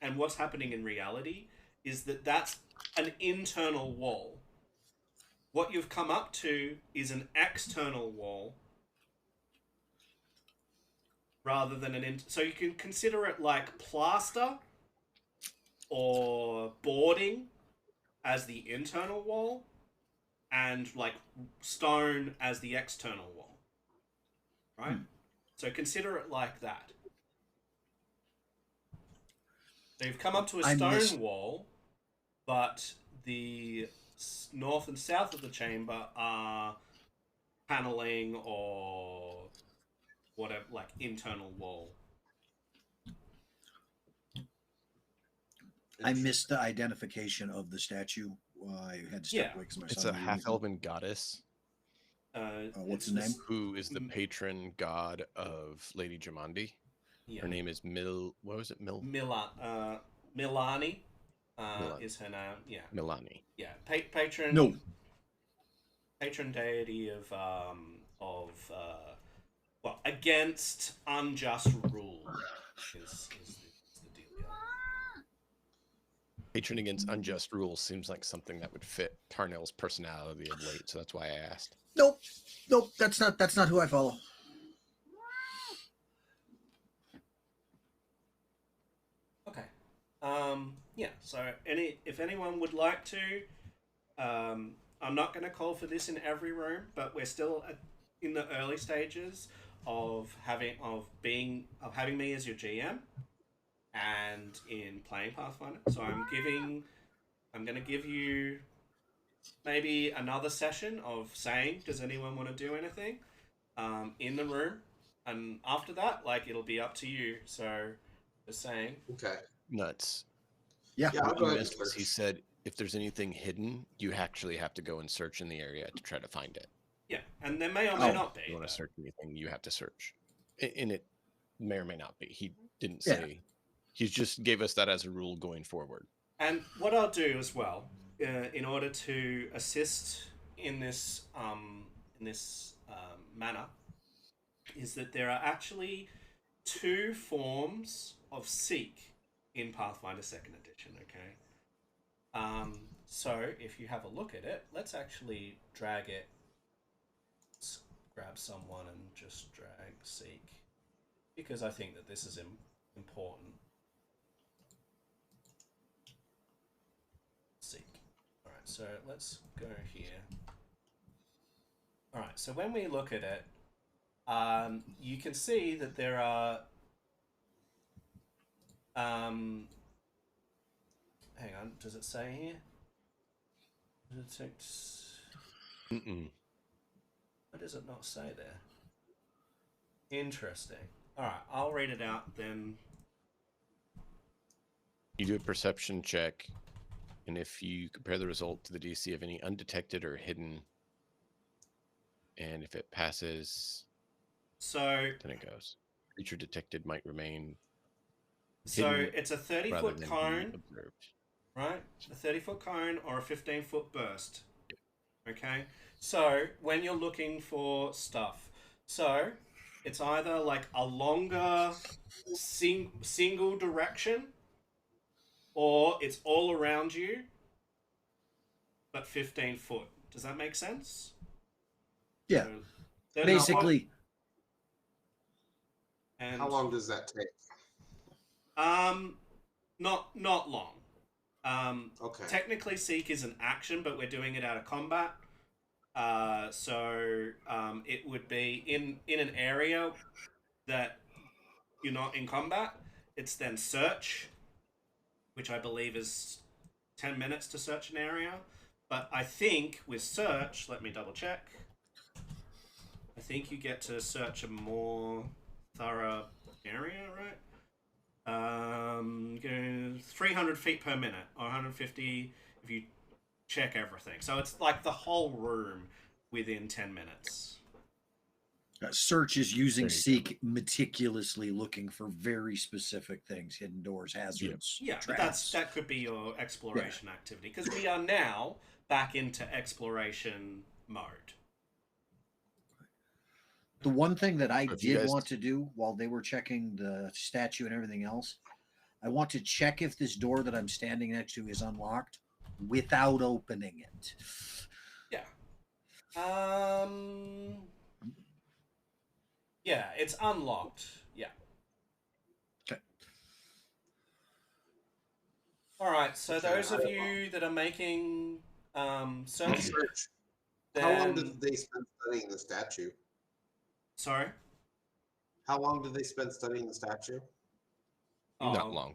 [SPEAKER 3] and what's happening in reality is that that's an internal wall. What you've come up to is an external wall rather than so you can consider it like plaster or boarding as the internal wall and like stone as the external wall, right? So consider it like that. So you've come up to a stone wall, but the north and south of the chamber are paneling or whatever, like internal wall.
[SPEAKER 5] I missed the identification of the statue. I had to step away because my
[SPEAKER 1] It's
[SPEAKER 5] son
[SPEAKER 1] a
[SPEAKER 5] was
[SPEAKER 1] half-elven goddess.
[SPEAKER 5] What's the name?
[SPEAKER 1] Who is the patron god of Lady Jamundi?
[SPEAKER 3] Yeah.
[SPEAKER 1] Her name is What was it?
[SPEAKER 3] Milani is her name. Yeah.
[SPEAKER 1] Milani.
[SPEAKER 3] Yeah. Patron.
[SPEAKER 5] No.
[SPEAKER 3] Patron deity of well, against unjust rule is the deal.
[SPEAKER 1] Patron against unjust rule seems like something that would fit Tarnell's personality of late, so that's why I asked.
[SPEAKER 5] Nope. That's not who I follow.
[SPEAKER 3] Okay. Yeah. So if anyone would like to, I'm not going to call for this in every room, but we're still in the early stages of having me as your GM and in playing Pathfinder. So I'm going to give you maybe another session of saying, does anyone want to do anything in the room? And after that, like, it'll be up to you. So just saying.
[SPEAKER 6] Okay.
[SPEAKER 1] Nuts.
[SPEAKER 5] Yeah.
[SPEAKER 6] Yeah, I'll
[SPEAKER 1] What
[SPEAKER 6] go
[SPEAKER 1] you
[SPEAKER 6] ahead and
[SPEAKER 1] missed was he
[SPEAKER 6] search.
[SPEAKER 1] said if there's anything hidden, you actually have to go and search in the area to try to find it.
[SPEAKER 3] Yeah, and there may or may
[SPEAKER 5] Oh.
[SPEAKER 3] not
[SPEAKER 1] If
[SPEAKER 3] be.
[SPEAKER 1] you want
[SPEAKER 3] but-
[SPEAKER 1] to search anything, you have to search. And it may or may not be. He didn't
[SPEAKER 5] Yeah.
[SPEAKER 1] say. He just gave us that as a rule going forward.
[SPEAKER 3] And what I'll do as well, in order to assist in this manner, is that there are actually 2 forms of seek in Pathfinder Second Edition. Okay. So if you have a look at it, let's actually drag it. Let's grab someone and just drag seek, because I think that this is important. Seek. All right, so let's go here. All right, so when we look at it, you can see that there are. Hang on, does it say here? Detect.
[SPEAKER 1] Mm-mm.
[SPEAKER 3] Why does it not say there? Interesting. All right, I'll read it out then.
[SPEAKER 1] You do a perception check, and if you compare the result to the DC of any undetected or hidden, and if it passes,
[SPEAKER 3] So
[SPEAKER 1] then it goes. Creature detected might remain
[SPEAKER 3] So
[SPEAKER 1] hidden
[SPEAKER 3] it's a
[SPEAKER 1] rather
[SPEAKER 3] 30-foot
[SPEAKER 1] than be
[SPEAKER 3] cone,
[SPEAKER 1] observed.
[SPEAKER 3] right? A 30-foot cone or a 15-foot burst. Okay? So when you're looking for stuff, so it's either like a longer single direction, or it's all around you, but 15 foot. Does that make sense?
[SPEAKER 5] Yeah.
[SPEAKER 3] So 30 foot,
[SPEAKER 5] Basically,
[SPEAKER 3] and
[SPEAKER 6] How long does that take?
[SPEAKER 3] not long.
[SPEAKER 6] Okay.
[SPEAKER 3] Technically, seek is an action, but we're doing it out of combat. So it would be in an area that you're not in combat. It's then search, which I believe is 10 minutes to search an area. But I think with search, let me double check. I think you get to search a more thorough area, right? 300 feet per minute, or 150 if you check everything. So it's like the whole room within 10 minutes.
[SPEAKER 5] search is using
[SPEAKER 1] There you
[SPEAKER 5] seek meticulously, looking for very specific things, hidden doors, hazards.
[SPEAKER 3] Yeah, but
[SPEAKER 5] traps.
[SPEAKER 3] that could be your exploration activity, because we are now back into exploration mode.
[SPEAKER 5] The one thing that I
[SPEAKER 1] If you
[SPEAKER 5] did
[SPEAKER 1] guys-
[SPEAKER 5] want to do while they were checking the statue and everything else, I want to check if this door that I'm standing next to is unlocked without opening it.
[SPEAKER 3] Yeah. Yeah, it's unlocked. Yeah.
[SPEAKER 5] Okay.
[SPEAKER 3] All right. So
[SPEAKER 6] Okay,
[SPEAKER 3] those of you that are making search,
[SPEAKER 6] Search.
[SPEAKER 3] then
[SPEAKER 6] How long did they spend studying the statue?
[SPEAKER 3] sorry.
[SPEAKER 6] How long did they spend studying the statue?
[SPEAKER 1] Not long.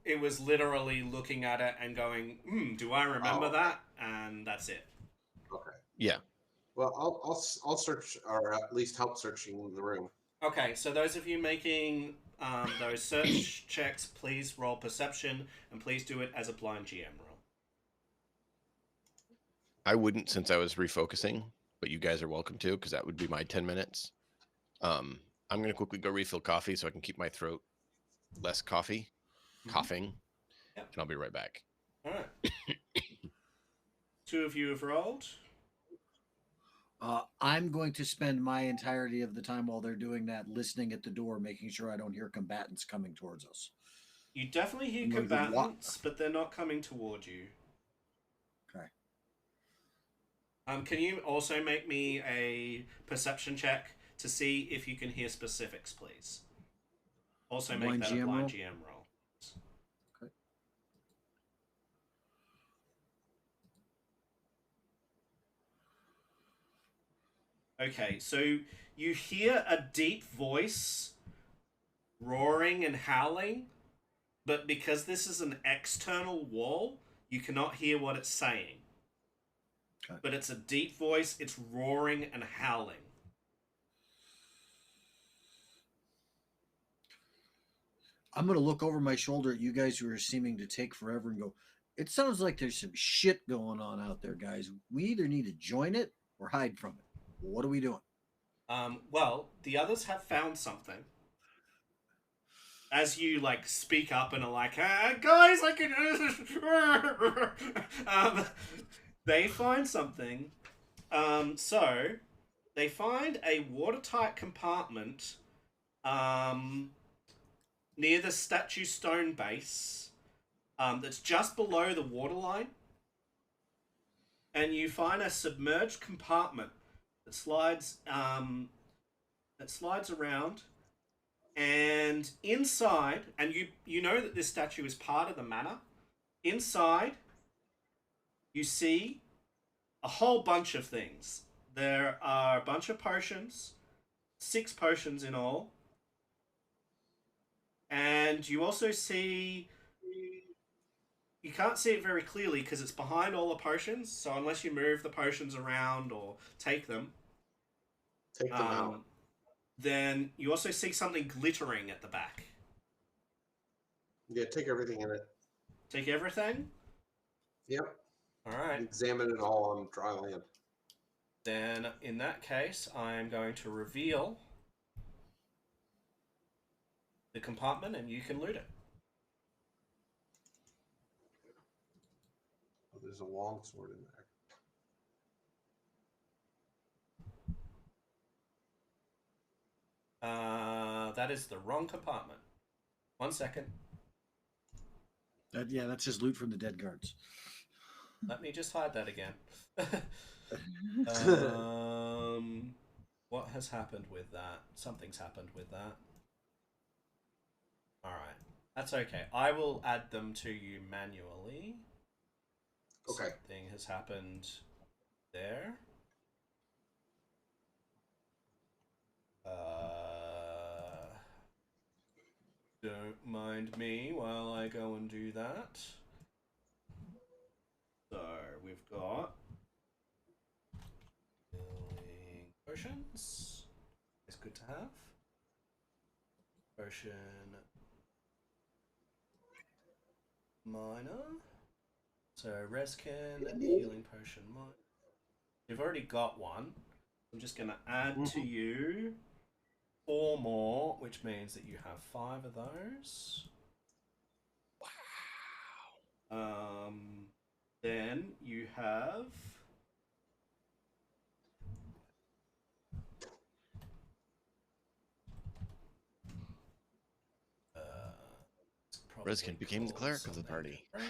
[SPEAKER 3] It was literally looking at it and going, do I remember
[SPEAKER 6] Oh.
[SPEAKER 3] that? And that's it.
[SPEAKER 6] Okay.
[SPEAKER 1] Yeah.
[SPEAKER 6] Well, I'll search, or at least help searching the room.
[SPEAKER 3] Okay, so those of you making those search checks, please roll perception, and please do it as a blind GM roll.
[SPEAKER 1] I wouldn't, since I was refocusing, but you guys are welcome to, because that would be my 10 minutes. I'm going to quickly go refill coffee so I can keep my throat less coughing,
[SPEAKER 3] Yep.
[SPEAKER 1] and I'll be right back.
[SPEAKER 3] All right. 2 of you have rolled.
[SPEAKER 5] I'm going to spend my entirety of the time while they're doing that listening at the door, making sure I don't hear combatants coming towards us.
[SPEAKER 3] You definitely hear
[SPEAKER 5] I'm going to
[SPEAKER 3] combatants, but they're not coming toward you.
[SPEAKER 5] Okay.
[SPEAKER 3] Can you also make me a perception check to see if you can hear specifics, please? Also make
[SPEAKER 5] Blind
[SPEAKER 3] that a
[SPEAKER 5] GM
[SPEAKER 3] blind
[SPEAKER 5] roll?
[SPEAKER 3] GM roll. Okay, so you hear a deep voice roaring and howling, but because this is an external wall, you cannot hear what it's saying.
[SPEAKER 5] Okay.
[SPEAKER 3] But it's a deep voice, it's roaring and howling.
[SPEAKER 5] I'm gonna look over my shoulder at you guys who are seeming to take forever and go, it sounds like there's some shit going on out there, guys. We either need to join it or hide from it. What are we doing?
[SPEAKER 3] Well, the others have found something. As you like speak up and are like, guys, I can. They find something. So they find a watertight compartment near the statue stone base that's just below the waterline. And you find a submerged compartment that slides around, and inside, and you know that this statue is part of the manor. Inside, you see a whole bunch of things. There are a bunch of potions, 6 potions in all, and you also see. You can't see it very clearly because it's behind all the potions. So unless you move the potions around or take them,
[SPEAKER 6] Take them out.
[SPEAKER 3] then you also see something glittering at the back.
[SPEAKER 6] Yeah, take everything in it.
[SPEAKER 3] Take everything?
[SPEAKER 6] Yep.
[SPEAKER 3] All right.
[SPEAKER 6] Examine it all on dry land.
[SPEAKER 3] Then in that case, I'm going to reveal the compartment and you can loot it.
[SPEAKER 6] Oh, there's a long sword in there.
[SPEAKER 3] That is the wrong compartment. 1 second.
[SPEAKER 5] Yeah, that's just loot from the dead guards.
[SPEAKER 3] Let me just hide that again. What has happened with that? Something's happened with that. Alright. That's okay. I will add them to you manually.
[SPEAKER 6] Okay.
[SPEAKER 3] Something has happened there. Don't mind me while I go and do that. So we've got healing potions. It's good to have. Potion minor. So Reskin, healing potion minor. You've already got one. I'm just gonna add to you 4 more, which means that you have 5 of those. Wow. Then you have
[SPEAKER 1] Reskin became the cleric of the party.
[SPEAKER 3] Right?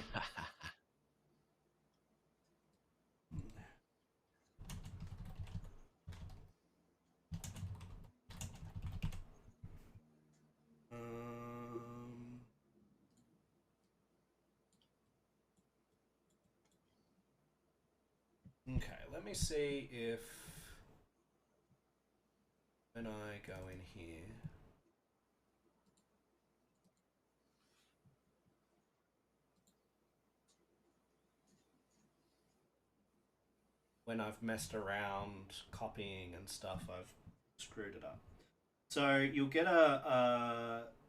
[SPEAKER 3] Okay, let me see if when I go in here. When I've messed around copying and stuff, I've screwed it up. So you'll get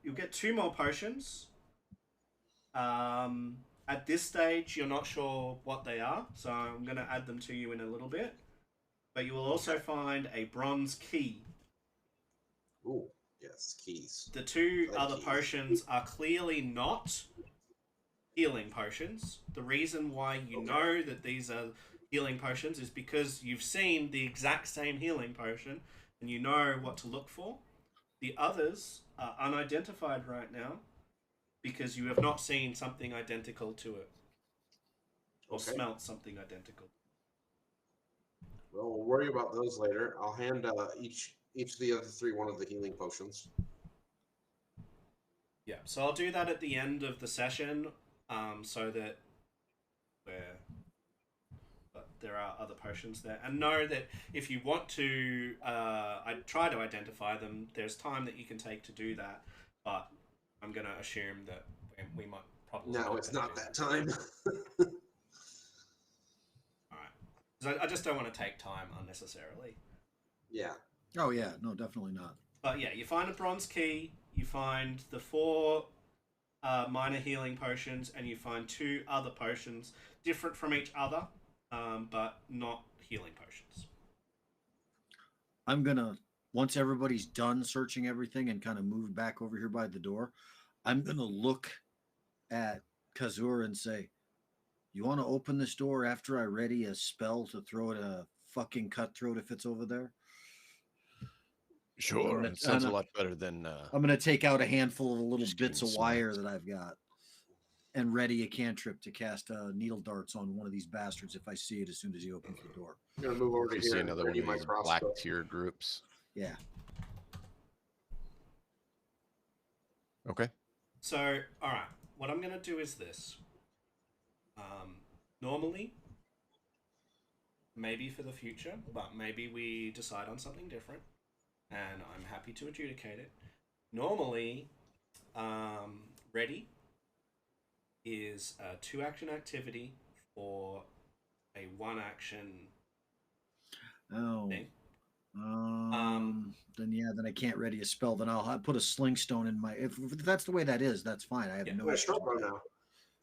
[SPEAKER 3] you'll get 2 more potions. At this stage, you're not sure what they are, so I'm going to add them to you in a little bit. But you will also find a bronze key.
[SPEAKER 6] Ooh, yes, keys.
[SPEAKER 3] The 2
[SPEAKER 6] Like
[SPEAKER 3] other
[SPEAKER 6] keys.
[SPEAKER 3] potions are clearly not healing potions. The reason why you know that these are healing potions is because you've seen the exact same healing potion and you know what to look for. The others are unidentified right now because you have not seen something identical to it or smelt something identical.
[SPEAKER 6] Well, we'll worry about those later. I'll hand each of the other 3 one of the healing potions.
[SPEAKER 3] Yeah, so I'll do that at the end of the session, so that there are other potions there, and know that if you want to, I try to identify them. There's time that you can take to do that, but I'm gonna assume that we might probably.
[SPEAKER 6] No, it's not that time.
[SPEAKER 3] All right, because I just don't want to take time unnecessarily.
[SPEAKER 6] Yeah.
[SPEAKER 5] Oh yeah, no, definitely not.
[SPEAKER 3] But yeah, you find a bronze key. You find the 4 minor healing potions, and you find 2 other potions different from each other, but not healing potions.
[SPEAKER 5] I'm gonna, once everybody's done searching everything and kind of moved back over here by the door, I'm gonna look at Kazur and say, "You want to open this door after I ready a spell to throw at a fucking cutthroat if it's over there?"
[SPEAKER 1] Sure, it sounds a lot better than.
[SPEAKER 5] I'm gonna take out a handful of the little
[SPEAKER 1] Just
[SPEAKER 5] bits of
[SPEAKER 1] getting
[SPEAKER 5] wire
[SPEAKER 1] smacked.
[SPEAKER 5] that I've got and ready a cantrip to cast needle darts on one of these bastards if I see it as soon as he opens the door.
[SPEAKER 6] I'm gonna move over to
[SPEAKER 1] You
[SPEAKER 6] here
[SPEAKER 1] see
[SPEAKER 6] and
[SPEAKER 1] another one
[SPEAKER 6] ready
[SPEAKER 1] of
[SPEAKER 6] my
[SPEAKER 1] these black
[SPEAKER 6] crossbow.
[SPEAKER 1] tier groups.
[SPEAKER 5] Yeah.
[SPEAKER 1] Okay.
[SPEAKER 3] So, all right, what I'm going to do is this. Normally, maybe for the future, but maybe we decide on something different, and I'm happy to adjudicate it. Normally, ready is a 2-action activity for a 1-action
[SPEAKER 5] Oh.
[SPEAKER 3] thing.
[SPEAKER 5] Then I can't ready a spell. Then I'll put a sling stone in my. If that's the way that is, that's fine. I have
[SPEAKER 3] Yeah.
[SPEAKER 5] no.
[SPEAKER 6] Got a
[SPEAKER 5] issues
[SPEAKER 6] short bow
[SPEAKER 5] with that.
[SPEAKER 6] now.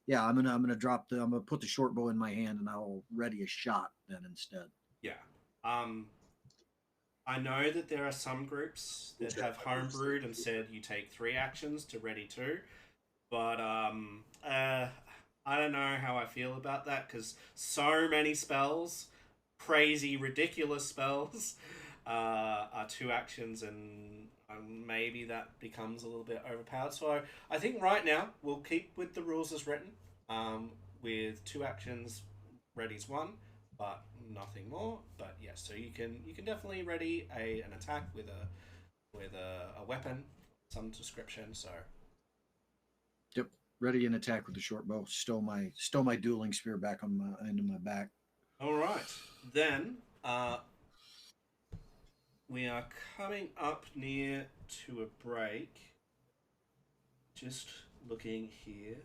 [SPEAKER 5] Yeah, I'm gonna drop the. I'm gonna put the short bow in my hand and I'll ready a shot then instead.
[SPEAKER 3] Yeah. I know that there are some groups that have homebrewed and said you take 3 actions to ready 2, but I don't know how I feel about that because so many spells, crazy, ridiculous spells, are 2 actions, and maybe that becomes a little bit overpowered. So I think right now we'll keep with the rules as written, with 2 actions, ready's 1, but nothing more. But yes, so you can definitely ready an attack with a weapon, some description. So
[SPEAKER 5] Yep, ready an attack with the short bow. Stow my dueling spear back on into my back.
[SPEAKER 3] all right, then we are coming up near to a break. Just looking here.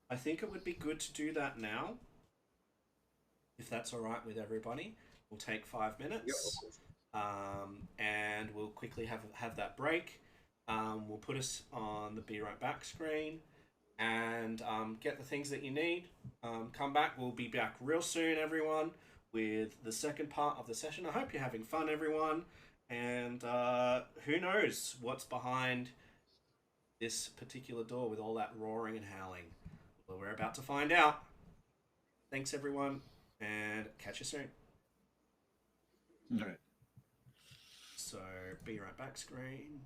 [SPEAKER 3] I think it would be good to do that now, if that's all right with everybody. We'll take 5 minutes, and we'll quickly have that break. We'll put us on the Be Right Back screen, and get the things that you need. Come back. We'll be back real soon, everyone, with the second part of the session. I hope you're having fun, everyone, and who knows what's behind this particular door with all that roaring and howling. Well, we're about to find out. Thanks, everyone, and catch you soon.
[SPEAKER 5] All right.
[SPEAKER 3] So, Be Right Back screen.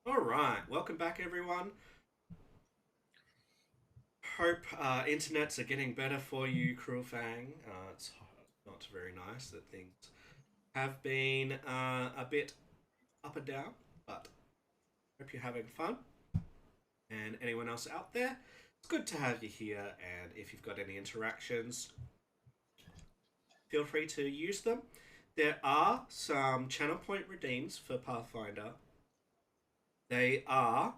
[SPEAKER 3] All right, welcome back, everyone. Hope internets are getting better for you, Cruel Fang. It's not very nice that things have been a bit up and down, but hope you're having fun. And anyone else out there, it's good to have you here. And if you've got any interactions, feel free to use them. There are some channel point redeems for Pathfinder. They are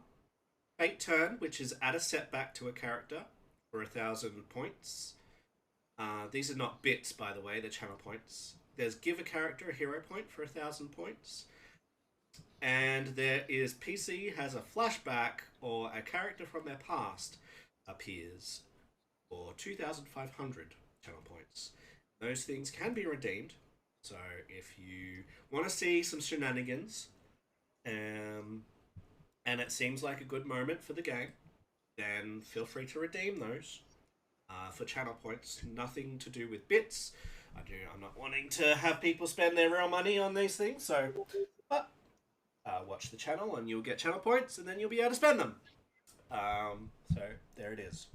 [SPEAKER 3] Fate Turn, which is add a setback to a character for 1,000 points. These are not bits, by the way, they're channel points. There's Give a Character a Hero Point for 1,000 points. And there is PC has a flashback or a character from their past appears for 2,500 channel points. Those things can be redeemed. So if you want to see some shenanigans, and it seems like a good moment for the game, then feel free to redeem those for channel points. Nothing to do with bits. I'm not wanting to have people spend their real money on these things. So, but watch the channel and you'll get channel points, and then you'll be able to spend them. So there it is.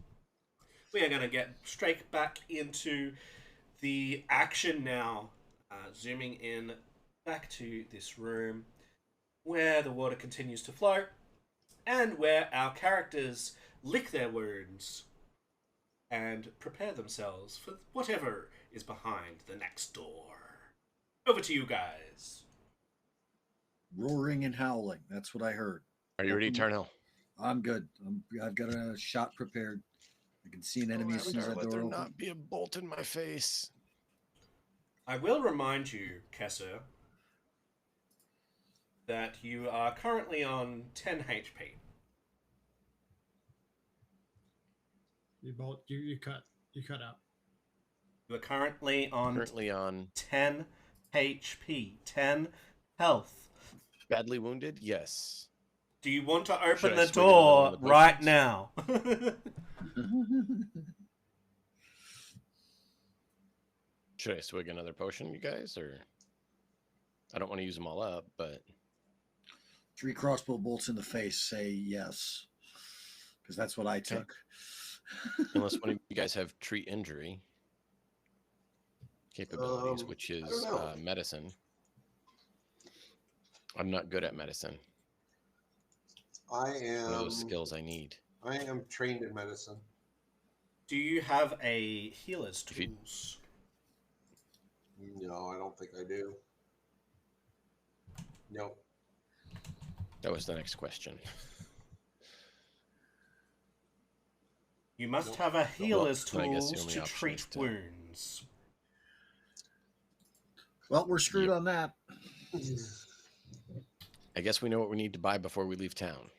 [SPEAKER 3] We are going to get straight back into the action now. Zooming in back to this room where the water continues to flow, and where our characters lick their wounds and prepare themselves for whatever is behind the next door. Over to you guys.
[SPEAKER 5] Roaring and howling. That's what I heard.
[SPEAKER 1] Are you ready, Tarnell?
[SPEAKER 5] I'm good. I've got a shot prepared. I can see an enemy as soon as that
[SPEAKER 1] Let
[SPEAKER 5] door
[SPEAKER 1] there
[SPEAKER 5] opens.
[SPEAKER 1] not be a bolt in my face.
[SPEAKER 3] I will remind you, Kesser, that you are currently on 10 HP.
[SPEAKER 2] You cut out.
[SPEAKER 3] You are currently on 10 HP, 10 health.
[SPEAKER 1] Badly wounded? Yes.
[SPEAKER 3] Do you want to open
[SPEAKER 1] Should I
[SPEAKER 3] the
[SPEAKER 1] swing another one
[SPEAKER 3] door
[SPEAKER 1] of the
[SPEAKER 3] right
[SPEAKER 1] potions?
[SPEAKER 3] now?
[SPEAKER 1] Should I swig another potion, you guys, or I don't want to use them all up, but
[SPEAKER 5] 3 crossbow bolts in the face say yes, because that's what I took.
[SPEAKER 1] unless one of you guys have treat injury capabilities, which
[SPEAKER 6] I don't
[SPEAKER 1] is
[SPEAKER 6] know.
[SPEAKER 1] medicine. I'm not good at medicine.
[SPEAKER 6] I
[SPEAKER 1] One of those
[SPEAKER 6] am.
[SPEAKER 1] skills I need.
[SPEAKER 6] I am trained in medicine.
[SPEAKER 3] Do you have a healer's
[SPEAKER 1] If you-
[SPEAKER 3] tools?
[SPEAKER 6] No, I don't think I do. Nope.
[SPEAKER 1] That was the next question.
[SPEAKER 3] You must
[SPEAKER 6] Nope.
[SPEAKER 3] have a healer's
[SPEAKER 1] Well, I guess the
[SPEAKER 3] tools
[SPEAKER 1] only
[SPEAKER 3] to
[SPEAKER 1] option
[SPEAKER 3] treat
[SPEAKER 1] is to-
[SPEAKER 3] wounds.
[SPEAKER 5] Well, we're screwed
[SPEAKER 1] Yep.
[SPEAKER 5] on that.
[SPEAKER 1] I guess we know what we need to buy before we leave town.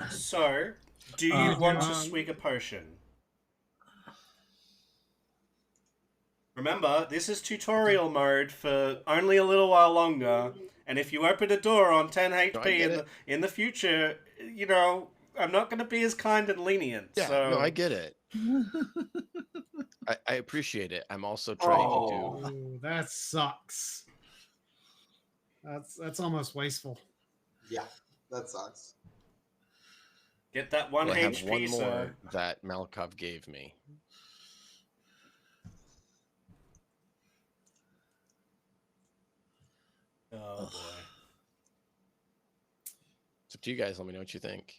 [SPEAKER 3] So, do you want to swig a potion? Remember, this is tutorial mode for only a little while longer, and if you open a door on 10 HP
[SPEAKER 1] get
[SPEAKER 3] in the future, you know, I'm not going to be as kind and lenient.
[SPEAKER 1] Yeah,
[SPEAKER 3] so...
[SPEAKER 1] no, I get it. I appreciate it. I'm also trying to.
[SPEAKER 2] Oh, that sucks. That's almost wasteful.
[SPEAKER 6] Yeah, that sucks.
[SPEAKER 3] Get that one
[SPEAKER 1] Well, I have
[SPEAKER 3] HP,
[SPEAKER 1] one
[SPEAKER 3] sir.
[SPEAKER 1] more that Malkov gave me.
[SPEAKER 3] Oh, boy.
[SPEAKER 1] It's up to you guys. Let me know what you think.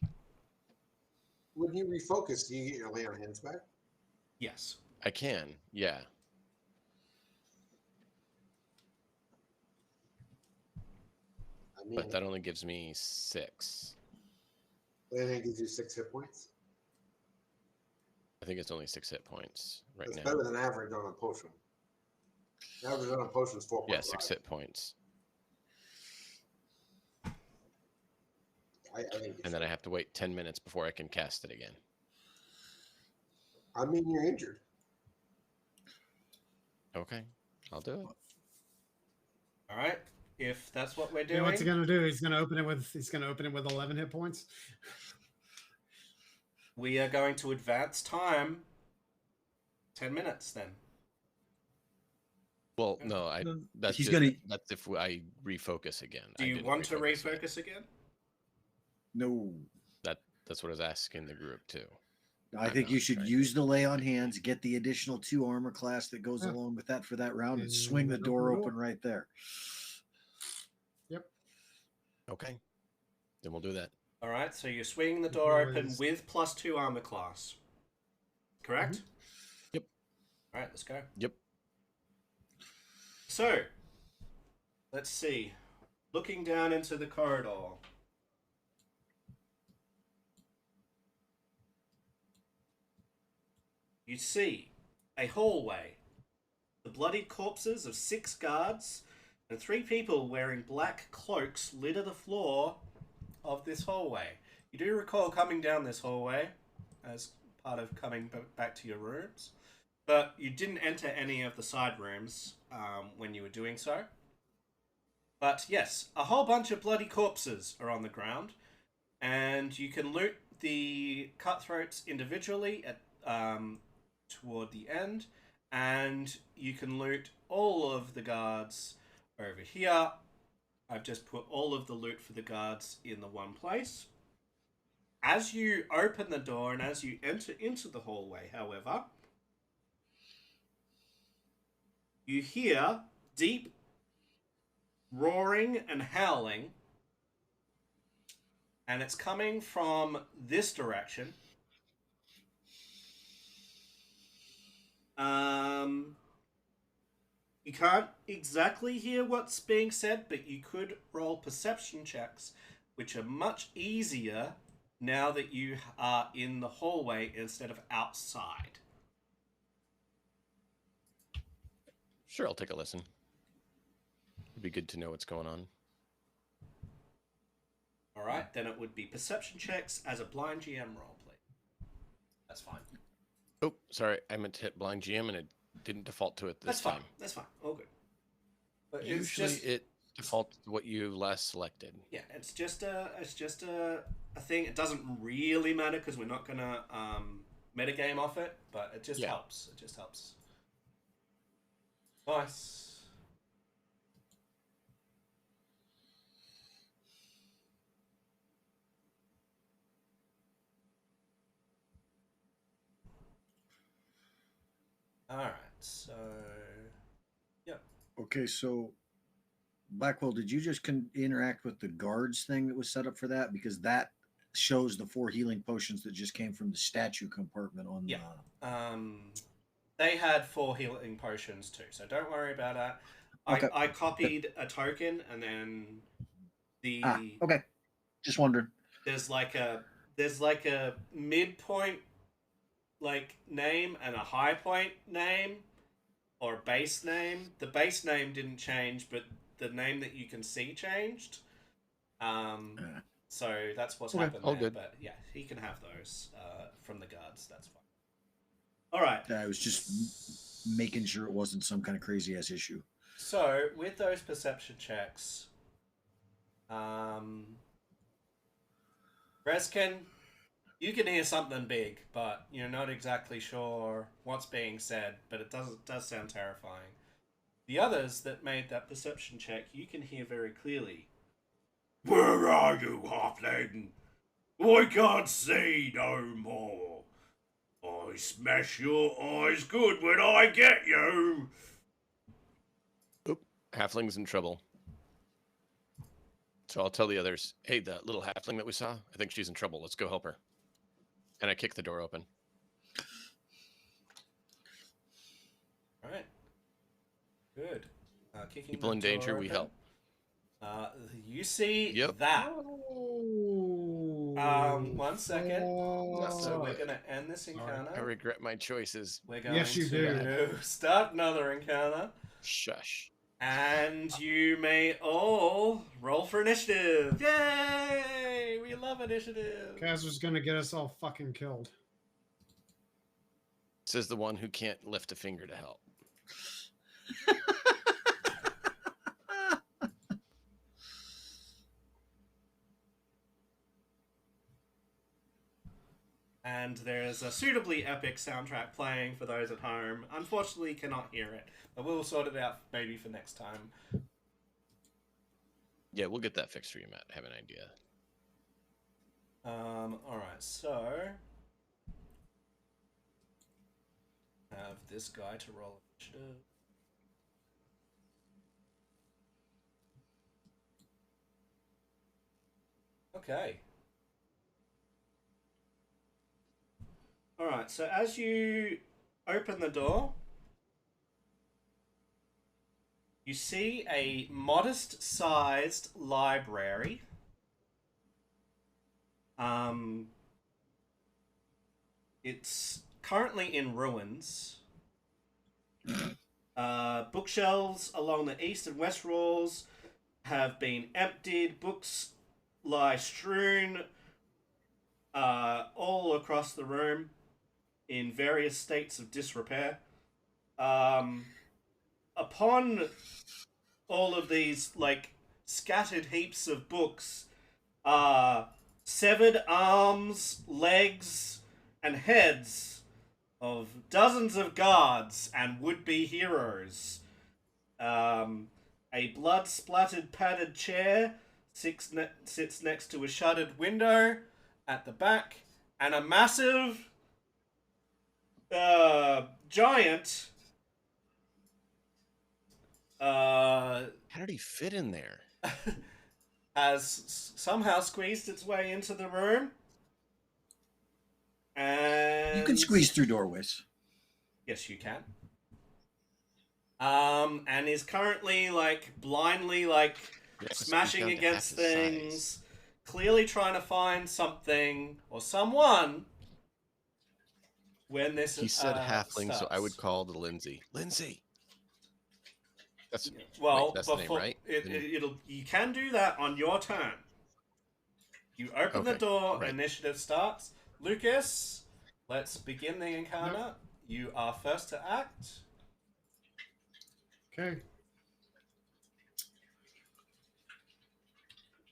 [SPEAKER 6] When you refocus, do you get your lay on hands back?
[SPEAKER 3] Yes.
[SPEAKER 1] I can, yeah.
[SPEAKER 6] I mean,
[SPEAKER 1] But that only gives me 6.
[SPEAKER 6] and it gives you 6 hit points.
[SPEAKER 1] I think it's only 6 hit points right
[SPEAKER 6] That's
[SPEAKER 1] now.
[SPEAKER 6] better than average on a potion. Average on a potion is 4.5.
[SPEAKER 1] Yeah, 6 hit points.
[SPEAKER 6] I think
[SPEAKER 1] And then I have to wait 10 minutes before I can cast it again.
[SPEAKER 6] I mean, you're injured.
[SPEAKER 1] Okay, I'll do it.
[SPEAKER 3] All right. If that's what we're
[SPEAKER 2] You
[SPEAKER 3] doing,
[SPEAKER 2] know what's he gonna do? He's gonna open it with 11 hit points.
[SPEAKER 3] we are going to advance time 10 minutes then.
[SPEAKER 1] Well, No, that's
[SPEAKER 5] He's
[SPEAKER 1] just,
[SPEAKER 5] gonna
[SPEAKER 1] that's if I refocus again.
[SPEAKER 3] Do
[SPEAKER 1] I
[SPEAKER 3] you
[SPEAKER 1] didn't
[SPEAKER 3] want to
[SPEAKER 1] refocus yet.
[SPEAKER 3] refocus again?
[SPEAKER 5] no.
[SPEAKER 1] That's what I was asking the group too.
[SPEAKER 5] I
[SPEAKER 1] I'm
[SPEAKER 5] think you
[SPEAKER 1] not
[SPEAKER 5] should
[SPEAKER 1] trying
[SPEAKER 5] use
[SPEAKER 1] to-
[SPEAKER 5] the lay on hands, get the additional 2 armor class that goes
[SPEAKER 2] Yeah.
[SPEAKER 5] along with that for that round, and
[SPEAKER 2] And
[SPEAKER 5] swing the
[SPEAKER 2] open
[SPEAKER 5] door
[SPEAKER 2] the door.
[SPEAKER 5] open right there.
[SPEAKER 2] Yep.
[SPEAKER 1] Okay, then we'll do that.
[SPEAKER 3] All right, so you're swinging the
[SPEAKER 2] You
[SPEAKER 3] door
[SPEAKER 2] can
[SPEAKER 3] open
[SPEAKER 2] always-
[SPEAKER 3] with +2 armor class. Correct?
[SPEAKER 1] Yep.
[SPEAKER 3] All right, let's go.
[SPEAKER 1] Yep.
[SPEAKER 3] So, let's see. Looking down into the corridor. You see a hallway. The bloodied corpses of 6 guards and 3 people wearing black cloaks litter the floor of this hallway. You do recall coming down this hallway as part of coming back to your rooms, but you didn't enter any of the side rooms when you were doing so. But yes, a whole bunch of bloody corpses are on the ground, and you can loot the cutthroats individually at toward the end, and you can loot all of the guards over here. I've just put all of the loot for the guards in the one place. As you open the door and as you enter into the hallway, however, you hear deep roaring and howling, and it's coming from this direction. You can't exactly hear what's being said, but you could roll perception checks, which are much easier now that you are in the hallway instead of outside.
[SPEAKER 1] Sure, I'll take a listen. It'd be good to know what's going on.
[SPEAKER 3] All right, then it would be perception checks as a blind GM roll, please. That's fine.
[SPEAKER 1] Oh, sorry, I meant to hit blind GM and it didn't default to it this
[SPEAKER 3] That's fine.
[SPEAKER 1] time.
[SPEAKER 3] That's fine. All good. But
[SPEAKER 1] Usually it defaults to what you last selected.
[SPEAKER 3] Yeah, it's just a thing. It doesn't really matter because we're not gonna metagame off it, but it just helps. It just helps. Nice. All right, so
[SPEAKER 5] Okay, so Blackwell, did you just interact with the guards thing that was set up for that? Because that shows the 4 healing potions that just came from the statue compartment on
[SPEAKER 3] yeah, they had 4 healing potions too, so don't worry about that.
[SPEAKER 5] Okay.
[SPEAKER 3] I copied a token and then the
[SPEAKER 5] okay, just wondering.
[SPEAKER 3] there's like a midpoint like name and a high point name or base name. The base name didn't change, but the name that you can see changed. So that's what's happened
[SPEAKER 1] all
[SPEAKER 3] there.
[SPEAKER 1] good.
[SPEAKER 3] But yeah, he can have those from the guards. That's fine. All right.
[SPEAKER 5] I was just making sure it wasn't some kind of crazy ass issue.
[SPEAKER 3] So with those perception checks, Reskin, you can hear something big, but you're not exactly sure what's being said, but it does sound terrifying. The others that made that perception check, you can hear very clearly. Where are you, halfling? I can't see no more. I smash your eyes good when I get you.
[SPEAKER 1] Halfling's in trouble. So I'll tell the others, hey, that little halfling that we saw, I think she's in trouble. Let's go help her. And I kick the door open.
[SPEAKER 3] All right. Good. Kicking
[SPEAKER 1] People
[SPEAKER 3] the
[SPEAKER 1] in danger,
[SPEAKER 3] door
[SPEAKER 1] we
[SPEAKER 3] open.
[SPEAKER 1] help.
[SPEAKER 3] You see
[SPEAKER 1] Yep.
[SPEAKER 3] that.
[SPEAKER 2] Oh,
[SPEAKER 3] 1 second. So we're
[SPEAKER 2] fuck.
[SPEAKER 3] going to end this encounter.
[SPEAKER 1] I regret my choices.
[SPEAKER 3] We're going
[SPEAKER 2] Yes, you
[SPEAKER 3] to start another encounter.
[SPEAKER 1] Shush.
[SPEAKER 3] And you may all roll for initiative. Yay! We love initiative.
[SPEAKER 2] Kazer's gonna get us all fucking killed.
[SPEAKER 1] Says the one who can't lift a finger to help.
[SPEAKER 3] And there's there's a suitably epic soundtrack playing for those at home. Unfortunately, cannot hear it, but we'll sort it out maybe for next time.
[SPEAKER 1] Yeah, we'll get that fixed for you, Matt. I have an idea.
[SPEAKER 3] Alright, so have this guy to roll initiative. Okay. Alright, so as you open the door, you see a modest-sized library. It's currently in ruins. Bookshelves along the east and west walls have been emptied. Books lie strewn all across the room in various states of disrepair. Upon all of these, like, scattered heaps of books, severed arms, legs, and heads of dozens of guards and would-be heroes. A blood-splattered padded chair sits next to a shuttered window at the back, and a massive, giant,
[SPEAKER 1] How did he fit in there?
[SPEAKER 3] has somehow squeezed its way into the room. And
[SPEAKER 5] You can squeeze through doorways.
[SPEAKER 3] Yes, you can. And is currently, like, blindly, like, smashing against things, clearly trying to find something or someone when this
[SPEAKER 1] He said halfling,
[SPEAKER 3] starts.
[SPEAKER 1] so I would call the Lindsay. Lindsay! That's,
[SPEAKER 3] Well,
[SPEAKER 1] wait, that's the name,
[SPEAKER 3] before
[SPEAKER 1] right?
[SPEAKER 3] you can do that on your turn. You open the door,
[SPEAKER 1] right.
[SPEAKER 3] Initiative starts. Lucas, let's begin the encounter.
[SPEAKER 2] Yep.
[SPEAKER 3] You are first to act.
[SPEAKER 2] Okay.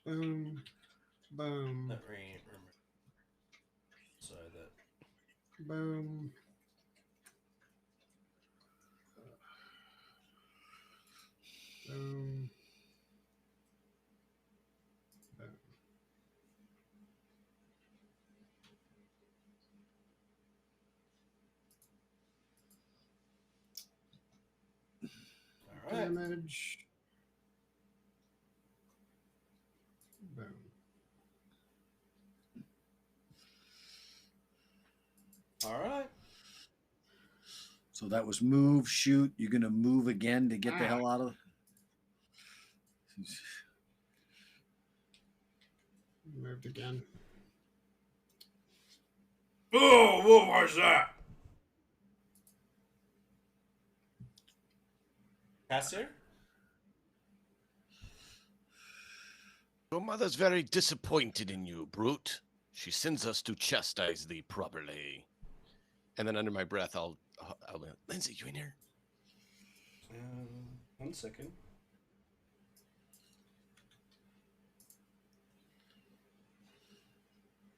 [SPEAKER 2] Boom. Boom.
[SPEAKER 3] Let me remember. So that.
[SPEAKER 2] Boom. Boom. Boom.
[SPEAKER 3] All right.
[SPEAKER 2] Damage. Boom.
[SPEAKER 3] All right.
[SPEAKER 5] So that was move, shoot. You're going to move again to get the hell out of.
[SPEAKER 2] Moved again.
[SPEAKER 3] Oh, what was that? Cassier?
[SPEAKER 1] Your mother's very disappointed in you, brute. She sends us to chastise thee properly. And then under my breath, I'll Lindsay, you in here?
[SPEAKER 3] 1 second.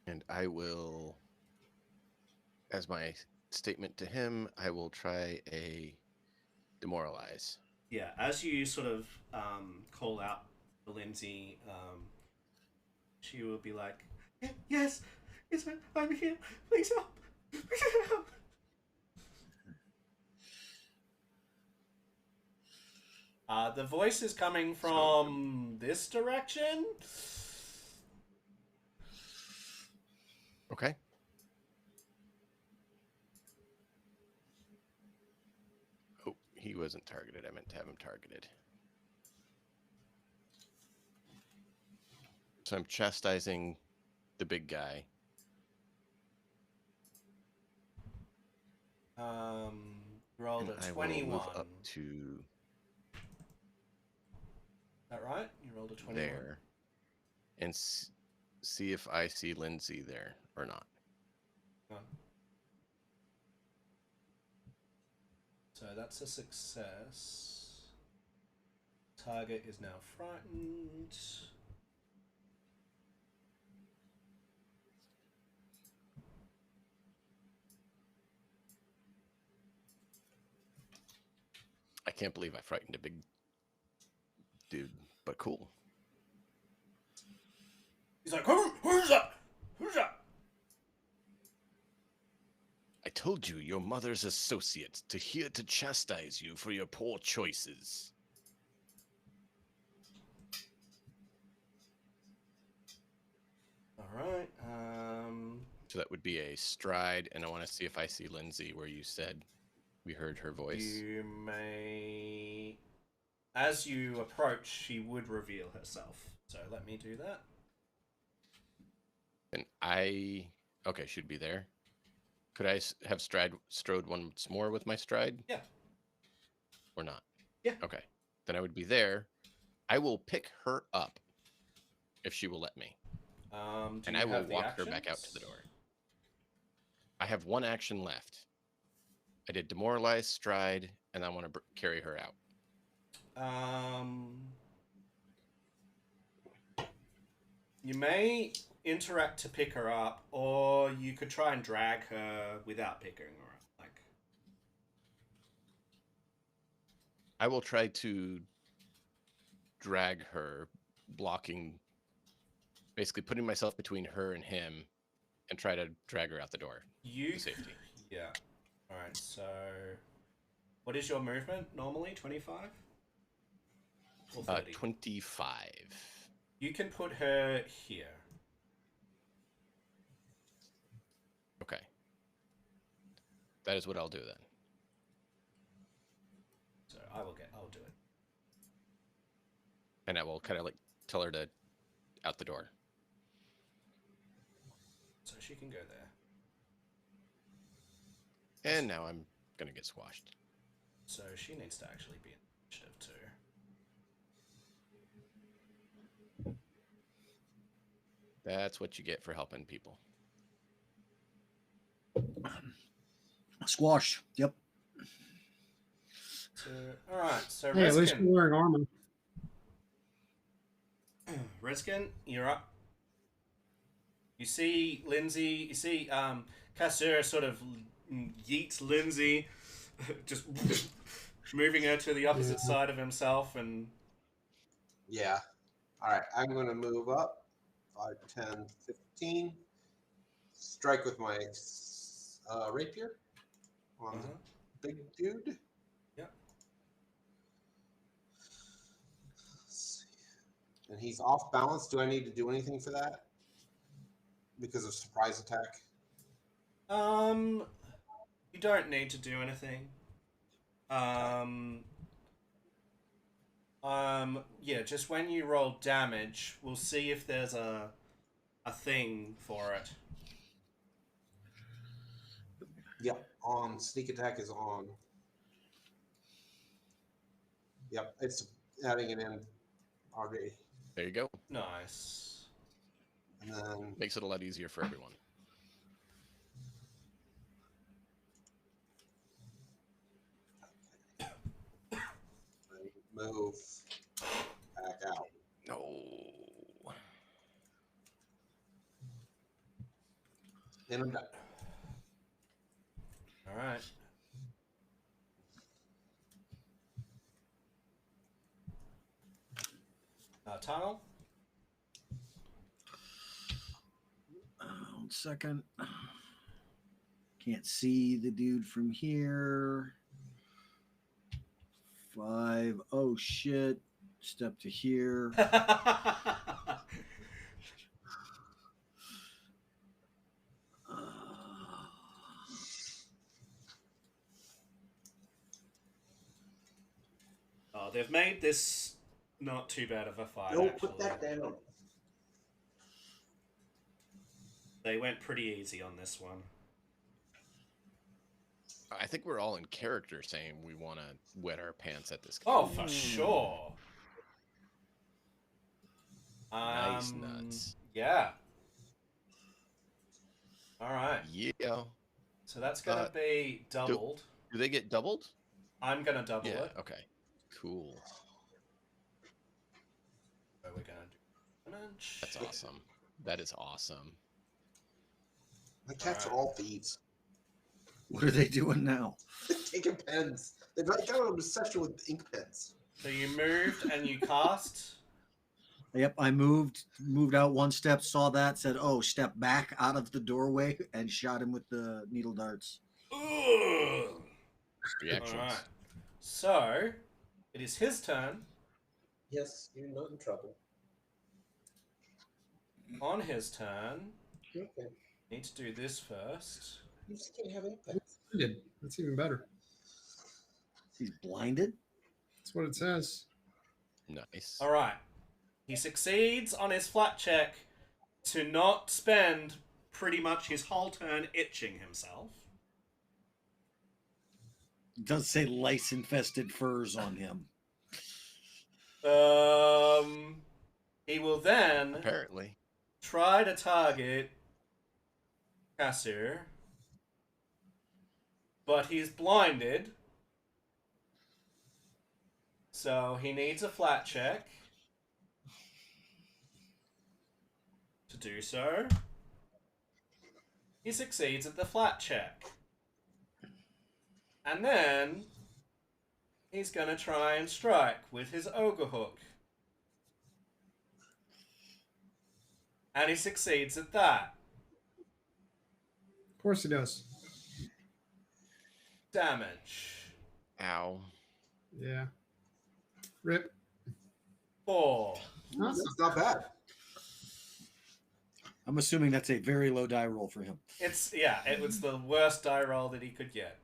[SPEAKER 1] And I will, as my statement to him, I will try a demoralize.
[SPEAKER 3] Yeah, as you sort of call out to Lindsay, she will be like, "Yes, I'm here. Please help. Please help." The voice is coming from this direction.
[SPEAKER 1] Okay. Oh, he wasn't targeted. I meant to have him targeted. So I'm chastising the big guy.
[SPEAKER 3] Rolled
[SPEAKER 1] And
[SPEAKER 3] a
[SPEAKER 1] I
[SPEAKER 3] 21.
[SPEAKER 1] will move up to
[SPEAKER 3] Is that right? You rolled a 21.
[SPEAKER 1] there and see if I see Lindsay there or not.
[SPEAKER 3] So that's a success. Target is now frightened.
[SPEAKER 1] I can't believe I frightened a big dude, but cool.
[SPEAKER 3] He's like, who's that? Who's that?
[SPEAKER 1] I told you, your mother's associate, here to chastise you for your poor choices.
[SPEAKER 3] All right.
[SPEAKER 1] So that would be a stride, and I want to see if I see Lindsay where you said we heard her voice.
[SPEAKER 3] You may, as you approach, she would reveal herself. So let me do that.
[SPEAKER 1] And okay, should be there. Could I have strode once more with my stride?
[SPEAKER 3] Yeah.
[SPEAKER 1] Or not?
[SPEAKER 3] Yeah.
[SPEAKER 1] Okay, then I would be there. I will pick her up if she will let me. And I will walk her back out to the door. I have one action left. I did demoralize, stride, and I want to carry her out.
[SPEAKER 3] You may interact to pick her up, or you could try and drag her without picking her up. Like,
[SPEAKER 1] I will try to drag her, basically putting myself between her and him, and try to drag her out the door. To safety.
[SPEAKER 3] Yeah. All right. So, what is your movement normally? 25 or 30?
[SPEAKER 1] 25.
[SPEAKER 3] You can put her here.
[SPEAKER 1] Okay. That is what I'll do then.
[SPEAKER 3] So I'll do it.
[SPEAKER 1] And I will kind of like tell her to out the door.
[SPEAKER 3] So she can go there.
[SPEAKER 1] And now I'm gonna get squashed.
[SPEAKER 3] So she needs to actually be in initiative too.
[SPEAKER 1] That's what you get for helping people.
[SPEAKER 5] Squash. Yep.
[SPEAKER 3] So, all right. So
[SPEAKER 2] Hey, at least you're wearing armor.
[SPEAKER 3] Reskin, you're up. You see Lindsay. You see Cassura sort of yeets Lindsay, just moving her to the opposite side of himself, and
[SPEAKER 6] Yeah. All right, I'm going to move up 5, 10, 15. Strike with my rapier on the big dude.
[SPEAKER 3] Yep.
[SPEAKER 6] Let's see. And he's off balance. Do I need to do anything for that? Because of surprise attack?
[SPEAKER 3] you don't need to do anything. Yeah, just when you roll damage, we'll see if there's a thing for it.
[SPEAKER 6] Yep, on sneak attack is on. Yep, it's adding it in already.
[SPEAKER 1] There you go.
[SPEAKER 3] Nice.
[SPEAKER 6] And then
[SPEAKER 1] Makes it a lot easier for everyone.
[SPEAKER 6] move back out.
[SPEAKER 1] No.
[SPEAKER 6] And I'm done.
[SPEAKER 3] All right. Tunnel?
[SPEAKER 5] 1 second. Can't see the dude from here. 5. Oh, shit. Step to here.
[SPEAKER 3] Oh, they've made this not too bad of a fight.
[SPEAKER 6] No,
[SPEAKER 3] actually.
[SPEAKER 6] put that down.
[SPEAKER 3] They went pretty easy on this one.
[SPEAKER 1] I think we're all in character saying we want to wet our pants at this game.
[SPEAKER 3] Oh, for sure.
[SPEAKER 1] Nice nuts.
[SPEAKER 3] Yeah. All right.
[SPEAKER 1] Yeah.
[SPEAKER 3] So that's going to be doubled.
[SPEAKER 1] Do they get doubled?
[SPEAKER 3] I'm going to double
[SPEAKER 1] Yeah.
[SPEAKER 3] it.
[SPEAKER 1] Okay. Cool.
[SPEAKER 3] So we're going to do damage.
[SPEAKER 1] That's awesome. That is awesome.
[SPEAKER 6] My cats
[SPEAKER 3] All
[SPEAKER 6] are all thieves.
[SPEAKER 5] What are they doing now?
[SPEAKER 6] Taking pens. They've got an obsession with ink pens.
[SPEAKER 3] So you moved and you cast.
[SPEAKER 5] Yep, I moved out one step, saw that, said, "Oh, step back out of the doorway," and shot him with the needle darts.
[SPEAKER 3] Ugh.
[SPEAKER 1] Reactions.
[SPEAKER 3] All right. So it is his turn.
[SPEAKER 6] Yes, you're not in trouble.
[SPEAKER 3] On his turn,
[SPEAKER 6] Okay.
[SPEAKER 3] need to do this first.
[SPEAKER 6] You just can't have ink pens.
[SPEAKER 2] That's even better.
[SPEAKER 5] He's blinded.
[SPEAKER 2] That's what it says.
[SPEAKER 1] Nice.
[SPEAKER 3] All right. He succeeds on his flat check to not spend pretty much his whole turn itching himself.
[SPEAKER 5] It does say lice-infested furs on him.
[SPEAKER 3] He will then
[SPEAKER 1] Apparently.
[SPEAKER 3] try to target Cassir, but he's blinded, so he needs a flat check to do so. He succeeds at the flat check. And then he's going to try and strike with his ogre hook. And he succeeds at that.
[SPEAKER 2] Of course he does.
[SPEAKER 3] Damage.
[SPEAKER 1] Ow.
[SPEAKER 2] Yeah. Rip.
[SPEAKER 3] 4.
[SPEAKER 2] That's
[SPEAKER 6] It's not bad.
[SPEAKER 5] I'm assuming that's a very low die roll for him.
[SPEAKER 3] It was the worst die roll that he could get.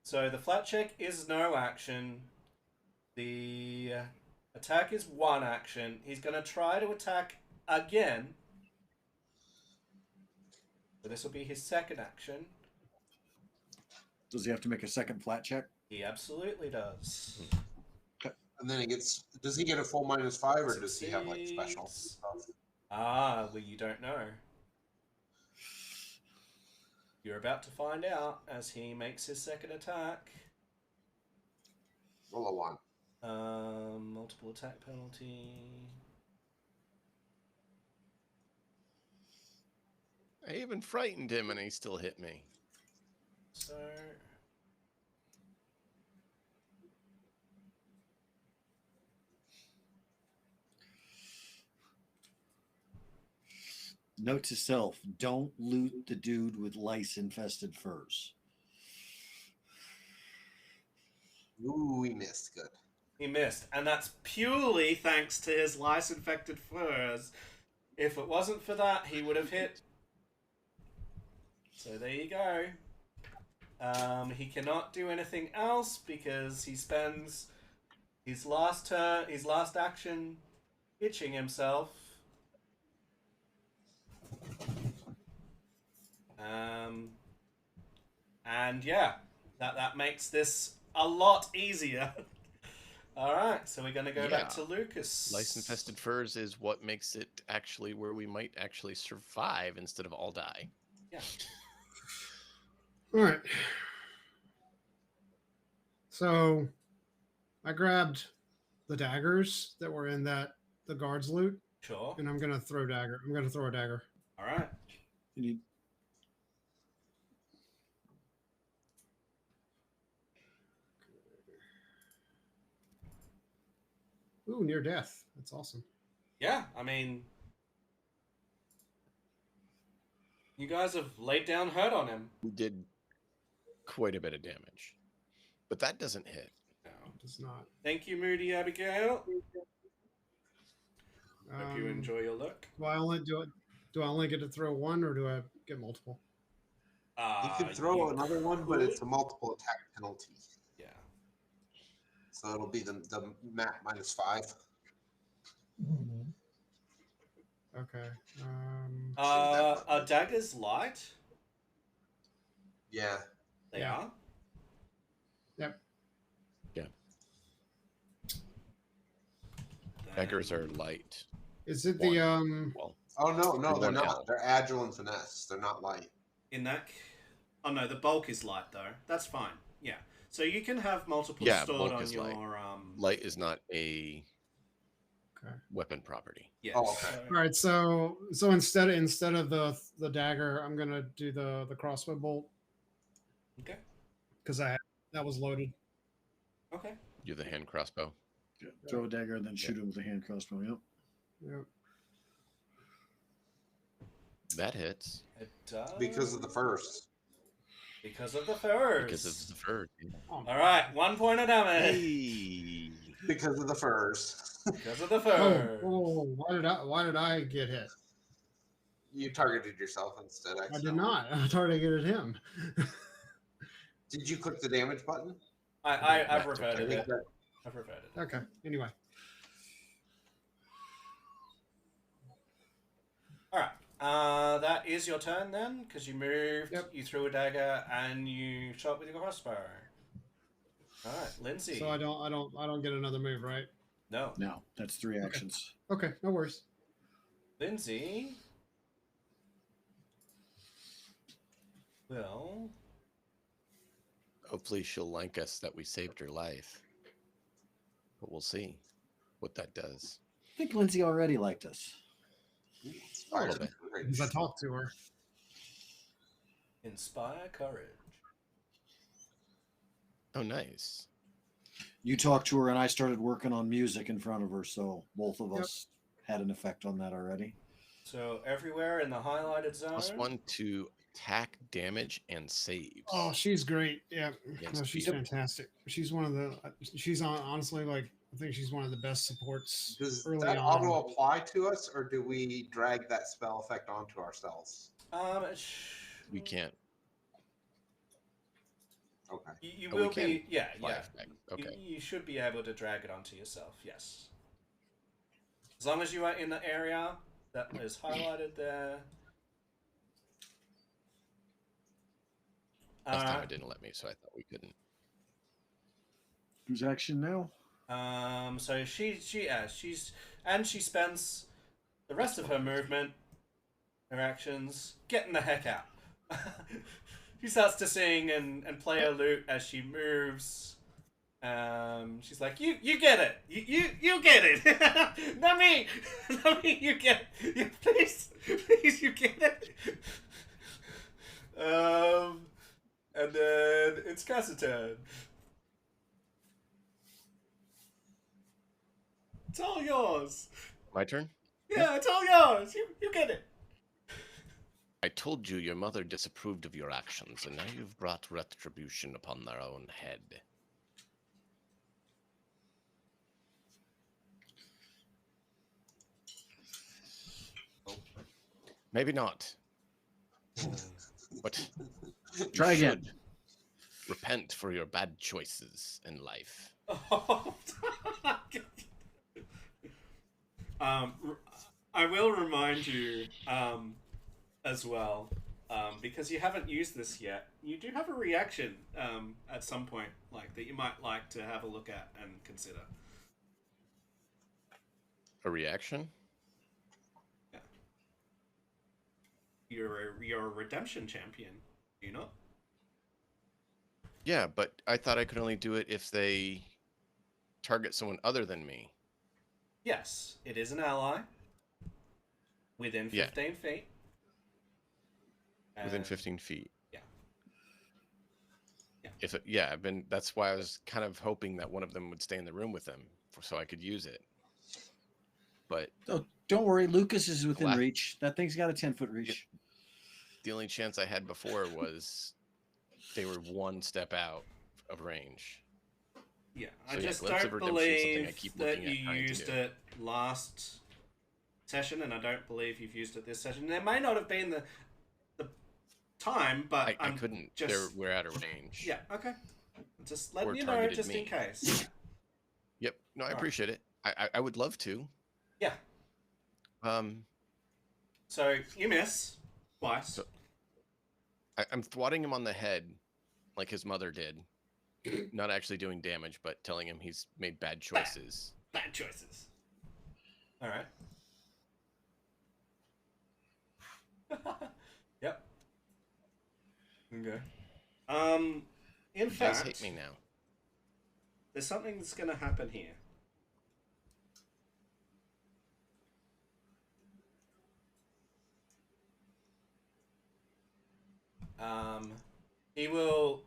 [SPEAKER 3] So the flat check is no action. The attack is 1 action. He's going to try to attack again. So this will be his second action.
[SPEAKER 5] Does he have to make a second flat check?
[SPEAKER 3] He absolutely does.
[SPEAKER 6] And then he gets. Does he get a full -5, or does he have like special
[SPEAKER 3] Succeeds.
[SPEAKER 6] stuff?
[SPEAKER 3] Well, you don't know. You're about to find out as he makes his second attack.
[SPEAKER 6] Roll a 1.
[SPEAKER 3] Multiple attack penalty.
[SPEAKER 1] I even frightened him and he still hit me.
[SPEAKER 3] So
[SPEAKER 5] Note to self, don't loot the dude with lice-infested furs.
[SPEAKER 6] Ooh, he missed. Good.
[SPEAKER 3] he missed, and that's purely thanks to his lice-infected furs. If it wasn't for that, he would have hit. So there you go. He cannot do anything else because he spends his last action itching himself. And yeah, that makes this a lot easier. All right, so we're gonna go back to Lucas.
[SPEAKER 1] Lice-infested furs is what makes it actually where we might actually survive instead of all die.
[SPEAKER 3] Yeah.
[SPEAKER 2] All right. So I grabbed the daggers that were in the guard's loot,
[SPEAKER 3] Sure.
[SPEAKER 2] and I'm gonna throw a dagger.
[SPEAKER 3] All right.
[SPEAKER 5] You need
[SPEAKER 2] Ooh, near death. That's awesome.
[SPEAKER 3] Yeah, I mean, you guys have laid down hurt on him.
[SPEAKER 1] We did quite a bit of damage. But that doesn't hit.
[SPEAKER 3] No.
[SPEAKER 2] It does not.
[SPEAKER 3] Thank you, Moody Abigail. Hope you
[SPEAKER 2] Um,
[SPEAKER 3] enjoy your look.
[SPEAKER 2] Do I only get to throw one, or do I get multiple?
[SPEAKER 6] You can throw another one, but it's a multiple attack penalty.
[SPEAKER 3] Yeah.
[SPEAKER 6] So it'll be the map -5.
[SPEAKER 2] Okay.
[SPEAKER 3] Are daggers light?
[SPEAKER 6] Yeah.
[SPEAKER 3] They
[SPEAKER 2] Yeah.
[SPEAKER 3] are?
[SPEAKER 2] Yep.
[SPEAKER 1] Yeah.
[SPEAKER 3] Then-
[SPEAKER 1] Daggers are light.
[SPEAKER 2] Is it
[SPEAKER 1] One.
[SPEAKER 2] the
[SPEAKER 1] Well,
[SPEAKER 6] Oh no, they're
[SPEAKER 1] One
[SPEAKER 6] not.
[SPEAKER 1] L.
[SPEAKER 6] They're agile and finesse. They're not light.
[SPEAKER 3] In that... Oh no, the bulk is light though. That's fine. Yeah. So you can have multiple
[SPEAKER 1] Yeah,
[SPEAKER 3] stored
[SPEAKER 1] bulk
[SPEAKER 3] on
[SPEAKER 1] is
[SPEAKER 3] your...
[SPEAKER 1] light. Light is not a
[SPEAKER 2] Okay.
[SPEAKER 1] weapon property.
[SPEAKER 3] Yes.
[SPEAKER 6] Oh, okay.
[SPEAKER 2] All right. So instead of the dagger, I'm gonna do the crossbow bolt
[SPEAKER 3] Okay.
[SPEAKER 2] because that was loaded.
[SPEAKER 3] Okay.
[SPEAKER 1] You're the hand crossbow.
[SPEAKER 5] Yeah. Throw a dagger and then shoot him with a hand crossbow. Yep.
[SPEAKER 2] Yep.
[SPEAKER 1] That hits.
[SPEAKER 3] It does.
[SPEAKER 6] Because of the first.
[SPEAKER 3] Because of the first.
[SPEAKER 1] Because of the first.
[SPEAKER 2] Oh,
[SPEAKER 3] All right, 1 point of damage.
[SPEAKER 1] Hey.
[SPEAKER 6] Because of the first.
[SPEAKER 3] Because of the
[SPEAKER 2] oh,
[SPEAKER 3] first.
[SPEAKER 2] why did I get hit?
[SPEAKER 6] You targeted yourself instead.
[SPEAKER 2] I did not. I targeted him.
[SPEAKER 6] Did you click the damage button?
[SPEAKER 3] I've
[SPEAKER 1] Matt,
[SPEAKER 3] reverted
[SPEAKER 6] think
[SPEAKER 3] it.
[SPEAKER 6] that-
[SPEAKER 3] I've reverted it.
[SPEAKER 2] Okay. Anyway.
[SPEAKER 3] All right. That is your turn then, because you moved,
[SPEAKER 2] Yep.
[SPEAKER 3] you threw a dagger, and you shot with your crossbow. All right, Lindsay.
[SPEAKER 2] So I don't get another move, right?
[SPEAKER 3] No,
[SPEAKER 5] No, that's 3 actions.
[SPEAKER 2] Okay. No worries.
[SPEAKER 3] Lindsay. Well,
[SPEAKER 1] Hopefully she'll like us that we saved her life. But we'll see what that does.
[SPEAKER 5] I think Lindsay already liked us.
[SPEAKER 1] A little bit.
[SPEAKER 2] Because I talked to her.
[SPEAKER 3] inspire courage.
[SPEAKER 1] Oh, nice.
[SPEAKER 5] You talked to her, and I started working on music in front of her, so both of us had an effect on that already.
[SPEAKER 3] So everywhere in the highlighted zone.
[SPEAKER 1] +1 to attack, damage, and saves.
[SPEAKER 2] Oh, she's great. Yeah.
[SPEAKER 1] Against
[SPEAKER 2] No, she's
[SPEAKER 1] people.
[SPEAKER 2] fantastic. She's one of the. She's honestly like I think she's one of the best supports.
[SPEAKER 6] Does
[SPEAKER 2] early
[SPEAKER 6] that
[SPEAKER 2] on.
[SPEAKER 6] auto apply to us, or do we drag that spell effect onto ourselves?
[SPEAKER 1] We can't.
[SPEAKER 6] Okay.
[SPEAKER 3] You
[SPEAKER 1] Oh, we
[SPEAKER 3] will
[SPEAKER 1] can
[SPEAKER 3] be. Yeah,
[SPEAKER 1] apply
[SPEAKER 3] yeah.
[SPEAKER 1] effect. Okay.
[SPEAKER 3] You should be able to drag it onto yourself. Yes. As long as you are in the area that is highlighted there.
[SPEAKER 1] Last time it didn't let me, so I thought we couldn't.
[SPEAKER 5] Whose action now?
[SPEAKER 3] So she spends the rest of her movement, her actions, getting the heck out. She starts to sing and play a lute as she moves. She's like, you get it, you get it. Not me, you get it. Please, you get it. And then it's Cass's turn. It's all yours.
[SPEAKER 1] My turn?
[SPEAKER 3] Yeah, it's all yours. You get it.
[SPEAKER 1] I told you your mother disapproved of your actions, and now you've brought retribution upon their own head. Maybe not. But you
[SPEAKER 5] Try again.
[SPEAKER 1] should repent for your bad choices in life.
[SPEAKER 3] I will remind you as well, because you haven't used this yet. You do have a reaction at some point, like that you might like to have a look at and consider.
[SPEAKER 1] A reaction?
[SPEAKER 3] Yeah. You're a redemption champion, do you not?
[SPEAKER 1] Yeah, but I thought I could only do it if they target someone other than me.
[SPEAKER 3] Yes, it is an ally within 15 feet.
[SPEAKER 1] Within
[SPEAKER 3] And-
[SPEAKER 1] 15 feet.
[SPEAKER 3] Yeah. Yeah.
[SPEAKER 1] If it, yeah, I've been. That's why I was kind of hoping that one of them would stay in the room with them, so I could use it. But
[SPEAKER 5] Oh, don't worry, Lucas is within
[SPEAKER 1] Black-
[SPEAKER 5] reach. That thing's got a 10-foot reach.
[SPEAKER 1] the only chance I had before was they were one step out of range.
[SPEAKER 3] Yeah,
[SPEAKER 1] So,
[SPEAKER 3] I
[SPEAKER 1] yeah,
[SPEAKER 3] just
[SPEAKER 1] Glimpse of
[SPEAKER 3] don't
[SPEAKER 1] Redemption is something I
[SPEAKER 3] believe
[SPEAKER 1] keep
[SPEAKER 3] that
[SPEAKER 1] looking at
[SPEAKER 3] you
[SPEAKER 1] trying to
[SPEAKER 3] used
[SPEAKER 1] do.
[SPEAKER 3] it last session, and I don't believe you've used it this session. There may not have been the time, but
[SPEAKER 1] I couldn't. We're out of range.
[SPEAKER 3] Yeah, okay. Just
[SPEAKER 1] Or
[SPEAKER 3] letting you know,
[SPEAKER 1] targeted
[SPEAKER 3] just in
[SPEAKER 1] me.
[SPEAKER 3] case.
[SPEAKER 1] Yep. No, I
[SPEAKER 3] Alright.
[SPEAKER 1] appreciate it. I would love to.
[SPEAKER 3] Yeah. So you miss twice.
[SPEAKER 1] So- I'm thwarting him on the head, like his mother did. Not actually doing damage, but telling him he's made bad choices.
[SPEAKER 3] Bad choices. All right. Yep. Okay. In
[SPEAKER 1] He does
[SPEAKER 3] fact,
[SPEAKER 1] hate me now.
[SPEAKER 3] there's something that's going to happen here. He will.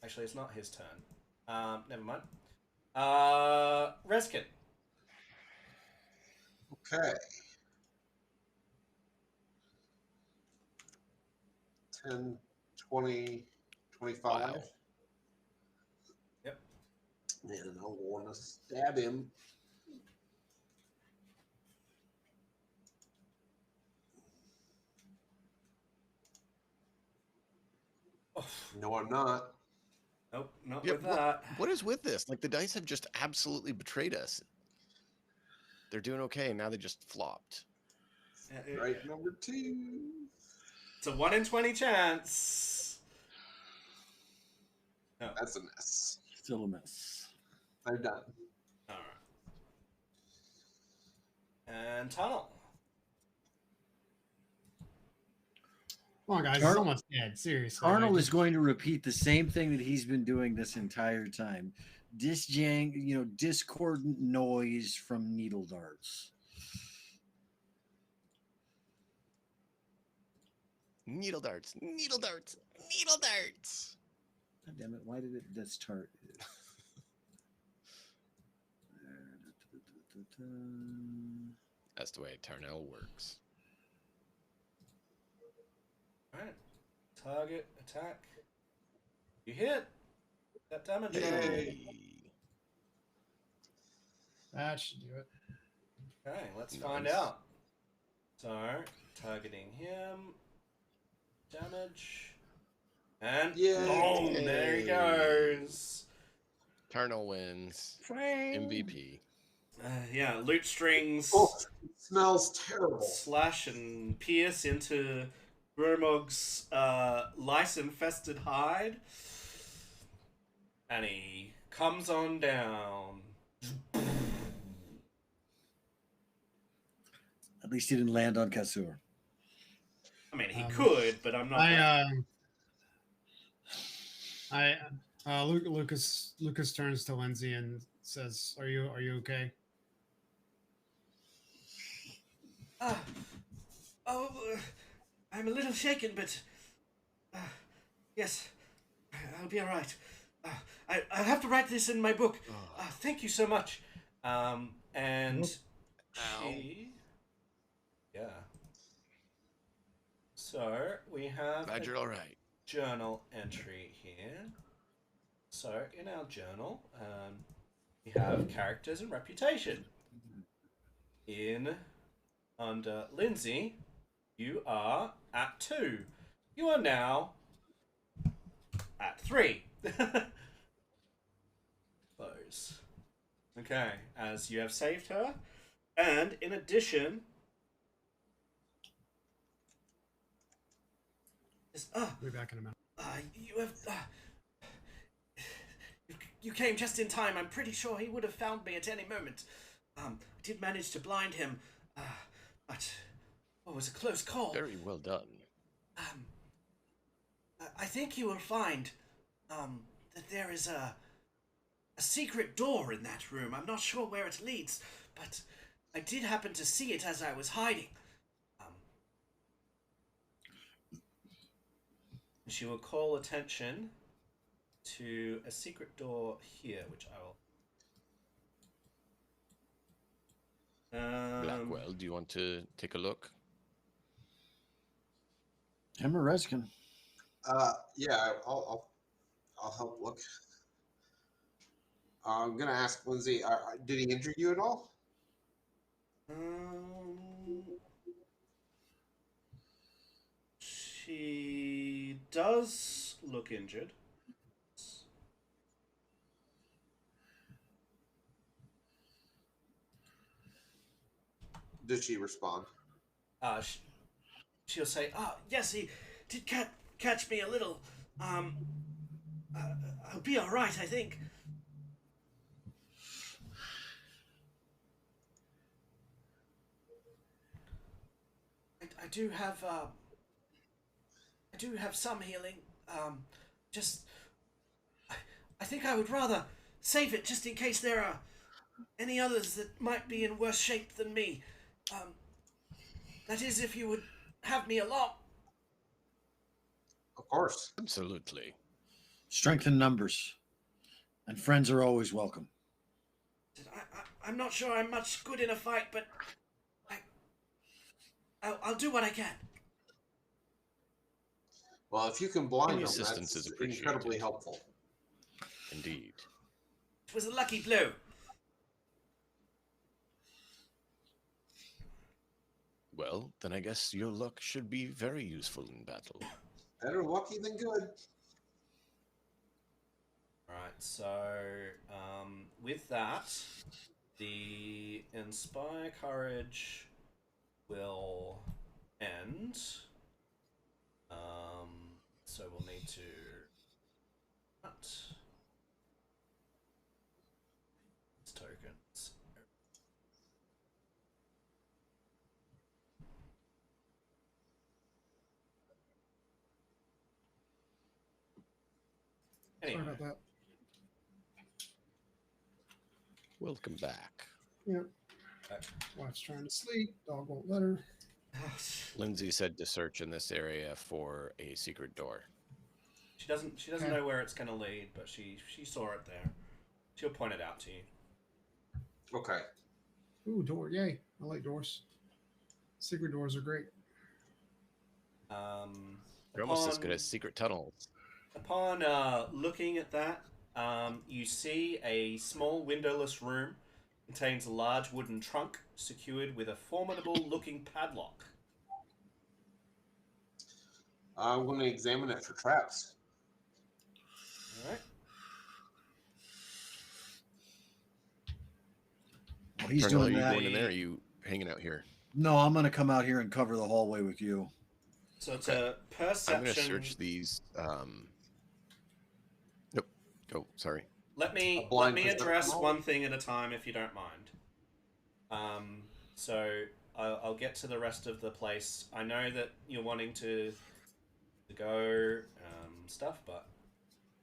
[SPEAKER 3] Actually, it's not his turn. Never mind. Reskin.
[SPEAKER 6] Okay. 10, 20, 25.
[SPEAKER 1] Wow.
[SPEAKER 3] Yep.
[SPEAKER 6] And I want to stab him.
[SPEAKER 3] Oh,
[SPEAKER 6] No, I'm not.
[SPEAKER 3] nope, not
[SPEAKER 1] Yeah,
[SPEAKER 3] with that.
[SPEAKER 1] what is with this? Like the dice have just absolutely betrayed us. They're doing okay, now they just flopped.
[SPEAKER 6] Strike number 2.
[SPEAKER 3] It's a 1 in 20 chance. No.
[SPEAKER 6] That's a miss.
[SPEAKER 5] Still a miss.
[SPEAKER 6] I'm done.
[SPEAKER 3] All right. And Tunnel.
[SPEAKER 2] Come on, guys.
[SPEAKER 5] Arnold-
[SPEAKER 2] Someone's dead. Seriously.
[SPEAKER 5] Arnold
[SPEAKER 2] like,
[SPEAKER 5] is going to repeat the same thing that he's been doing this entire time. Discordant noise from needle darts.
[SPEAKER 1] Needle darts, needle darts, needle darts.
[SPEAKER 5] God damn it! Why did it? That's tart.
[SPEAKER 1] That's the way Tarnell works.
[SPEAKER 3] Alright. Target, attack. You hit. That damage.
[SPEAKER 1] Yay!
[SPEAKER 2] that should do it.
[SPEAKER 3] Okay, let's find
[SPEAKER 1] Nice.
[SPEAKER 3] out. So, targeting him. Damage. And
[SPEAKER 6] Yay.
[SPEAKER 3] boom! There he goes.
[SPEAKER 1] Tarnell wins. MVP.
[SPEAKER 3] Yeah, loot strings
[SPEAKER 6] Oh, it smells terrible.
[SPEAKER 3] slash and pierce into Gromog's lice-infested hide. And he comes on down.
[SPEAKER 5] At least he didn't land on Kasur.
[SPEAKER 3] I mean, he
[SPEAKER 2] Um,
[SPEAKER 3] could, but I'm not.
[SPEAKER 2] Lucas turns to Lindsay and says, "Are you okay?"
[SPEAKER 3] I'm a little shaken, but yes, I'll be all right. I'll have to write this in my book. Thank you so much. And she, yeah. So we have
[SPEAKER 1] Glad you're all right.
[SPEAKER 3] journal entry here. So in our journal, we have characters and reputation. Under Lindsay, you are at 2. You are now at 3. Close. Okay, as you have saved her, and in addition,
[SPEAKER 2] We'll be back in a minute.
[SPEAKER 3] you have. You came just in time. I'm pretty sure he would have found me at any moment. I did manage to blind him, but it was a close call.
[SPEAKER 1] Very well done.
[SPEAKER 3] I think you will find that there is a secret door in that room. I'm not sure where it leads, but I did happen to see it as I was hiding. She will call attention to a secret door here, which I will.
[SPEAKER 1] Blackwell, do you want to take a look?
[SPEAKER 5] Him or Reskin?
[SPEAKER 6] Yeah, I'll help look. I'm gonna ask Lindsay. Did he injure you at all?
[SPEAKER 3] She does look injured.
[SPEAKER 6] Did she respond?
[SPEAKER 3] She'll say, yes, he did catch me a little. I'll be all right, I think. I do have some healing. I think I would rather save it just in case there are any others that might be in worse shape than me. That is, if you would have me along.
[SPEAKER 6] course.
[SPEAKER 1] Absolutely.
[SPEAKER 5] Strength in numbers. And friends are always welcome.
[SPEAKER 3] I'm not sure I'm much good in a fight, but I'll do what I can.
[SPEAKER 6] Well, if you can blind
[SPEAKER 1] Any
[SPEAKER 6] them,
[SPEAKER 1] assistance
[SPEAKER 6] that's
[SPEAKER 1] is appreciated.
[SPEAKER 6] incredibly helpful.
[SPEAKER 1] Indeed.
[SPEAKER 3] It was a lucky blow.
[SPEAKER 1] Well, then I guess your luck should be very useful in battle.
[SPEAKER 6] Better lucky than good.
[SPEAKER 3] Alright, so with that, the Inspire Courage will end. So we'll need to cut these tokens.
[SPEAKER 2] Sorry
[SPEAKER 3] Anyway,
[SPEAKER 2] about that.
[SPEAKER 1] Welcome back.
[SPEAKER 2] Yep. Wife's trying to sleep. Dog won't let her.
[SPEAKER 1] Lindsay said to search in this area for a secret door.
[SPEAKER 3] she doesn't
[SPEAKER 2] Okay.
[SPEAKER 3] know where it's gonna lead, but she saw it there. She'll point it out to you.
[SPEAKER 6] Okay.
[SPEAKER 2] Ooh, door. Yay. I like doors. Secret doors are great.
[SPEAKER 1] They're almost as good as secret tunnels.
[SPEAKER 3] Upon looking at that, you see a small windowless room contains a large wooden trunk secured with a formidable-looking padlock.
[SPEAKER 6] I'm going to examine it for traps.
[SPEAKER 3] All right.
[SPEAKER 5] Well, he's
[SPEAKER 1] Colonel,
[SPEAKER 5] doing
[SPEAKER 1] are you
[SPEAKER 5] that.
[SPEAKER 1] going in there? Or are you hanging out here?
[SPEAKER 5] No, I'm going to come out here and cover the hallway with you.
[SPEAKER 3] So it's
[SPEAKER 1] Okay.
[SPEAKER 3] a perception.
[SPEAKER 1] I'm going to search these. Nope. Oh, sorry.
[SPEAKER 3] Let me address one thing at a time, if you don't mind. So I'll get to the rest of the place. I know that you're wanting to go stuff, but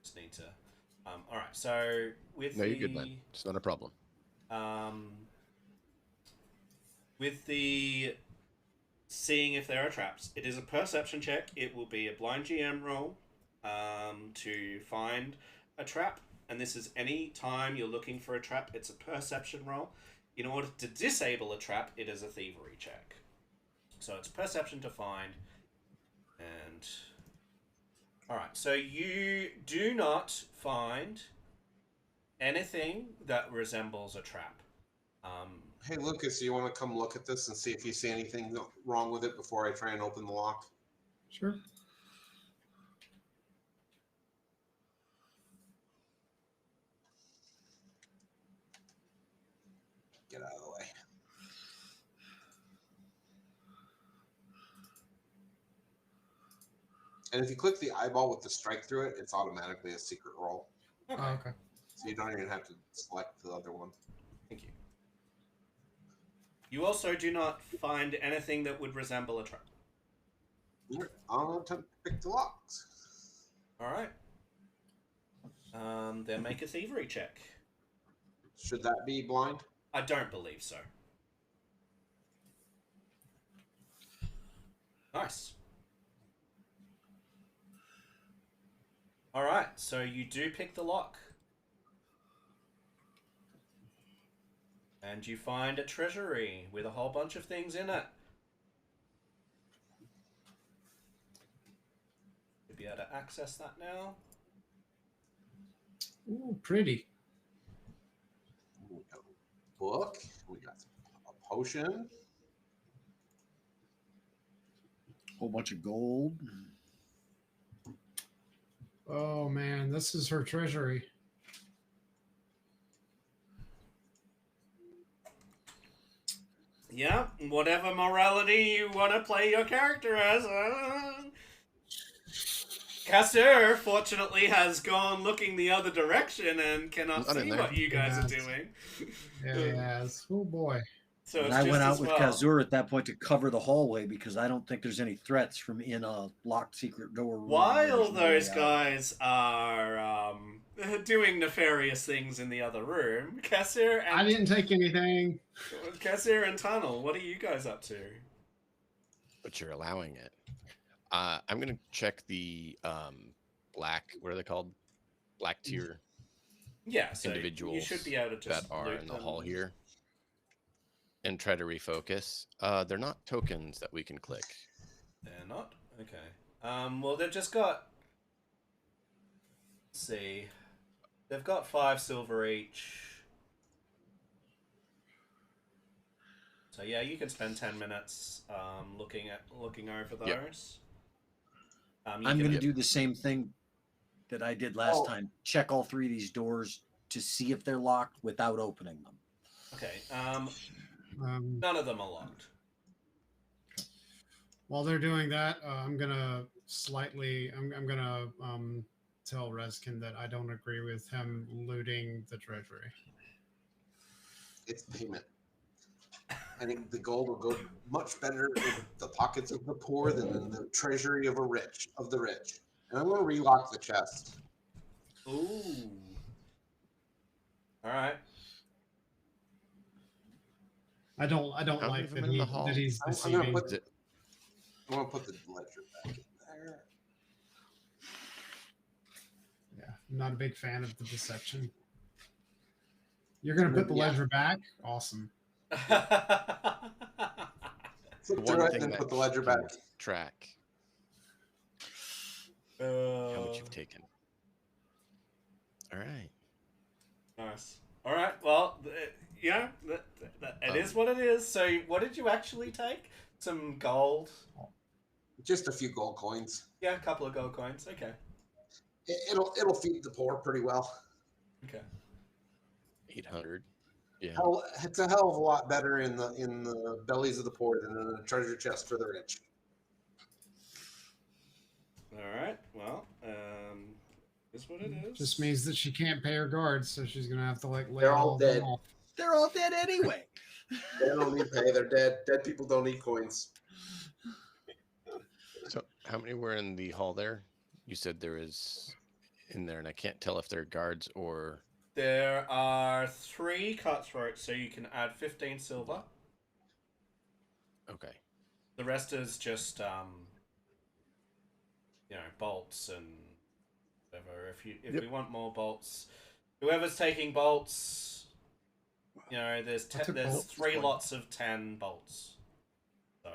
[SPEAKER 3] just need to. All right. So with
[SPEAKER 1] No, you're good, man. It's not a problem.
[SPEAKER 3] With the seeing if there are traps, it is a perception check. It will be a blind GM roll to find a trap. And this is any time you're looking for a trap, it's a perception roll. In order to disable a trap, it is a thievery check. So it's perception to find. And alright, so you do not find anything that resembles a trap.
[SPEAKER 6] Hey, Lucas, you want to come look at this and see if you see anything wrong with it before I try and open the lock?
[SPEAKER 2] Sure.
[SPEAKER 6] Get out of the way. And if you click the eyeball with the strike through it, it's automatically a secret roll.
[SPEAKER 3] Okay.
[SPEAKER 2] Oh, okay.
[SPEAKER 6] So you don't even have to select the other one.
[SPEAKER 3] Thank you. You also do not find anything that would resemble a trap.
[SPEAKER 6] I'll attempt to pick the locks.
[SPEAKER 3] Alright. Then make a thievery check.
[SPEAKER 6] Should that be blind?
[SPEAKER 3] I don't believe so. Nice. Alright, so you do pick the lock. And you find a treasury with a whole bunch of things in it. You'll be able to access that now.
[SPEAKER 2] Ooh, pretty.
[SPEAKER 6] We got a book. We got a potion.
[SPEAKER 5] Whole bunch of gold.
[SPEAKER 2] Oh man, this is her treasury.
[SPEAKER 3] Yeah, whatever morality you want to play your character as. Casseur, fortunately, has gone looking the other direction and cannot
[SPEAKER 1] Not in
[SPEAKER 3] see
[SPEAKER 1] there.
[SPEAKER 3] what you guys are
[SPEAKER 2] Yes.
[SPEAKER 3] doing.
[SPEAKER 2] Yes. Oh boy.
[SPEAKER 3] So
[SPEAKER 5] And
[SPEAKER 3] it's
[SPEAKER 5] I
[SPEAKER 3] just
[SPEAKER 5] went out
[SPEAKER 3] as
[SPEAKER 5] with
[SPEAKER 3] well.
[SPEAKER 5] Kazur at that point to cover the hallway because I don't think there's any threats from in a locked secret door room.
[SPEAKER 3] While
[SPEAKER 5] There's no
[SPEAKER 3] those
[SPEAKER 5] way out.
[SPEAKER 3] guys are doing nefarious things in the other room, Casseur
[SPEAKER 2] I
[SPEAKER 3] and
[SPEAKER 2] didn't take anything.
[SPEAKER 3] Casseur and Tunnel, what are you guys up to?
[SPEAKER 1] But you're allowing it. I'm gonna check the black. What are they called? Black tier
[SPEAKER 3] Yeah, so you
[SPEAKER 1] individuals
[SPEAKER 3] should be able to
[SPEAKER 1] that
[SPEAKER 3] just
[SPEAKER 1] are
[SPEAKER 3] loot
[SPEAKER 1] in the
[SPEAKER 3] them.
[SPEAKER 1] hall here, and try to refocus. They're not tokens that we can click.
[SPEAKER 3] They're not? Okay. Well, they've just got... Let's see. They've got 5 silver each. So yeah, you can spend 10 minutes looking over those.
[SPEAKER 1] Yep.
[SPEAKER 5] I'm going to do the same thing that I did last
[SPEAKER 6] Oh.
[SPEAKER 5] time. Check all 3 of these doors to see if they're locked without opening them.
[SPEAKER 3] Okay.
[SPEAKER 2] None
[SPEAKER 3] of them are locked.
[SPEAKER 2] While they're doing that, I'm gonna slightly. I'm gonna tell Reskin that I don't agree with him looting the treasury.
[SPEAKER 6] It's payment. I think the gold will go much better in the pockets of the poor than in the treasury of the rich. And I'm going to relock the chest.
[SPEAKER 3] Ooh. All right.
[SPEAKER 2] I don't
[SPEAKER 1] How many
[SPEAKER 2] like
[SPEAKER 1] of them
[SPEAKER 2] that
[SPEAKER 1] in the hall?
[SPEAKER 2] he's
[SPEAKER 6] I'm
[SPEAKER 2] deceiving.
[SPEAKER 6] going to put the ledger back in there.
[SPEAKER 2] Yeah, I'm not a big fan of the deception. You're gonna put the ledger back? Awesome.
[SPEAKER 6] Flip
[SPEAKER 1] The
[SPEAKER 6] through
[SPEAKER 1] one
[SPEAKER 6] it
[SPEAKER 1] thing
[SPEAKER 6] and then
[SPEAKER 1] that
[SPEAKER 6] put the ledger
[SPEAKER 1] can
[SPEAKER 6] back.
[SPEAKER 1] track how much you've taken. All right.
[SPEAKER 3] Nice. All right. Well, yeah, it is what it is. So, what did you actually take? Some gold.
[SPEAKER 6] Just a few gold coins.
[SPEAKER 3] Yeah, a couple of gold coins. Okay.
[SPEAKER 6] It'll feed the poor pretty well.
[SPEAKER 3] Okay.
[SPEAKER 1] 800. Yeah.
[SPEAKER 6] It's a hell of a lot better in the bellies of the poor than in a treasure chest for the rich.
[SPEAKER 3] All right. Well, is what it is.
[SPEAKER 2] Just means that she can't pay her guards, so she's gonna have to like lay
[SPEAKER 6] They're all
[SPEAKER 2] all of them
[SPEAKER 6] dead.
[SPEAKER 2] off.
[SPEAKER 5] They're all dead anyway.
[SPEAKER 6] They don't need pay. They're dead. Dead people don't need coins.
[SPEAKER 1] So, how many were in the hall there? You said there is in there, and I can't tell if they're guards or.
[SPEAKER 3] There are 3 cutthroats, so you can add 15 silver.
[SPEAKER 1] Okay.
[SPEAKER 3] The rest is just bolts and whatever. If we want more bolts, whoever's taking bolts, there's
[SPEAKER 2] I took
[SPEAKER 3] there's
[SPEAKER 2] bolts.
[SPEAKER 3] 3 lots of 10 bolts. So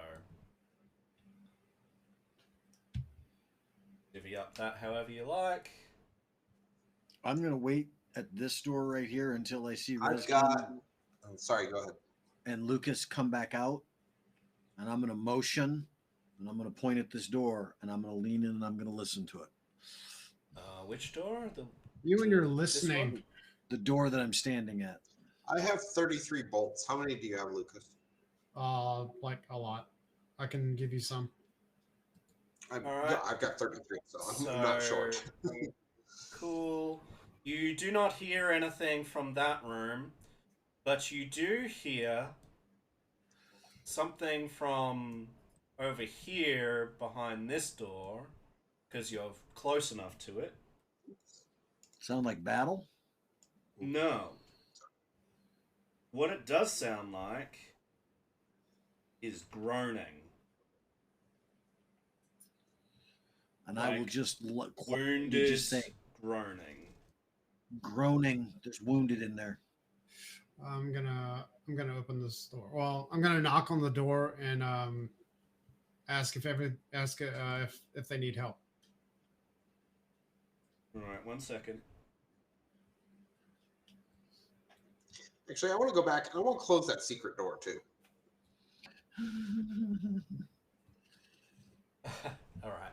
[SPEAKER 3] divvy up that however you like.
[SPEAKER 5] I'm going to wait at this door right here until I see
[SPEAKER 6] I've
[SPEAKER 5] Reskin
[SPEAKER 6] got. I'm sorry. Go ahead.
[SPEAKER 5] and Lucas come back out, and I'm going to motion, and I'm going to point at this door, and I'm going to lean in, and I'm going to listen to it.
[SPEAKER 3] Which door?
[SPEAKER 2] You and your
[SPEAKER 3] this
[SPEAKER 2] listening.
[SPEAKER 3] one?
[SPEAKER 5] The door that I'm standing at.
[SPEAKER 6] I have 33 bolts. How many do you have, Lucas?
[SPEAKER 2] Like a lot. I can give you some.
[SPEAKER 3] All right.
[SPEAKER 6] Yeah, I've got 33, so I'm not short.
[SPEAKER 3] Cool. You do not hear anything from that room, but you do hear something from over here behind this door, because you're close enough to it.
[SPEAKER 5] Sound like battle?
[SPEAKER 3] No. What it does sound like is groaning.
[SPEAKER 5] And I will
[SPEAKER 3] Like
[SPEAKER 5] just
[SPEAKER 3] Wounded
[SPEAKER 5] you just say
[SPEAKER 3] groaning.
[SPEAKER 5] groaning. There's wounded in there.
[SPEAKER 2] I'm gonna open this door. Well, I'm gonna knock on the door and ask if they need help.
[SPEAKER 3] Alright, 1 second.
[SPEAKER 6] Actually, I want to go back and I want to close that secret door too.
[SPEAKER 3] Alright.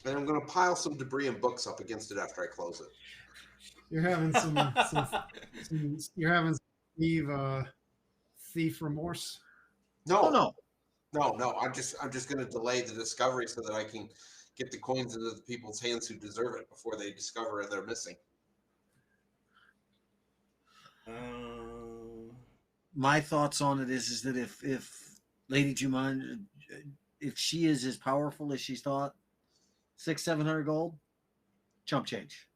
[SPEAKER 6] And I'm going to pile some debris and books up against it after I close it.
[SPEAKER 2] You're having you're having some thief remorse.
[SPEAKER 6] No,
[SPEAKER 5] Oh, no.
[SPEAKER 6] no. I'm just going to delay the discovery so that I can get the coins into the people's hands who deserve it before they discover they're missing.
[SPEAKER 5] My thoughts on it is that if Lady Juman, if she is as powerful as she's thought, 600-700 gold, chump change.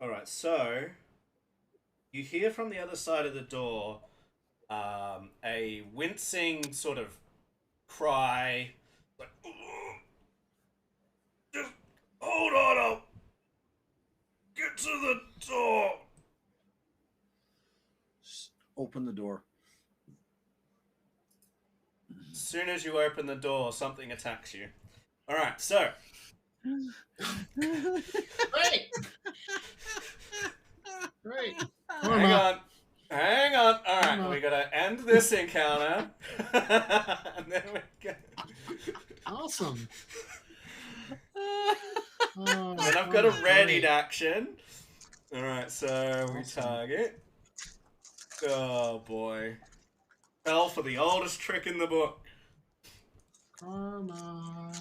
[SPEAKER 3] Alright, so you hear from the other side of the door a wincing sort of cry, like, just hold on, I'll get to the door.
[SPEAKER 5] Just open the door.
[SPEAKER 3] As soon as you open the door, something attacks you. All right, so
[SPEAKER 2] Great. Great.
[SPEAKER 3] hang on. All right,
[SPEAKER 2] Karma.
[SPEAKER 3] we gotta end this encounter, and then we go.
[SPEAKER 2] Awesome.
[SPEAKER 3] And I've got a readied action. All right, so we
[SPEAKER 2] Awesome.
[SPEAKER 3] target. Oh boy, fell for the oldest trick in the book.
[SPEAKER 2] Karma.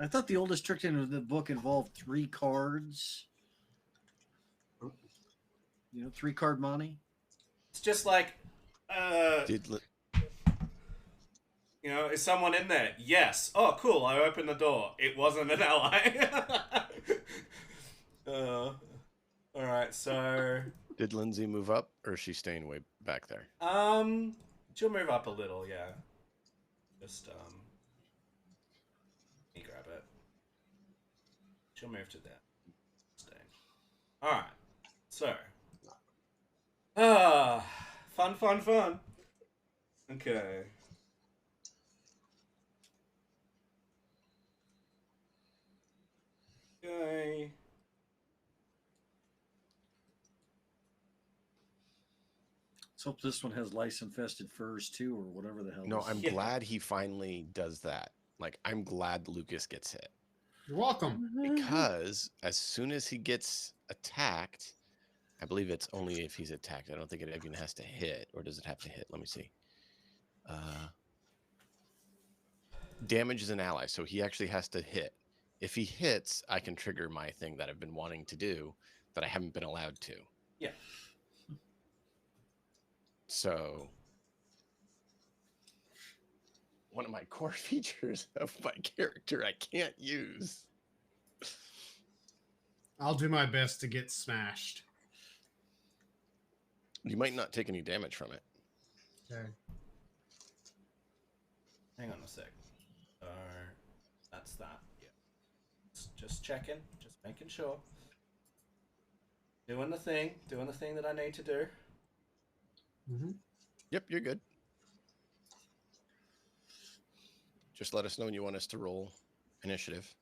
[SPEAKER 5] I thought the oldest trick in the book involved 3 cards. 3-card money.
[SPEAKER 3] It's just like,
[SPEAKER 1] Did
[SPEAKER 3] is someone in there? Yes. Oh, cool. I opened the door. It wasn't an ally. All right. So,
[SPEAKER 1] did Lindsay move up, or is she staying way back there?
[SPEAKER 3] she'll move up a little. Yeah. Just let me grab it. She'll move to there. Stay. All right. So. Fun. Okay. Okay.
[SPEAKER 5] Let's hope this one has lice-infested furs too, or whatever the hell.
[SPEAKER 1] No,
[SPEAKER 5] this
[SPEAKER 1] I'm
[SPEAKER 5] is.
[SPEAKER 1] glad he finally does that. Like, I'm glad Lucas gets hit.
[SPEAKER 2] You're welcome.
[SPEAKER 1] Because as soon as he gets attacked, I believe it's only if he's attacked. I don't think it even has to hit, or does it have to hit? Let me see. Damage is an ally, so he actually has to hit. If he hits, I can trigger my thing that I've been wanting to do that I haven't been allowed to.
[SPEAKER 3] Yeah.
[SPEAKER 1] So one of my core features of my character I can't use.
[SPEAKER 2] I'll do my best to get smashed.
[SPEAKER 1] You might not take any damage from it.
[SPEAKER 2] Okay.
[SPEAKER 3] Hang on a sec. That's that. Yeah. Just checking. Just making sure. Doing the thing that I need to do.
[SPEAKER 2] Mm-hmm.
[SPEAKER 1] Yep, you're good. Just let us know when you want us to roll initiative.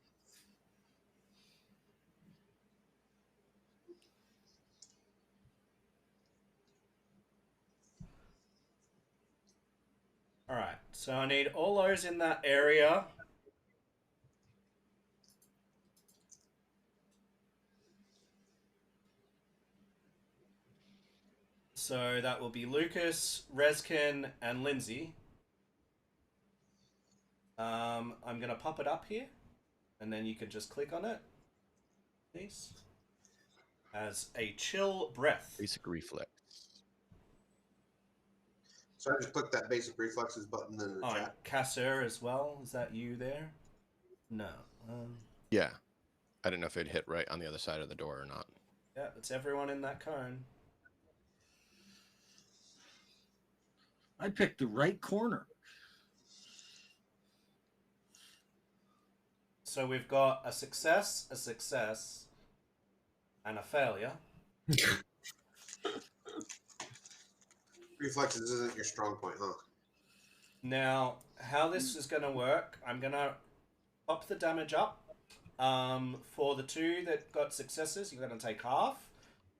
[SPEAKER 3] All right. So I need all those in that area. So that will be Lucas, Rezkin, and Lindsay. I'm going to pop it up here, and then you can just click on it. Please. As a chill breath.
[SPEAKER 1] Basic reflex.
[SPEAKER 6] So I just click that basic reflexes button in the
[SPEAKER 3] Oh,
[SPEAKER 6] chat.
[SPEAKER 3] Kasser as well. Is that you there? No.
[SPEAKER 1] Yeah. I don't know if it hit right on the other side of the door or not.
[SPEAKER 3] Yeah, it's everyone in that cone.
[SPEAKER 5] I picked the right corner.
[SPEAKER 3] So we've got a success, and a failure.
[SPEAKER 6] Reflexes isn't your strong point, huh?
[SPEAKER 3] Now, how this is going to work, I'm going to pop the damage up. For the 2 that got successes, you're going to take half.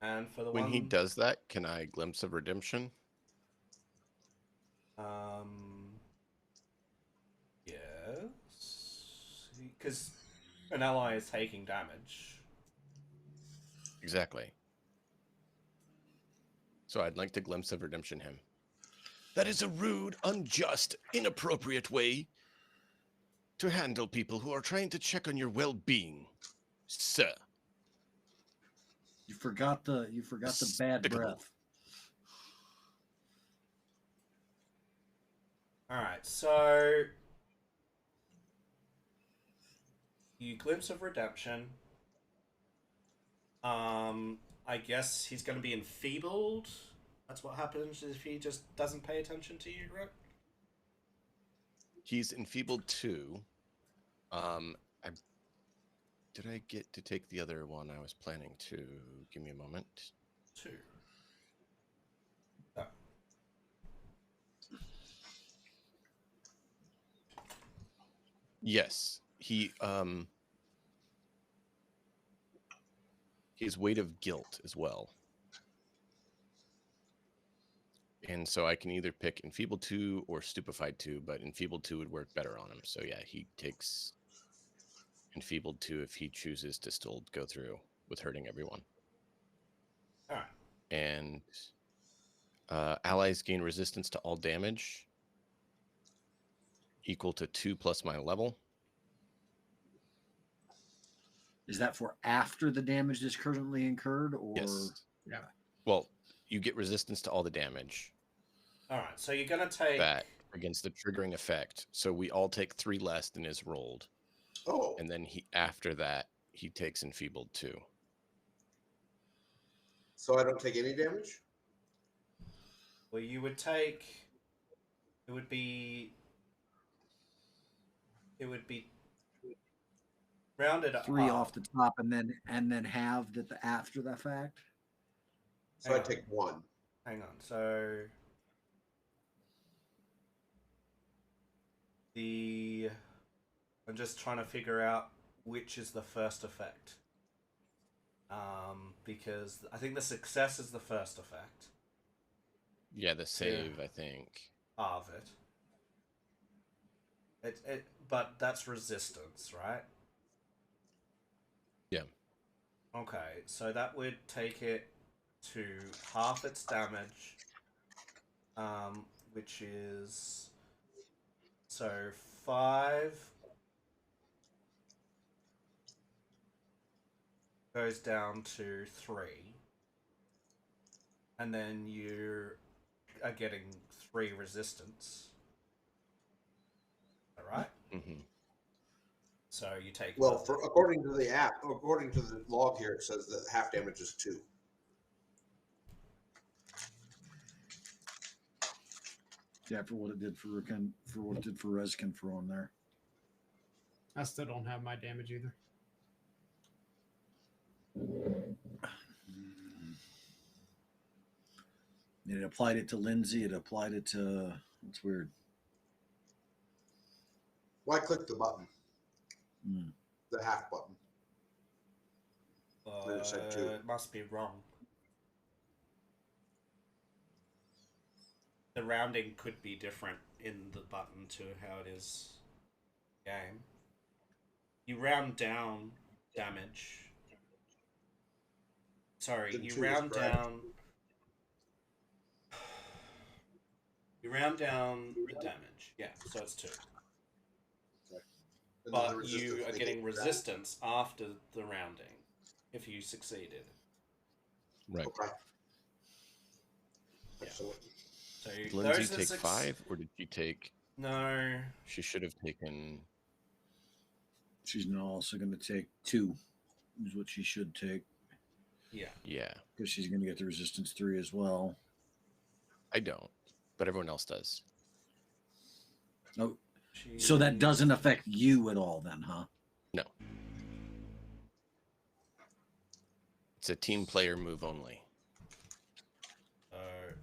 [SPEAKER 3] And for the
[SPEAKER 1] When
[SPEAKER 3] one...
[SPEAKER 1] he does that, can I glimpse of redemption?
[SPEAKER 3] Yes. Because an ally is taking damage.
[SPEAKER 1] Exactly. So I'd like to glimpse of redemption him. That is a rude, unjust, inappropriate way to handle people who are trying to check on your well-being, sir.
[SPEAKER 5] You forgot the bad
[SPEAKER 1] Despicable.
[SPEAKER 5] breath.
[SPEAKER 3] Alright, so... You glimpse of redemption. I guess he's going to be enfeebled. That's what happens if he just doesn't pay attention to you, right?
[SPEAKER 1] He's enfeebled 2. I did I get to take the other one I was planning to? Give me a moment.
[SPEAKER 3] 2. Oh.
[SPEAKER 1] Yes, his weight of guilt as well. And so I can either pick enfeebled 2 or stupefied 2, but enfeebled 2 would work better on him. So yeah, he takes enfeebled 2 if he chooses to still go through with hurting everyone.
[SPEAKER 3] All right.
[SPEAKER 1] And allies gain resistance to all damage equal to 2 plus my level.
[SPEAKER 5] Is that for after the damage is currently incurred, or
[SPEAKER 1] Yes.
[SPEAKER 2] Yeah.
[SPEAKER 1] Well, you get resistance to all the damage
[SPEAKER 3] All right. So you're gonna take
[SPEAKER 1] that against the triggering effect. So we all take 3 less than is rolled.
[SPEAKER 6] Oh,
[SPEAKER 1] And then after that, he takes enfeebled 2.
[SPEAKER 6] so I don't take any damage?
[SPEAKER 3] Well, you would take. It would be rounded
[SPEAKER 5] 3
[SPEAKER 3] up.
[SPEAKER 5] off the top, and then have that the after the fact?
[SPEAKER 6] So I
[SPEAKER 3] Hang on.
[SPEAKER 6] take 1.
[SPEAKER 3] Hang on. So I'm just trying to figure out which is the first effect. Because I think the success is the first effect
[SPEAKER 1] Yeah, the save, I think.
[SPEAKER 3] of it. But that's resistance, right?
[SPEAKER 1] Yeah.
[SPEAKER 3] Okay, so that would take it to half its damage, which is so 5 goes down to 3, and then you are getting 3 resistance. All right.
[SPEAKER 1] Mm-hmm.
[SPEAKER 3] So you take
[SPEAKER 6] Well, according to the app, according to the log here, it says that half damage is 2.
[SPEAKER 5] Yeah, for what it did for what it did for Reskin for on there.
[SPEAKER 2] I still don't have my damage either.
[SPEAKER 5] It applied it to Lindsay. It applied it to. It's weird.
[SPEAKER 6] Why click the button?
[SPEAKER 5] Hmm.
[SPEAKER 6] The half button. Where it said 2.
[SPEAKER 3] It must be wrong. The rounding could be different in the button to how it is game. You round down damage. Sorry,
[SPEAKER 6] Then
[SPEAKER 3] you
[SPEAKER 6] 2 is
[SPEAKER 3] round
[SPEAKER 6] correct.
[SPEAKER 3] down. You round down the damage. Yeah, so it's 2.
[SPEAKER 6] And then the
[SPEAKER 3] But
[SPEAKER 6] resistance
[SPEAKER 3] you are
[SPEAKER 6] they
[SPEAKER 3] getting
[SPEAKER 6] get
[SPEAKER 3] resistance after the rounding if you succeeded.
[SPEAKER 1] Right.
[SPEAKER 6] Okay.
[SPEAKER 3] Yeah.
[SPEAKER 6] Excellent.
[SPEAKER 3] So
[SPEAKER 1] Did Lindsay
[SPEAKER 3] those are
[SPEAKER 1] take 5, or did she take...
[SPEAKER 3] No.
[SPEAKER 1] She should have taken...
[SPEAKER 5] She's now also going to take 2, is what she should take.
[SPEAKER 3] Yeah.
[SPEAKER 1] Yeah.
[SPEAKER 5] Because she's going to get the resistance 3 as well.
[SPEAKER 1] I don't, but everyone else does.
[SPEAKER 5] Oh, so that doesn't affect you at all then, huh?
[SPEAKER 1] No. It's a team player move only.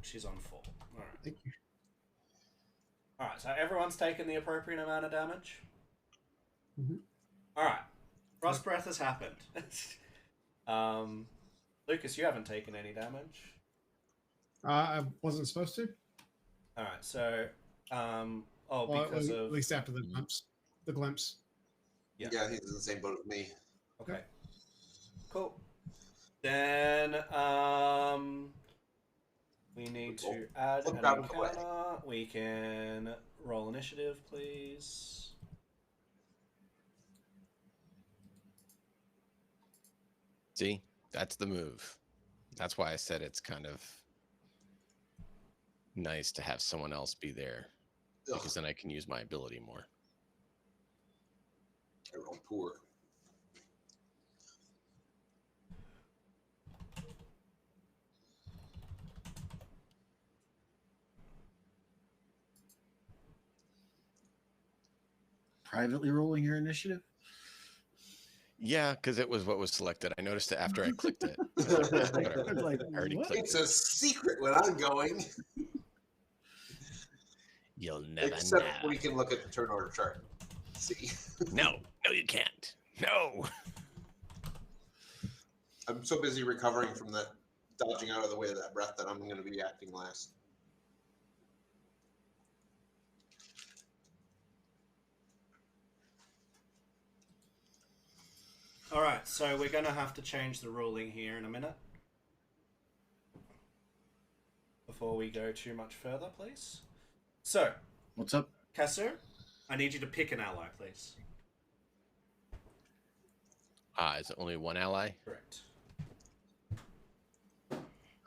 [SPEAKER 3] She's on 4. All right.
[SPEAKER 2] Thank you.
[SPEAKER 3] All right. So everyone's taken the appropriate amount of damage.
[SPEAKER 2] Mhm.
[SPEAKER 3] All right. Frost breath has happened. Lucas, you haven't taken any damage.
[SPEAKER 2] I wasn't supposed to.
[SPEAKER 3] All right. So,
[SPEAKER 2] Well,
[SPEAKER 3] because
[SPEAKER 2] at
[SPEAKER 3] of
[SPEAKER 2] least after the glimpse. The glimpse.
[SPEAKER 3] Yeah.
[SPEAKER 6] Yeah, he's in the same boat as me.
[SPEAKER 3] Okay. Cool. Then we need to add
[SPEAKER 6] Look
[SPEAKER 3] an
[SPEAKER 6] out of the way.
[SPEAKER 3] encounter. We can roll initiative, please.
[SPEAKER 1] See? That's the move. That's why I said it's kind of nice to have someone else be there.
[SPEAKER 6] Ugh,
[SPEAKER 1] Because then I can use my ability more.
[SPEAKER 6] I rolled poor.
[SPEAKER 5] privately rolling your initiative?
[SPEAKER 1] Yeah, because it was what was selected. I noticed it after I clicked it.
[SPEAKER 5] I was like,
[SPEAKER 1] I already
[SPEAKER 5] what?
[SPEAKER 1] clicked
[SPEAKER 6] It's
[SPEAKER 1] it.
[SPEAKER 6] a secret when I'm going.
[SPEAKER 1] You'll never
[SPEAKER 6] Except
[SPEAKER 1] know.
[SPEAKER 6] we can look at the turn order chart. See.
[SPEAKER 1] No, you can't. No.
[SPEAKER 6] I'm so busy recovering from that, dodging out of the way of that breath, that I'm going to be acting last.
[SPEAKER 3] All right, so we're going to have to change the ruling here in a minute. Before we go too much further, please. So,
[SPEAKER 5] What's up?
[SPEAKER 3] Kasser, I need you to pick an ally, please.
[SPEAKER 1] Is it only one ally?
[SPEAKER 3] Correct.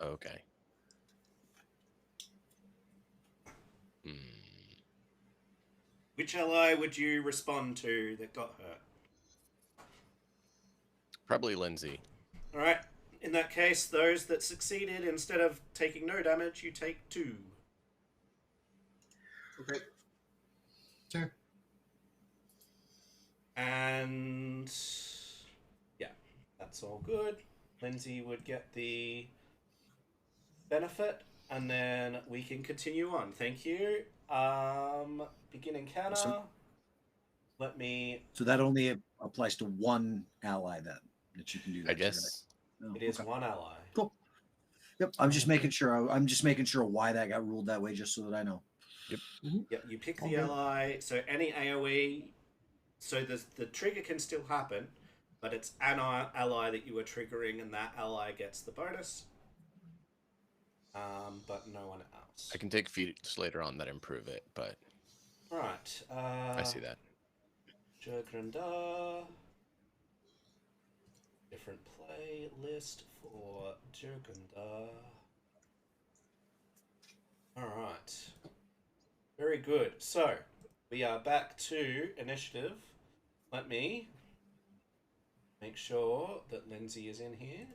[SPEAKER 1] Okay. Hmm.
[SPEAKER 3] Which ally would you respond to that got hurt?
[SPEAKER 1] Probably Lindsay.
[SPEAKER 3] All right. In that case, those that succeeded, instead of taking no damage, you take 2.
[SPEAKER 6] Okay.
[SPEAKER 2] Sure.
[SPEAKER 3] And yeah, that's all good. Lindsay would get the benefit, and then we can continue on. Thank you. Begin encounter.
[SPEAKER 5] So-
[SPEAKER 3] Let me.
[SPEAKER 5] So that only applies to one ally then that you can do that.
[SPEAKER 1] I
[SPEAKER 5] to,
[SPEAKER 1] guess.
[SPEAKER 5] right? Oh,
[SPEAKER 3] It is
[SPEAKER 5] okay.
[SPEAKER 3] one ally.
[SPEAKER 5] Cool. Yep. I'm just making sure. I'm just making sure why that got ruled that way, just so that I know.
[SPEAKER 3] Yep, you pick
[SPEAKER 2] All
[SPEAKER 3] the
[SPEAKER 2] good.
[SPEAKER 3] ally. So any AoE. So the trigger can still happen, but it's an ally that you are triggering, and that ally gets the bonus. But no one else.
[SPEAKER 1] I can take feats later on that improve it, but
[SPEAKER 3] Right.
[SPEAKER 1] I see that.
[SPEAKER 3] Jurgranda. Different playlist for Jurgranda. Alright. Very good. So, we are back to initiative. Let me make sure that Lindsay is in here.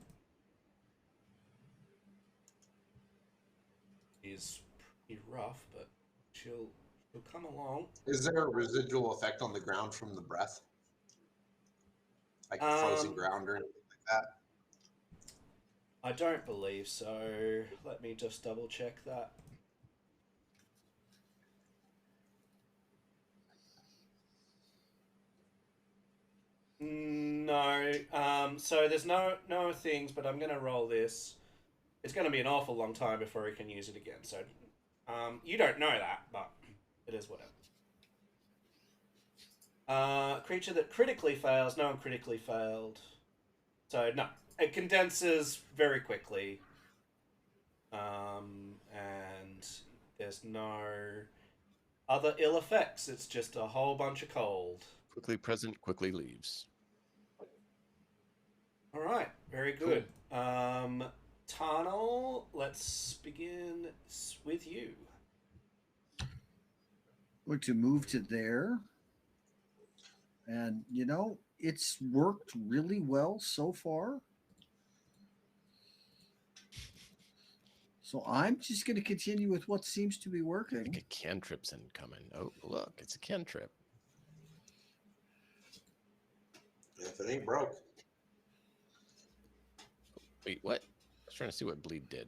[SPEAKER 3] She's pretty rough, but she'll come along.
[SPEAKER 6] Is there a residual effect on the ground from the breath? Like frozen ground or anything like that?
[SPEAKER 3] I don't believe so. Let me just double check that. No. So there's no things, but I'm gonna roll this. It's gonna be an awful long time before we can use it again. So, you don't know that, but it is whatever. Creature that critically fails. No one critically failed. So no, it condenses very quickly. And there's no other ill effects. It's just a whole bunch of cold.
[SPEAKER 1] Quickly present, quickly leaves.
[SPEAKER 3] All right, very good. Tarnal, let's begin with you.
[SPEAKER 5] Going to move to there. And, you know, it's worked really well so far. So I'm just going to continue with what seems to be
[SPEAKER 1] I
[SPEAKER 5] working.
[SPEAKER 1] think a cantrip's incoming. Oh, look, it's a cantrip.
[SPEAKER 6] If it ain't broke.
[SPEAKER 1] Wait, what? I was trying to see what bleed did.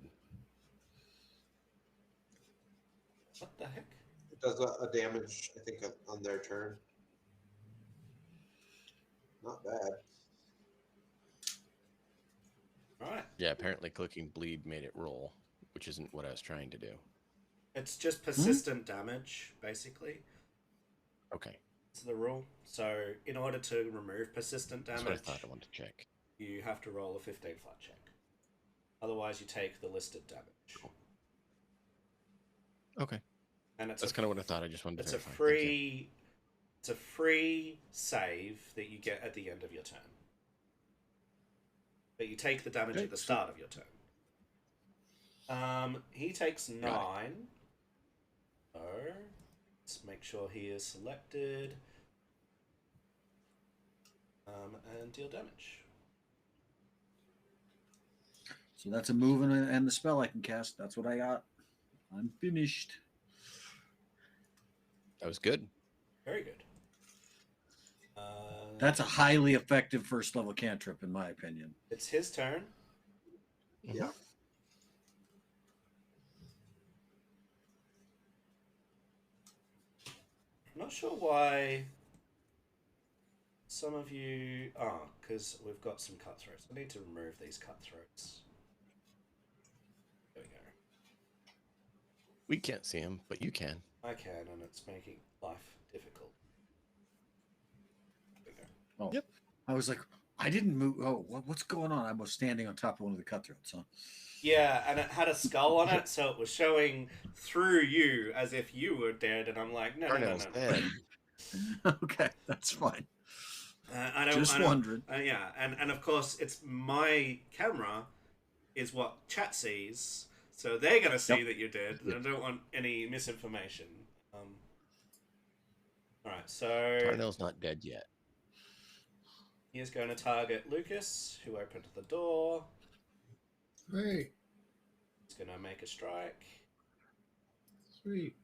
[SPEAKER 3] What the heck?
[SPEAKER 6] It does a damage, I think, on their turn. Not bad.
[SPEAKER 3] All right,
[SPEAKER 1] Yeah, apparently clicking bleed made it roll, which isn't what I was trying to do.
[SPEAKER 3] it's just persistent damage, basically.
[SPEAKER 1] Okay,
[SPEAKER 3] It's the rule. So in order to remove persistent
[SPEAKER 1] that's what I
[SPEAKER 3] damage,
[SPEAKER 1] thought. I wanted to check.
[SPEAKER 3] you have to roll a 15 flat check. Otherwise, you take the listed damage.
[SPEAKER 1] Cool. Okay,
[SPEAKER 3] And it's
[SPEAKER 1] that's kind of what I thought. I just wanted to
[SPEAKER 3] it's a
[SPEAKER 1] verify. Thank you.
[SPEAKER 3] free save that you get at the end of your turn. But you take the damage
[SPEAKER 1] Okay,
[SPEAKER 3] at the start of your turn. He takes 9. So let's make sure he is selected. And deal damage.
[SPEAKER 5] So that's a move and the spell I can cast. That's what I got. I'm finished.
[SPEAKER 1] That was good.
[SPEAKER 3] Very good.
[SPEAKER 5] That's a highly effective first level cantrip, in my opinion.
[SPEAKER 3] It's his turn.
[SPEAKER 6] Yeah.
[SPEAKER 3] I'm not sure why some of you... Oh, because we've got some cutthroats. I need to remove these cutthroats. There we go.
[SPEAKER 1] We can't see him, but you can.
[SPEAKER 3] I can, and it's making life difficult. There we go.
[SPEAKER 5] Oh,
[SPEAKER 1] Yep.
[SPEAKER 5] I was like, I didn't move. Oh, what's going on? I was standing on top of one of the cutthroats, huh?
[SPEAKER 3] Yeah, and it had a skull on it, so it was showing through you as if you were dead, and I'm like, no.
[SPEAKER 1] Darnell's dead.
[SPEAKER 5] Okay, that's fine.
[SPEAKER 3] I don't,
[SPEAKER 5] Just wondering.
[SPEAKER 3] Yeah, and of course, it's my camera is what chat sees, so they're going to see that you're dead, and I don't want any misinformation. Alright, so...
[SPEAKER 1] Darnell's not dead yet.
[SPEAKER 3] He is going to target Lucas, who opened the door.
[SPEAKER 2] Hey,
[SPEAKER 3] He's going to make a strike.
[SPEAKER 2] sweet.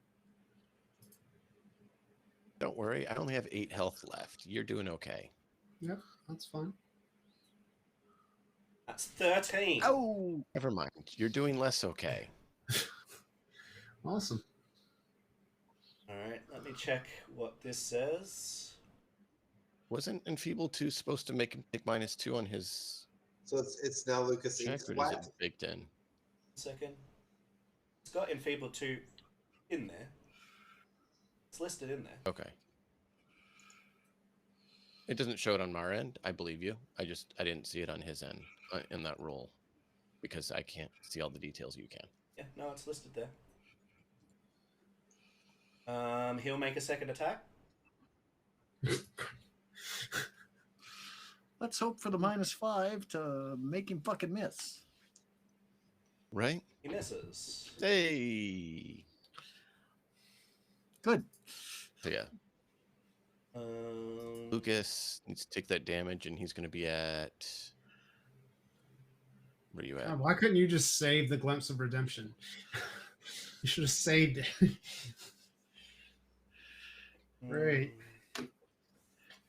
[SPEAKER 1] Don't worry, I only have 8 health left. You're doing okay.
[SPEAKER 2] Yep, that's fine.
[SPEAKER 3] That's 13.
[SPEAKER 5] Oh,
[SPEAKER 1] Never mind. You're doing less okay.
[SPEAKER 2] Awesome.
[SPEAKER 3] Alright, let me check what this says.
[SPEAKER 1] Wasn't Enfeebled 2 supposed to make him take -2 on his
[SPEAKER 6] So it's now Lucas
[SPEAKER 1] check,
[SPEAKER 6] Ink's
[SPEAKER 1] or is
[SPEAKER 6] flat.
[SPEAKER 1] it baked in?
[SPEAKER 3] Second. It's got Enfeebled 2 in there. It's listed in there.
[SPEAKER 1] Okay. It doesn't show it on our end. I believe you. I didn't see it on his end in that roll because I can't see all the details you can.
[SPEAKER 3] Yeah, no, it's listed there. He'll make a second attack.
[SPEAKER 5] let's hope for the -5 to make him fucking miss.
[SPEAKER 1] Right?
[SPEAKER 3] He misses.
[SPEAKER 1] Hey.
[SPEAKER 5] Good.
[SPEAKER 1] So yeah, Lucas needs to take that damage, and he's going to be at. Where are you at?
[SPEAKER 2] God, why couldn't you just save the glimpse of redemption? You should have saved it. Great.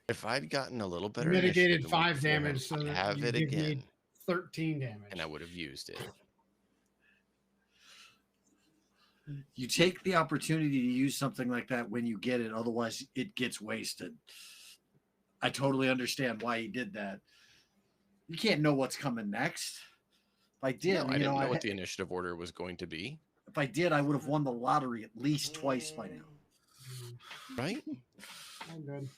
[SPEAKER 1] If I'd gotten a little better,
[SPEAKER 2] Mitigated
[SPEAKER 1] initiative than
[SPEAKER 2] 5
[SPEAKER 1] before,
[SPEAKER 2] damage, so
[SPEAKER 1] I'd
[SPEAKER 2] that
[SPEAKER 1] have
[SPEAKER 2] you
[SPEAKER 1] it
[SPEAKER 2] give me
[SPEAKER 1] again,
[SPEAKER 2] 13 damage.
[SPEAKER 1] and I would have used it.
[SPEAKER 5] You take the opportunity to use something like that when you get it, otherwise it gets wasted. I totally understand why he did that. You can't know what's coming next. If I did,
[SPEAKER 1] No, I didn't know what the initiative order was going to be.
[SPEAKER 5] If I did, I would have won the lottery at least twice by now.
[SPEAKER 1] Right?
[SPEAKER 2] I'm good.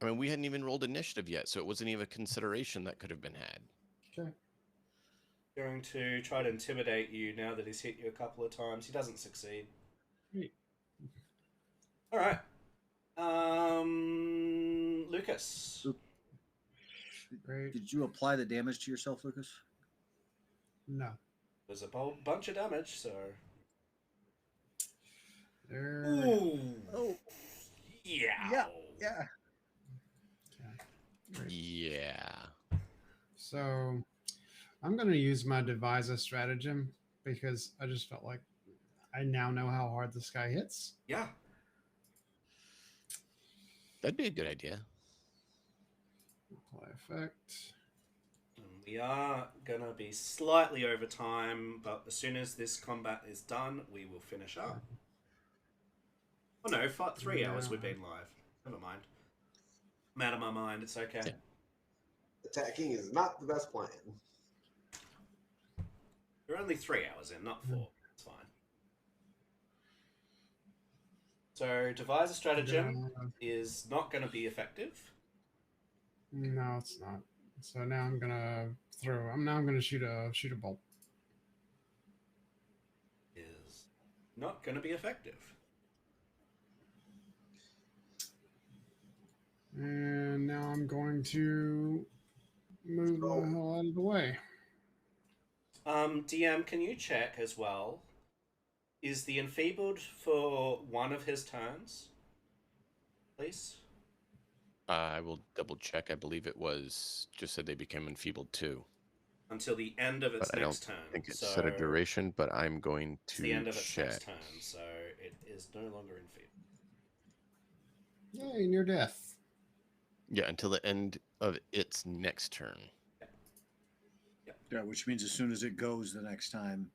[SPEAKER 1] I mean, we hadn't even rolled initiative yet, so it wasn't even a consideration that could have been had.
[SPEAKER 2] Okay.
[SPEAKER 3] Going to try to intimidate you now that he's hit you a couple of times. He doesn't succeed.
[SPEAKER 2] Great.
[SPEAKER 3] All right. Lucas.
[SPEAKER 2] Great.
[SPEAKER 5] Did you apply the damage to yourself, Lucas?
[SPEAKER 2] No.
[SPEAKER 3] There's a whole bunch of damage, so.
[SPEAKER 2] There.
[SPEAKER 3] Ooh.
[SPEAKER 5] Oh,
[SPEAKER 3] Yeah.
[SPEAKER 5] yeah.
[SPEAKER 2] Okay.
[SPEAKER 1] Yeah.
[SPEAKER 2] So I'm going to use my devise a stratagem because I just felt like I now know how hard this guy hits.
[SPEAKER 3] Yeah.
[SPEAKER 1] That'd be a good idea.
[SPEAKER 2] Apply effect.
[SPEAKER 3] We are going to be slightly over time, but as soon as this combat is done, we will finish up. Oh no, 3 hours we've been live. Never mind. I'm out of my mind, it's okay.
[SPEAKER 1] Yeah.
[SPEAKER 6] Attacking is not the best plan.
[SPEAKER 3] We're only 3 hours in, not 4. It's fine. So, devise a stratagem is not going to be effective.
[SPEAKER 2] No, it's not. So now I'm gonna throw. I'm gonna shoot a bolt.
[SPEAKER 3] Is not going to be effective.
[SPEAKER 2] And now I'm going to move the hell out of the way.
[SPEAKER 3] DM, can you check as well? Is the enfeebled for one of his turns? Please?
[SPEAKER 1] I will double check. I believe it was just said they became enfeebled too.
[SPEAKER 3] Until the end of its
[SPEAKER 1] But I don't
[SPEAKER 3] next turn.
[SPEAKER 1] think it
[SPEAKER 3] so
[SPEAKER 1] set a duration, but I'm going
[SPEAKER 3] it's the end
[SPEAKER 1] to
[SPEAKER 3] of its
[SPEAKER 1] check.
[SPEAKER 3] next turn, so it is no longer enfeebled.
[SPEAKER 2] Yay, near death.
[SPEAKER 1] Yeah, until the end of its next turn.
[SPEAKER 5] Yeah, which means as soon as it goes the next time,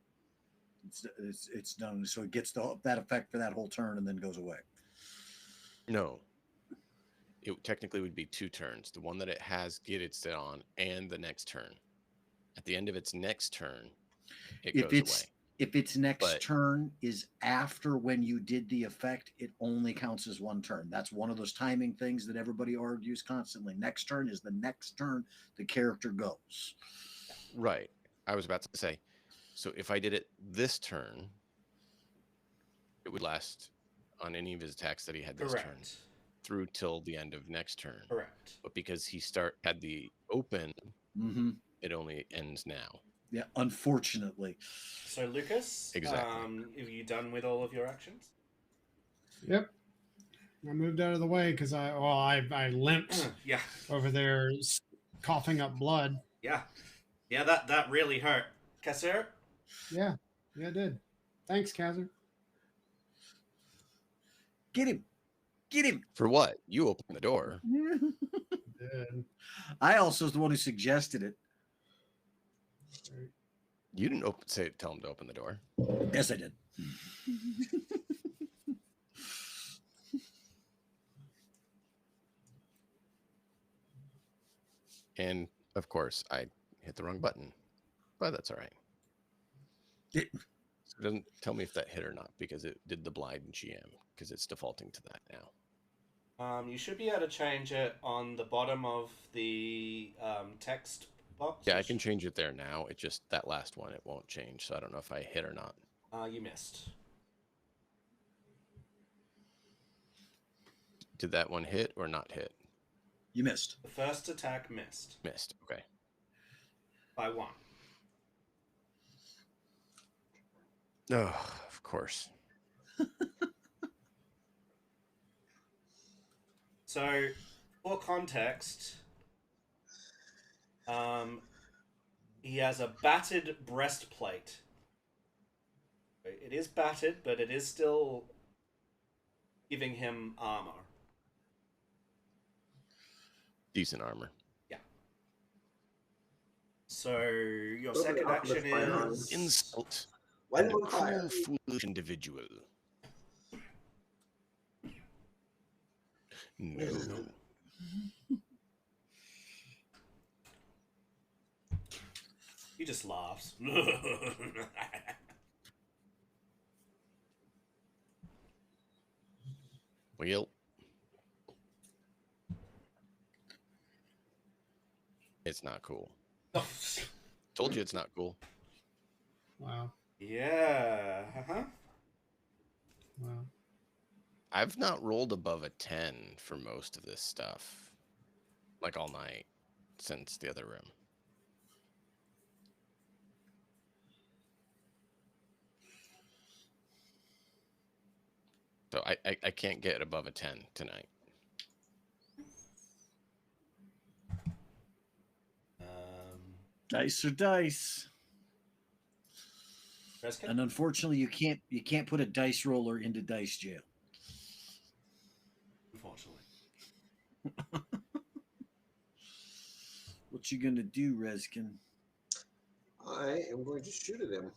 [SPEAKER 5] it's done. So it gets that effect for that whole turn and then goes away.
[SPEAKER 1] No. It technically would be 2 turns. The one that it has get its on and the next turn. At the end of its next turn, it goes away.
[SPEAKER 5] If its next
[SPEAKER 1] But-
[SPEAKER 5] turn is after when you did the effect, it only counts as 1 turn. That's one of those timing things that everybody argues constantly. Next turn is the next turn the character goes.
[SPEAKER 1] Right. I was about to say, so if I did it this turn, it would last on any of his attacks that he had this turn
[SPEAKER 3] Correct.
[SPEAKER 1] through till the end of next turn.
[SPEAKER 3] Correct.
[SPEAKER 1] But because he had the open,
[SPEAKER 5] Mm-hmm.
[SPEAKER 1] it only ends now.
[SPEAKER 5] Yeah, unfortunately.
[SPEAKER 3] So, Lucas,
[SPEAKER 1] Exactly.
[SPEAKER 3] have you done with all of your actions?
[SPEAKER 2] Yep. I moved out of the way because I limped
[SPEAKER 3] Yeah.
[SPEAKER 2] over there, coughing up blood.
[SPEAKER 3] Yeah. Yeah, that really hurt. Kasser?
[SPEAKER 2] Yeah, it did. Thanks, Kazir.
[SPEAKER 5] Get him. Get him.
[SPEAKER 1] For what? You opened the door.
[SPEAKER 2] Did.
[SPEAKER 5] I also was the one who suggested it.
[SPEAKER 1] You didn't tell him to open the door.
[SPEAKER 5] Yes, I did.
[SPEAKER 1] And of course, I hit the wrong button, but that's all right. So it doesn't tell me if that hit or not because it did the blind GM because it's defaulting to that now.
[SPEAKER 3] You should be able to change it on the bottom of the text box.
[SPEAKER 1] Yeah, I can change it there now. It just that last one it won't change, so I don't know if I hit or not.
[SPEAKER 3] You missed.
[SPEAKER 1] Did that one hit or not hit?
[SPEAKER 5] You missed.
[SPEAKER 3] The first attack missed
[SPEAKER 1] Missed. Okay.
[SPEAKER 3] by 1.
[SPEAKER 1] Oh, of course.
[SPEAKER 3] So, for context, he has a battered breastplate. It is battered, but it is still giving him armor.
[SPEAKER 1] Decent armor.
[SPEAKER 3] Yeah. So, your
[SPEAKER 6] Open
[SPEAKER 3] second
[SPEAKER 6] up
[SPEAKER 3] action
[SPEAKER 6] with firearms.
[SPEAKER 3] is...
[SPEAKER 1] Insult.
[SPEAKER 6] Light
[SPEAKER 1] And
[SPEAKER 6] it
[SPEAKER 1] a
[SPEAKER 6] on fire.
[SPEAKER 1] cruel, foolish individual. No.
[SPEAKER 3] He just laughs.
[SPEAKER 1] Well, it's not cool. Told you it's not cool.
[SPEAKER 2] Wow.
[SPEAKER 3] Yeah. Uh-huh.
[SPEAKER 2] Wow.
[SPEAKER 1] I've not rolled above a 10 for most of this stuff. Like all night since the other room. So I can't get above a 10 tonight.
[SPEAKER 5] Dice are dice.
[SPEAKER 3] Reskin?
[SPEAKER 5] And unfortunately you can't put a dice roller into dice jail.
[SPEAKER 3] Unfortunately.
[SPEAKER 5] What you gonna do, Reskin?
[SPEAKER 6] I am going to shoot at him.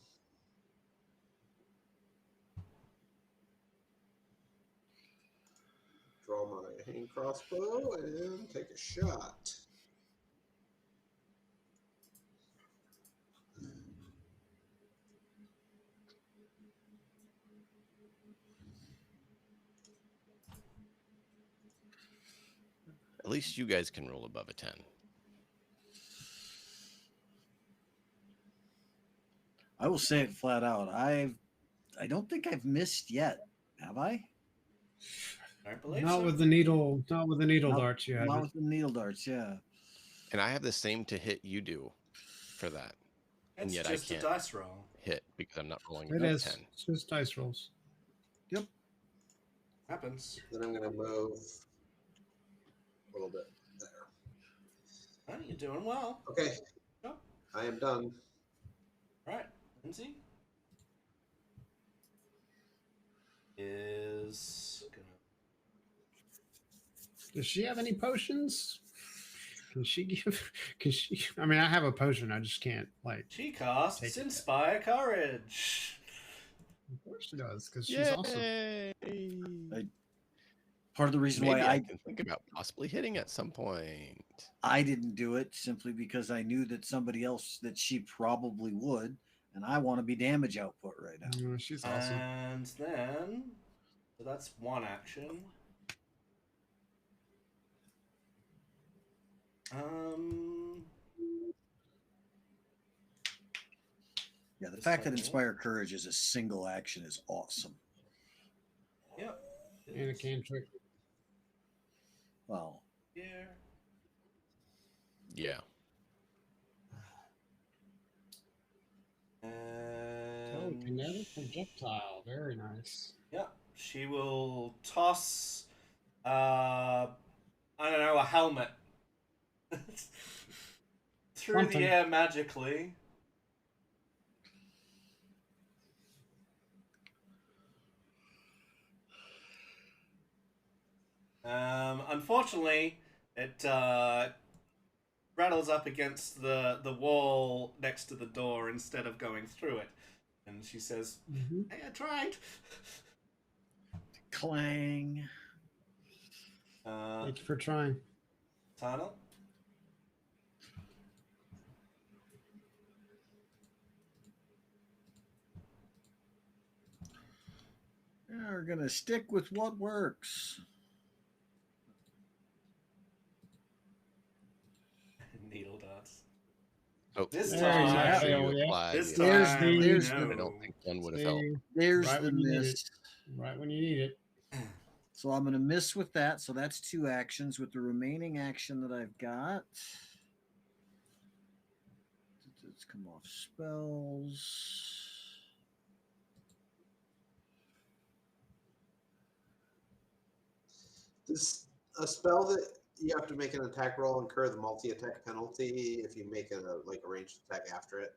[SPEAKER 6] Draw my hand crossbow and take a shot.
[SPEAKER 1] At least you guys can roll above a 10.
[SPEAKER 5] I will say it flat out. I don't think I've missed yet. Have I?
[SPEAKER 3] I don't believe
[SPEAKER 2] Not
[SPEAKER 3] so.
[SPEAKER 2] with the needle. Not with the needle
[SPEAKER 5] Not-
[SPEAKER 2] darts. You
[SPEAKER 5] Not
[SPEAKER 2] haven't.
[SPEAKER 5] with the needle darts, yeah.
[SPEAKER 1] And I have the same to hit you do for that. And
[SPEAKER 3] It's
[SPEAKER 1] yet
[SPEAKER 3] just
[SPEAKER 1] I
[SPEAKER 3] a
[SPEAKER 1] can't
[SPEAKER 3] dice roll.
[SPEAKER 1] hit because I'm not rolling
[SPEAKER 2] It
[SPEAKER 1] above
[SPEAKER 2] is.
[SPEAKER 1] 10.
[SPEAKER 2] It's just dice rolls.
[SPEAKER 3] Happens.
[SPEAKER 6] Then I'm going to move a little bit there.
[SPEAKER 3] Oh, you're doing well.
[SPEAKER 6] Okay.
[SPEAKER 3] Yep.
[SPEAKER 6] I am done.
[SPEAKER 3] Right. Lindsay? is gonna.
[SPEAKER 2] Does she have any potions? Can she give? Can she? I mean, I have a potion. I just can't like.
[SPEAKER 3] She casts
[SPEAKER 2] Take it.
[SPEAKER 3] Inspire Courage.
[SPEAKER 2] Of course she does, because she's also.
[SPEAKER 1] Yay!
[SPEAKER 5] Part of the reason
[SPEAKER 1] Maybe
[SPEAKER 5] why
[SPEAKER 1] I can think about possibly hitting at some point.
[SPEAKER 5] I didn't do it simply because I knew that somebody else that she probably would, and I want to be damage output right now.
[SPEAKER 2] She's awesome.
[SPEAKER 3] And then, so that's one action.
[SPEAKER 5] Yeah, the fact that Inspire Courage is a single action is awesome.
[SPEAKER 3] Yep.
[SPEAKER 2] And a cantrip.
[SPEAKER 5] Well,
[SPEAKER 3] Here.
[SPEAKER 1] Yeah.
[SPEAKER 2] Oh,
[SPEAKER 3] And
[SPEAKER 2] kinetic projectile. Very nice.
[SPEAKER 3] yep, she will toss. I don't know, a helmet through
[SPEAKER 2] Something.
[SPEAKER 3] the air magically. Unfortunately, it rattles up against the wall next to the door instead of going through it. And she says, "Hey, I tried."
[SPEAKER 5] clang.
[SPEAKER 2] Thank you for trying.
[SPEAKER 3] Tunnel.
[SPEAKER 5] Yeah, we're gonna stick with what works.
[SPEAKER 3] Needle darts.
[SPEAKER 1] Oh,
[SPEAKER 3] This
[SPEAKER 2] There
[SPEAKER 3] time,
[SPEAKER 2] you
[SPEAKER 1] actually
[SPEAKER 2] go,
[SPEAKER 1] you
[SPEAKER 2] yeah.
[SPEAKER 1] applied,
[SPEAKER 3] This
[SPEAKER 1] yeah.
[SPEAKER 2] There's
[SPEAKER 3] time,
[SPEAKER 2] the-
[SPEAKER 3] no.
[SPEAKER 1] I don't think one would have helped.
[SPEAKER 2] See,
[SPEAKER 5] There's
[SPEAKER 2] right
[SPEAKER 5] the
[SPEAKER 2] when you need
[SPEAKER 5] miss.
[SPEAKER 2] right when you need it.
[SPEAKER 5] So I'm gonna miss with that. So that's 2 actions. With the remaining action that I've got, let's come off spells.
[SPEAKER 6] Does a spell that you have to make an attack roll incur the multi-attack penalty if you make a ranged attack after it?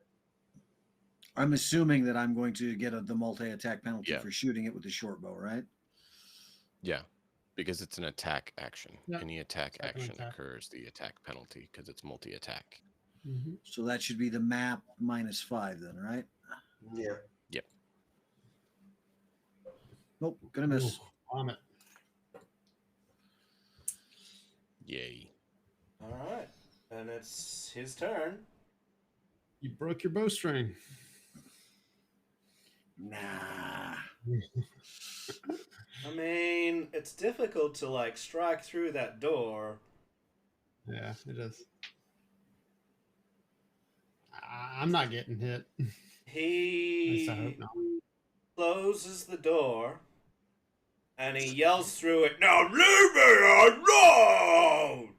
[SPEAKER 5] I'm assuming that I'm going to get the multi-attack penalty
[SPEAKER 1] Yeah.
[SPEAKER 5] for shooting it with the short bow, right?
[SPEAKER 1] Yeah, because it's an attack action.
[SPEAKER 2] Yeah.
[SPEAKER 1] Any attack
[SPEAKER 2] Second
[SPEAKER 1] action
[SPEAKER 2] attack.
[SPEAKER 1] occurs the attack penalty because it's multi-attack.
[SPEAKER 2] Mm-hmm.
[SPEAKER 5] So that should be the map -5 then, right?
[SPEAKER 6] Yeah.
[SPEAKER 5] Nope, gonna miss.
[SPEAKER 2] Vomit.
[SPEAKER 1] Yay.
[SPEAKER 3] All right, and it's his turn.
[SPEAKER 2] You broke your bowstring.
[SPEAKER 5] Nah.
[SPEAKER 3] I mean, it's difficult to like strike through that door.
[SPEAKER 2] Yeah, it is. I'm not getting hit. At least I hope
[SPEAKER 3] He
[SPEAKER 2] not.
[SPEAKER 3] closes the door and he yells through it, "Now leave me alone!"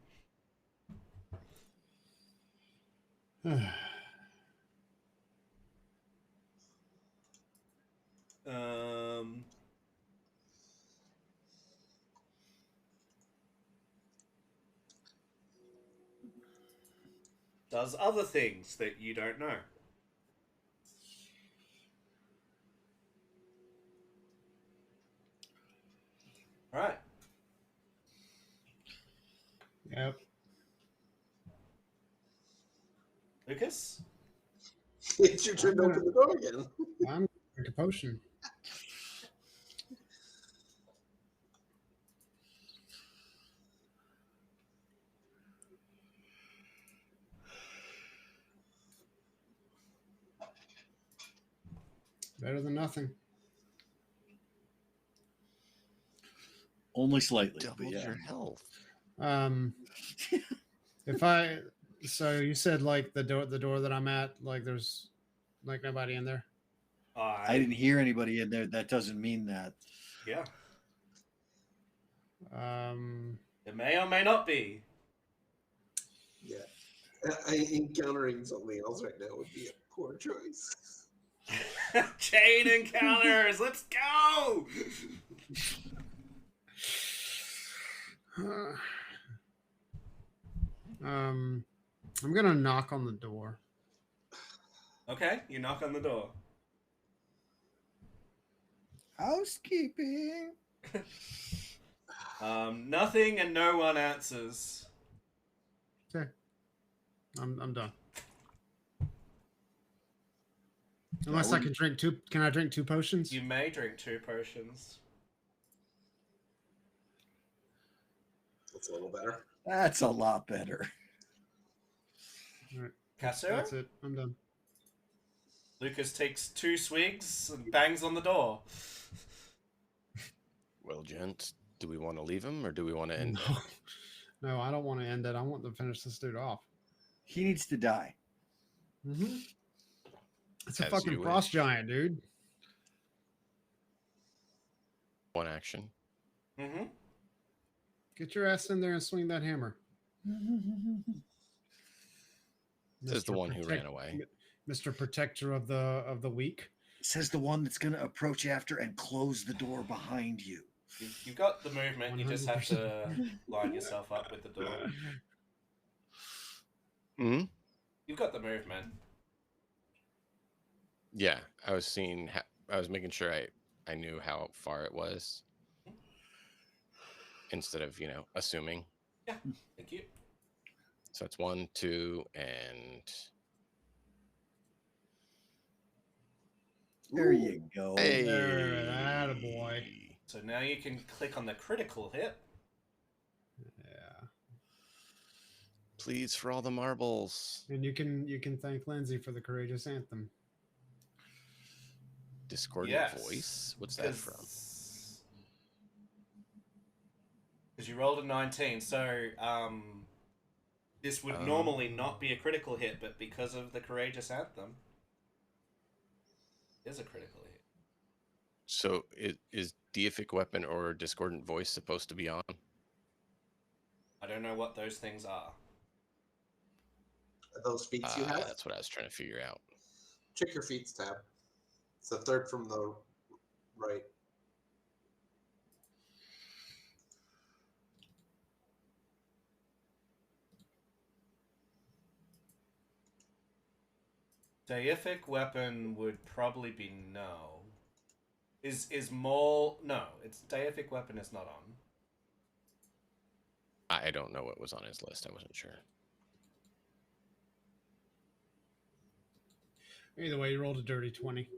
[SPEAKER 3] Does other things that you don't know. Right.
[SPEAKER 2] Yep.
[SPEAKER 3] Lucas?
[SPEAKER 6] It's your turn to open the door again.
[SPEAKER 2] I'm drink a potion. Better than nothing.
[SPEAKER 5] Only slightly.
[SPEAKER 1] Doubled
[SPEAKER 5] But yeah.
[SPEAKER 1] your health.
[SPEAKER 2] If I so you said like the door that I'm at, like there's like nobody in there.
[SPEAKER 5] I didn't hear anybody in there. That doesn't mean that.
[SPEAKER 3] Yeah.
[SPEAKER 2] It
[SPEAKER 3] It may or may not be.
[SPEAKER 6] Yeah. Encountering something else right now would be a poor choice.
[SPEAKER 3] Chain encounters. Let's go.
[SPEAKER 2] I'm gonna knock on the door.
[SPEAKER 3] Okay, you knock on the door.
[SPEAKER 5] Housekeeping.
[SPEAKER 3] Nothing and no one answers.
[SPEAKER 2] Okay. I'm done. Unless I can drink two. Can I drink 2 potions?
[SPEAKER 3] You may drink 2 potions.
[SPEAKER 6] That's a little better.
[SPEAKER 5] That's a lot better.
[SPEAKER 2] All right.
[SPEAKER 3] Casso?
[SPEAKER 2] That's it. I'm done.
[SPEAKER 3] Lucas takes 2 swigs and bangs on the door.
[SPEAKER 1] Well, gents, do we want to leave him or do we want to end
[SPEAKER 2] No. No, I don't want to end it. I want to finish this dude off.
[SPEAKER 5] He needs to die.
[SPEAKER 2] Mm-hmm. It's a
[SPEAKER 1] As
[SPEAKER 2] fucking
[SPEAKER 1] you
[SPEAKER 2] frost
[SPEAKER 1] wish.
[SPEAKER 2] giant, dude.
[SPEAKER 1] one action?
[SPEAKER 3] Mm-hmm.
[SPEAKER 2] Get your ass in there and swing that hammer.
[SPEAKER 1] Says the
[SPEAKER 2] Mr.
[SPEAKER 1] one who ran away.
[SPEAKER 2] Mr. Protector of the weak.
[SPEAKER 5] Says the one that's going to approach after and close the door behind you.
[SPEAKER 3] You've got the movement, you just have
[SPEAKER 2] 100%.
[SPEAKER 3] to line yourself up with the door.
[SPEAKER 1] Hmm.
[SPEAKER 3] You've got the movement.
[SPEAKER 1] Yeah, I was seeing. I was making sure I knew how far it was, instead of assuming.
[SPEAKER 3] Yeah, thank you.
[SPEAKER 1] So it's 1, 2, and
[SPEAKER 5] There you go.
[SPEAKER 1] hey,
[SPEAKER 2] Attaboy.
[SPEAKER 3] So now you can click on the critical hit.
[SPEAKER 2] Yeah.
[SPEAKER 1] Please for all the marbles.
[SPEAKER 2] And you can thank Lindsay for the courageous anthem.
[SPEAKER 1] Discordant
[SPEAKER 3] Yes.
[SPEAKER 1] voice. What's that from?
[SPEAKER 3] Because you rolled a 19, so this would normally not be a critical hit, but because of the courageous anthem, it is a critical hit.
[SPEAKER 1] So is deific weapon or discordant voice supposed to be on?
[SPEAKER 3] I don't know what those things are.
[SPEAKER 6] Are those feats you have?
[SPEAKER 1] That's what I was trying to figure out.
[SPEAKER 6] Check your feats tab. It's the third from the right.
[SPEAKER 3] Deific weapon would probably be no. Is Maul? No, it's deific weapon is not on.
[SPEAKER 1] I don't know what was on his list. I wasn't sure.
[SPEAKER 2] Either way, you rolled a dirty 20.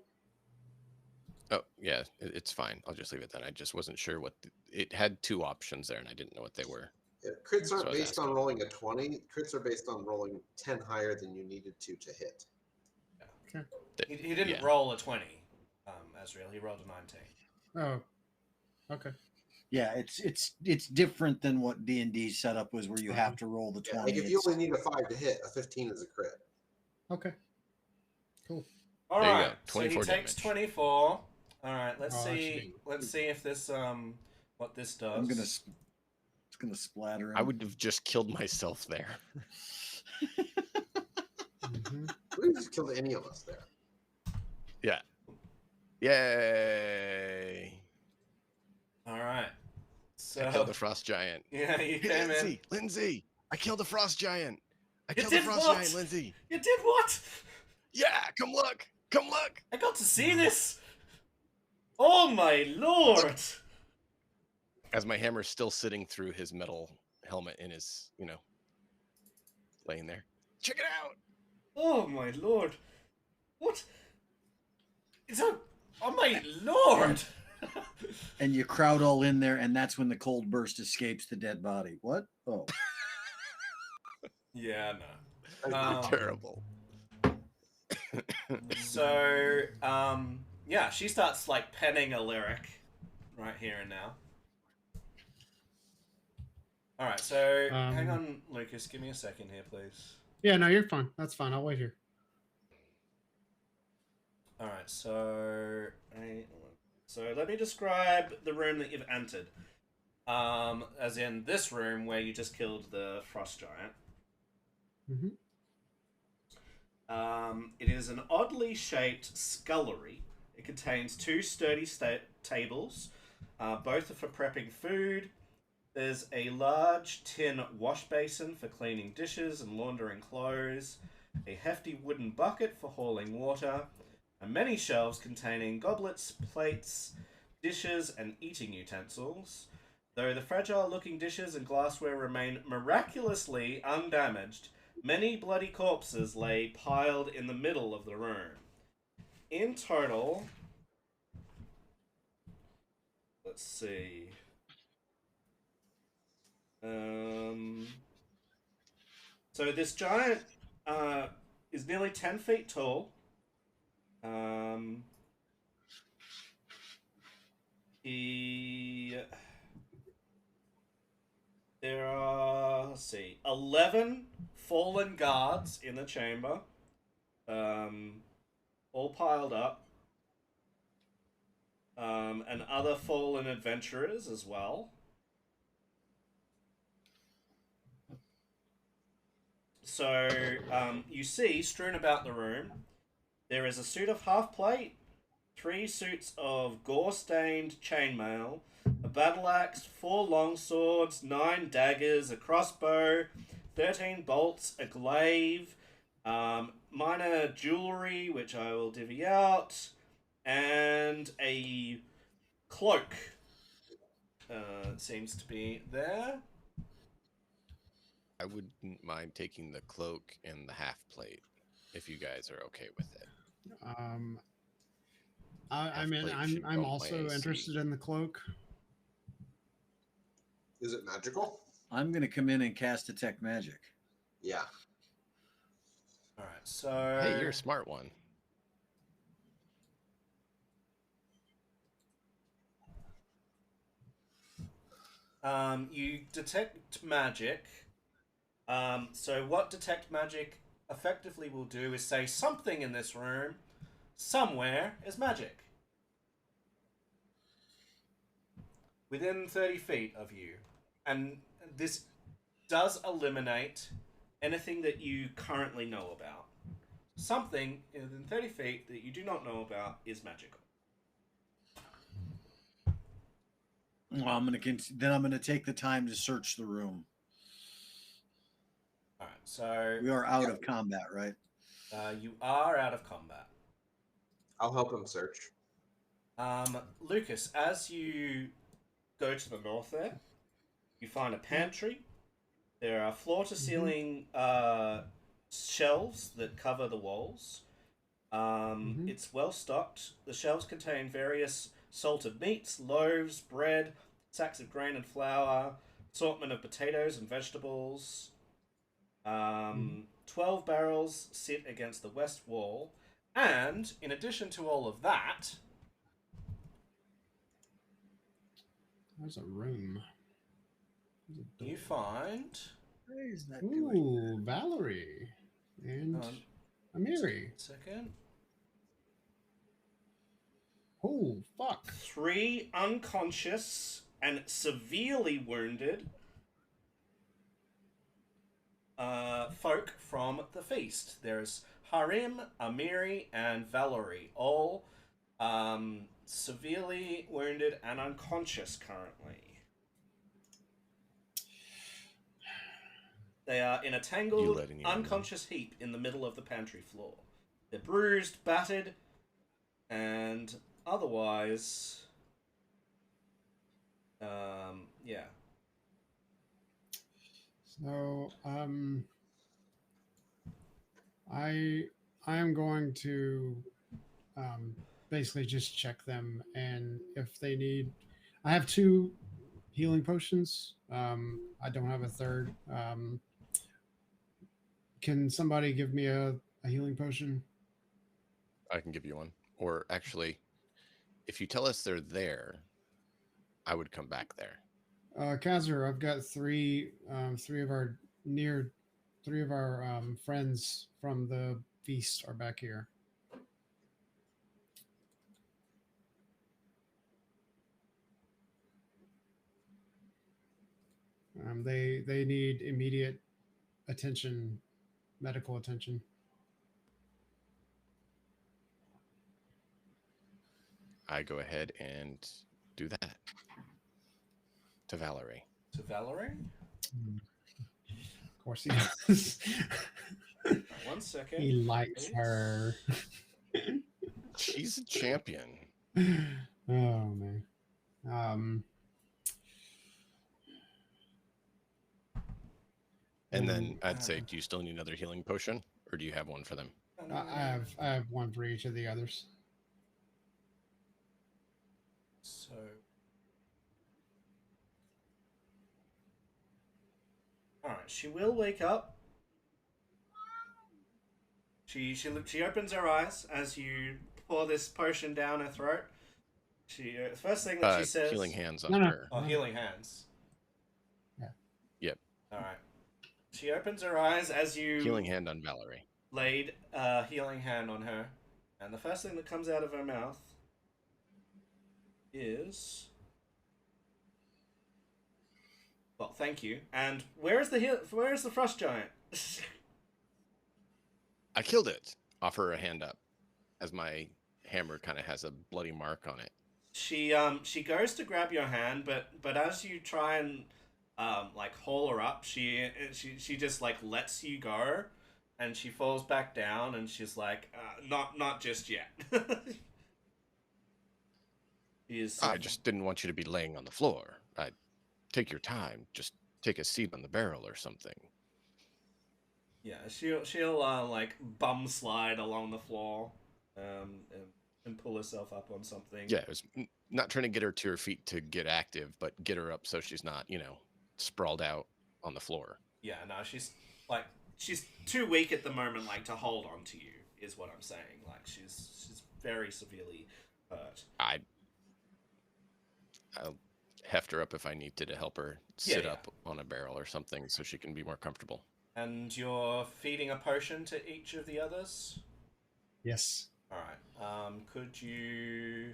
[SPEAKER 1] Oh yeah, it's fine. I'll just leave it then. I just wasn't sure what it had 2 options there, and I didn't know what they were.
[SPEAKER 6] Yeah, crits
[SPEAKER 1] So
[SPEAKER 6] aren't
[SPEAKER 1] I was
[SPEAKER 6] based on
[SPEAKER 1] asking.
[SPEAKER 6] rolling a 20. Crits are based on rolling 10 higher than you needed to hit.
[SPEAKER 3] He didn't
[SPEAKER 1] Yeah.
[SPEAKER 3] roll a 20, Azrael. He rolled a 19.
[SPEAKER 2] Oh. Okay.
[SPEAKER 5] Yeah, it's different than what D&D's setup was, where you have to roll the 20.
[SPEAKER 6] Yeah, like if you only need a 5 to hit, a 15 is a crit.
[SPEAKER 2] Okay. Cool.
[SPEAKER 3] All
[SPEAKER 1] There you
[SPEAKER 3] right,
[SPEAKER 1] go,
[SPEAKER 3] so he
[SPEAKER 1] 24
[SPEAKER 3] takes
[SPEAKER 1] damage.
[SPEAKER 3] 24. All right, let's
[SPEAKER 2] Oh,
[SPEAKER 3] see.
[SPEAKER 2] actually-
[SPEAKER 3] Let's see if this what this does.
[SPEAKER 5] it's gonna splatter him.
[SPEAKER 1] I would have just killed myself there.
[SPEAKER 2] hmm
[SPEAKER 6] We just killed any of us there.
[SPEAKER 1] Yeah. Yay!
[SPEAKER 3] All right. So
[SPEAKER 1] I killed the frost giant.
[SPEAKER 3] yeah, you came in.
[SPEAKER 1] Lindsay! I killed the frost giant. I
[SPEAKER 3] You
[SPEAKER 1] killed the
[SPEAKER 3] did
[SPEAKER 1] frost
[SPEAKER 3] what?
[SPEAKER 1] giant, Lindsay.
[SPEAKER 3] You did what?
[SPEAKER 1] Yeah, come look. Come look.
[SPEAKER 3] I got to see this. Oh my lord!
[SPEAKER 1] As my hammer's still sitting through his metal helmet in his, laying there. Check it out.
[SPEAKER 3] Oh my lord! What? It's a. Oh my lord!
[SPEAKER 5] And you crowd all in there, and that's when the cold burst escapes the dead body. What? Oh.
[SPEAKER 3] Yeah, no.
[SPEAKER 6] That's
[SPEAKER 1] Terrible.
[SPEAKER 3] So, yeah, she starts like penning a lyric right here and now. All right, so hang on, Lucas. Give me a second here, please.
[SPEAKER 2] Yeah, no, you're fine. That's fine. I'll wait here.
[SPEAKER 3] All right, so let me describe the room that you've entered. As in this room where you just killed the frost giant.
[SPEAKER 2] Mm-hmm.
[SPEAKER 3] It is an oddly shaped scullery. It contains 2 sturdy tables. Both are for prepping food. There's a large tin wash basin for cleaning dishes and laundering clothes. A hefty wooden bucket for hauling water. And many shelves containing goblets, plates, dishes, and eating utensils. Though the fragile-looking dishes and glassware remain miraculously undamaged, many bloody corpses lay piled in the middle of the room. In total, let's see. So this giant is nearly 10 feet tall. He. There are, let's see, 11 fallen guards in the chamber, all piled up, and other fallen adventurers as well. So you see, strewn about the room, there is a suit of half plate, 3 suits of gore-stained chainmail, a battle axe, 4 long swords, 9 daggers, a crossbow, 13 bolts, a glaive, minor jewelry, which I will divvy out, and a cloak. Seems to be there.
[SPEAKER 1] I wouldn't mind taking the cloak and the half plate if you guys are okay with it.
[SPEAKER 2] I mean,
[SPEAKER 1] Half-plate
[SPEAKER 2] I'm
[SPEAKER 1] should
[SPEAKER 2] I'm
[SPEAKER 1] bump my
[SPEAKER 2] also
[SPEAKER 1] AC.
[SPEAKER 2] interested in the cloak.
[SPEAKER 6] Is it magical?
[SPEAKER 5] I'm going to come in and cast Detect Magic.
[SPEAKER 6] Yeah.
[SPEAKER 3] All right, so
[SPEAKER 1] Hey, you're a smart one.
[SPEAKER 3] you detect magic. So what detect magic effectively will do is say something in this room, somewhere, is magic. Within 30 feet of you. And this does eliminate anything that you currently know about. Something within 30 feet that you do not know about is magical.
[SPEAKER 5] Well, I'm going to take the time to search the room.
[SPEAKER 3] Alright, so
[SPEAKER 5] We are out of combat, right?
[SPEAKER 3] you are out of combat.
[SPEAKER 6] I'll help him search.
[SPEAKER 3] Lucas, as you go to the north there, you find a pantry. There are floor-to-ceiling shelves that cover the walls. It's well stocked. The shelves contain various salted meats, loaves, bread, sacks of grain and flour, assortment of potatoes and vegetables. 12 barrels sit against the west wall. And, in addition to all of that...
[SPEAKER 2] There's a room. There's a
[SPEAKER 3] You
[SPEAKER 2] door.
[SPEAKER 3] find...
[SPEAKER 5] What is that doing?
[SPEAKER 2] Ooh, Valerie and Amiri.
[SPEAKER 3] Second.
[SPEAKER 2] Oh, fuck.
[SPEAKER 3] 3 unconscious and severely wounded folk from the feast. There's Harim, Amiri, and Valerie, all severely wounded and unconscious currently. They are in a tangled,
[SPEAKER 1] letting you in,
[SPEAKER 3] unconscious heap in the middle of the pantry floor. They're bruised, battered, and otherwise, yeah.
[SPEAKER 2] So, I am going to basically just check them, and if they need, I have 2 healing potions. I don't have a third. Can somebody give me a healing potion?
[SPEAKER 1] I can give you one. Or actually, if you tell us they're there, I would come back there.
[SPEAKER 2] Kazur, I've got 3 3 of our friends from the feast are back here. They need immediate attention, medical attention.
[SPEAKER 1] I go ahead and do that to Valerie.
[SPEAKER 3] To Valerie?
[SPEAKER 2] Of course he does.
[SPEAKER 3] Right, 1 second.
[SPEAKER 2] He likes
[SPEAKER 3] please.
[SPEAKER 2] her.
[SPEAKER 1] She's a champion.
[SPEAKER 2] Oh man. Um,
[SPEAKER 1] And then I'd say, do you still need another healing potion, or do you have one for them?
[SPEAKER 2] I have one for each of the others.
[SPEAKER 3] So. Alright, she will wake up. She opens her eyes as you pour this potion down her throat. She the first thing that she says,
[SPEAKER 1] Healing hands on
[SPEAKER 2] No, no.
[SPEAKER 1] her.
[SPEAKER 3] "Oh, healing hands."
[SPEAKER 2] Yeah.
[SPEAKER 1] Yep.
[SPEAKER 3] All right. She opens her eyes as you
[SPEAKER 1] Healing hand on Valerie.
[SPEAKER 3] laid a healing hand on her, and the first thing that comes out of her mouth is, "Well, thank you." And where is the frost giant?
[SPEAKER 1] I killed it. Offer her a hand up, as my hammer kind of has a bloody mark on it.
[SPEAKER 3] She goes to grab your hand, but as you try and like haul her up, she just like lets you go, and she falls back down, and she's like, not just yet.
[SPEAKER 1] I just didn't want you to be laying on the floor. I'd take your time. Just take a seat on the barrel or something.
[SPEAKER 3] Yeah, she'll like bum slide along the floor, and pull herself up on something.
[SPEAKER 1] Yeah, it was not trying to get her to her feet to get active, but get her up so she's not, sprawled out on the floor.
[SPEAKER 3] Yeah, no, she's too weak at the moment, like to hold on to you. Is what I'm saying. Like she's very severely hurt.
[SPEAKER 1] I'll heft her up if I need to help her sit up on a barrel or something so she can be more comfortable.
[SPEAKER 3] And you're feeding a potion to each of the others?
[SPEAKER 2] Yes.
[SPEAKER 3] Alright. Could you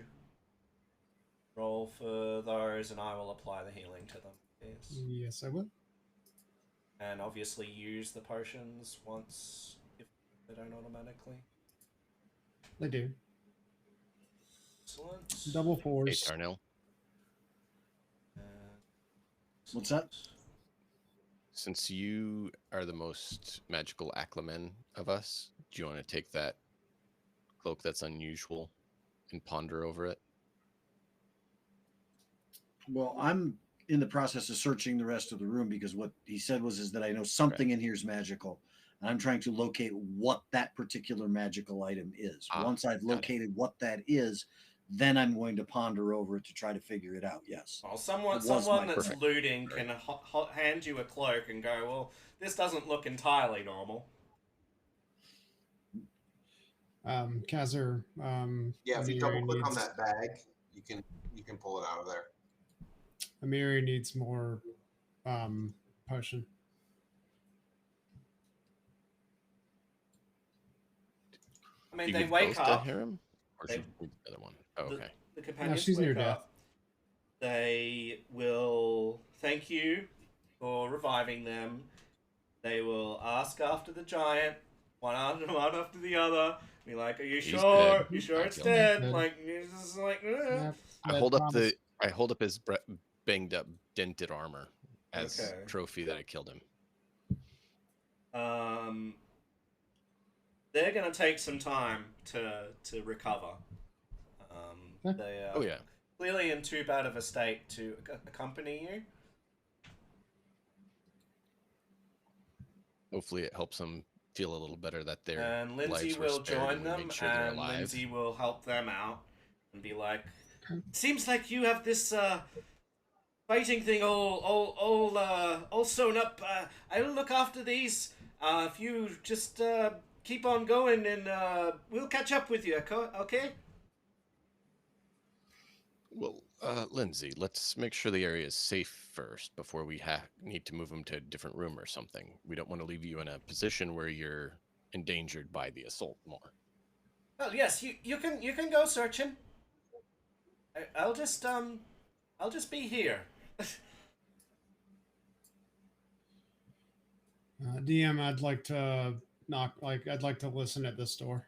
[SPEAKER 3] roll for those and I will apply the healing to them, please?
[SPEAKER 2] Yes, I will.
[SPEAKER 3] And obviously use the potions once if they don't automatically.
[SPEAKER 2] They do.
[SPEAKER 3] Excellent.
[SPEAKER 2] Double
[SPEAKER 1] Hey,
[SPEAKER 2] fours.
[SPEAKER 1] Tarnell.
[SPEAKER 5] What's that?
[SPEAKER 1] Since you are the most magical Acclamen of us, do you want to take that cloak that's unusual and ponder over it?
[SPEAKER 5] Well, I'm in the process of searching the rest of the room because what he said is that I know something in here is magical. And I'm trying to locate what that particular magical item is. Once I've located what that is, then I'm going to ponder over it to try to figure it out. Yes.
[SPEAKER 3] Well, someone that's looting can hand you a cloak and go, well, this doesn't look entirely normal.
[SPEAKER 2] Kazir,
[SPEAKER 6] Yeah, if you
[SPEAKER 2] Amiri
[SPEAKER 6] double click on
[SPEAKER 2] needs-
[SPEAKER 6] that bag, you can pull it out of there.
[SPEAKER 2] Amiri needs more potion.
[SPEAKER 3] I mean,
[SPEAKER 1] You
[SPEAKER 3] they
[SPEAKER 1] give
[SPEAKER 3] wake
[SPEAKER 1] both to
[SPEAKER 3] up.
[SPEAKER 1] Hiram? Or should we do the other one? Oh, okay.
[SPEAKER 3] The companions
[SPEAKER 2] she's near
[SPEAKER 3] wake
[SPEAKER 2] death.
[SPEAKER 3] up. They will thank you for reviving them. They will ask after the giant, one after the other. Be like, "Are you
[SPEAKER 1] He's
[SPEAKER 3] sure?
[SPEAKER 1] dead.
[SPEAKER 3] You sure
[SPEAKER 1] I
[SPEAKER 3] it's
[SPEAKER 1] killed him."
[SPEAKER 3] dead?"
[SPEAKER 2] Dead.
[SPEAKER 3] Like, it's just like,
[SPEAKER 2] Yep,
[SPEAKER 1] I
[SPEAKER 2] dead,
[SPEAKER 1] hold up
[SPEAKER 2] promise.
[SPEAKER 1] I hold up his banged up, dented armor as
[SPEAKER 3] Okay.
[SPEAKER 1] trophy that I killed him.
[SPEAKER 3] They're gonna take some time to recover. They are
[SPEAKER 1] Oh yeah.
[SPEAKER 3] clearly in too bad of a state to accompany you.
[SPEAKER 1] Hopefully it helps them feel a little better that their
[SPEAKER 3] And Lindsay
[SPEAKER 1] lives were
[SPEAKER 3] will
[SPEAKER 1] spared
[SPEAKER 3] join
[SPEAKER 1] and we
[SPEAKER 3] them,
[SPEAKER 1] made sure they're
[SPEAKER 3] and
[SPEAKER 1] alive.
[SPEAKER 3] Lindsay will help them out and be like, "Seems like you have this fighting thing all sewn up. I'll look after these. If you just keep on going, and we'll catch up with you. Okay?"
[SPEAKER 1] Well, Lindsay, let's make sure the area is safe first before we need to move them to a different room or something. We don't want to leave you in a position where you're endangered by the assault more.
[SPEAKER 3] Well, yes, you can go searching. I'll just be here.
[SPEAKER 2] DM, I'd like to I'd like to listen at this door.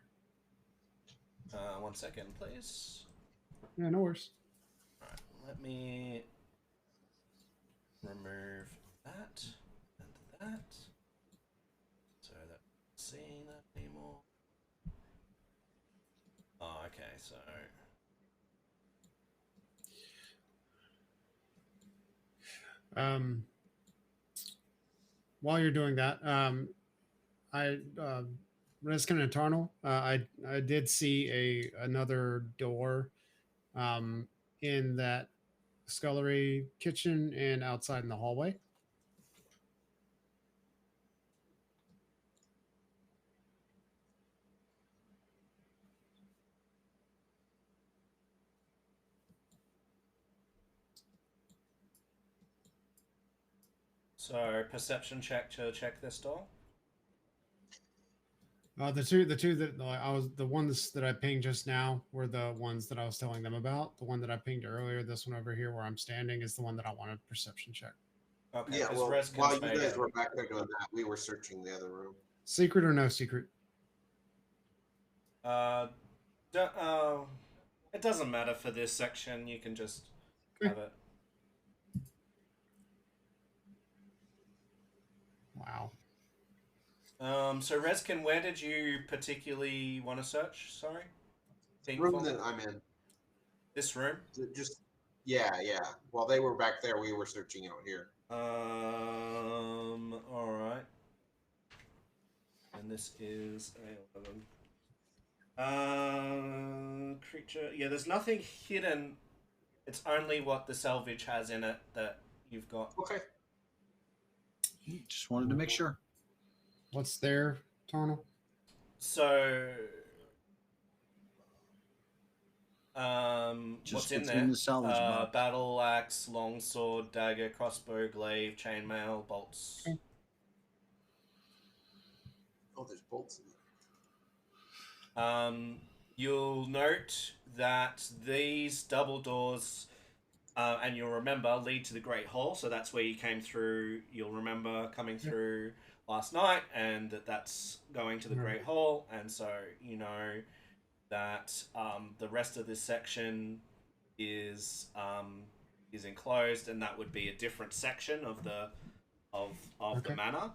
[SPEAKER 3] 1 second, please.
[SPEAKER 2] Yeah, no worries.
[SPEAKER 3] Alright, let me remove that and that. So that I'm not seeing that anymore. Oh, okay, so
[SPEAKER 2] Um, while you're doing that, I Reskin and Tarnal, I did see another door in that scullery kitchen and outside in the hallway.
[SPEAKER 3] So perception check to check this door.
[SPEAKER 2] The two that I was the ones that I pinged just now were the ones that I was telling them about. The one that I pinged earlier, this one over here where I'm standing, is the one that I wanted perception check.
[SPEAKER 3] Okay,
[SPEAKER 6] Yeah,
[SPEAKER 3] because
[SPEAKER 6] well,
[SPEAKER 3] Reskin's
[SPEAKER 6] while you
[SPEAKER 3] made
[SPEAKER 6] guys
[SPEAKER 3] a...
[SPEAKER 6] were back there doing that, we were searching the other room.
[SPEAKER 2] Secret or no secret?
[SPEAKER 3] It doesn't matter for this section. You can just
[SPEAKER 2] Okay.
[SPEAKER 3] have it.
[SPEAKER 2] Wow.
[SPEAKER 3] So Reskin, where did you particularly want to search? Sorry,
[SPEAKER 6] Room that I'm in.
[SPEAKER 3] This room.
[SPEAKER 6] Just yeah. While they were back there, we were searching out here.
[SPEAKER 3] All right. And this is a 11. Creature. Yeah, there's nothing hidden. It's only what the salvage has in it that you've got.
[SPEAKER 6] Okay.
[SPEAKER 5] Just wanted to make sure.
[SPEAKER 2] What's there, Tarnal?
[SPEAKER 3] So,
[SPEAKER 5] Just
[SPEAKER 3] what's in
[SPEAKER 5] what's
[SPEAKER 3] there?
[SPEAKER 5] in the salvage box.
[SPEAKER 3] Battle axe, longsword, dagger, crossbow, glaive, chainmail, bolts.
[SPEAKER 2] Okay.
[SPEAKER 6] Oh, there's bolts in there.
[SPEAKER 3] You'll note that these double doors, and you'll remember, lead to the Great Hall. So that's where you came through. You'll remember coming through last night, and that's going to the Great Hall. And so you know that the rest of this section is enclosed, and that would be a different section of the the manor,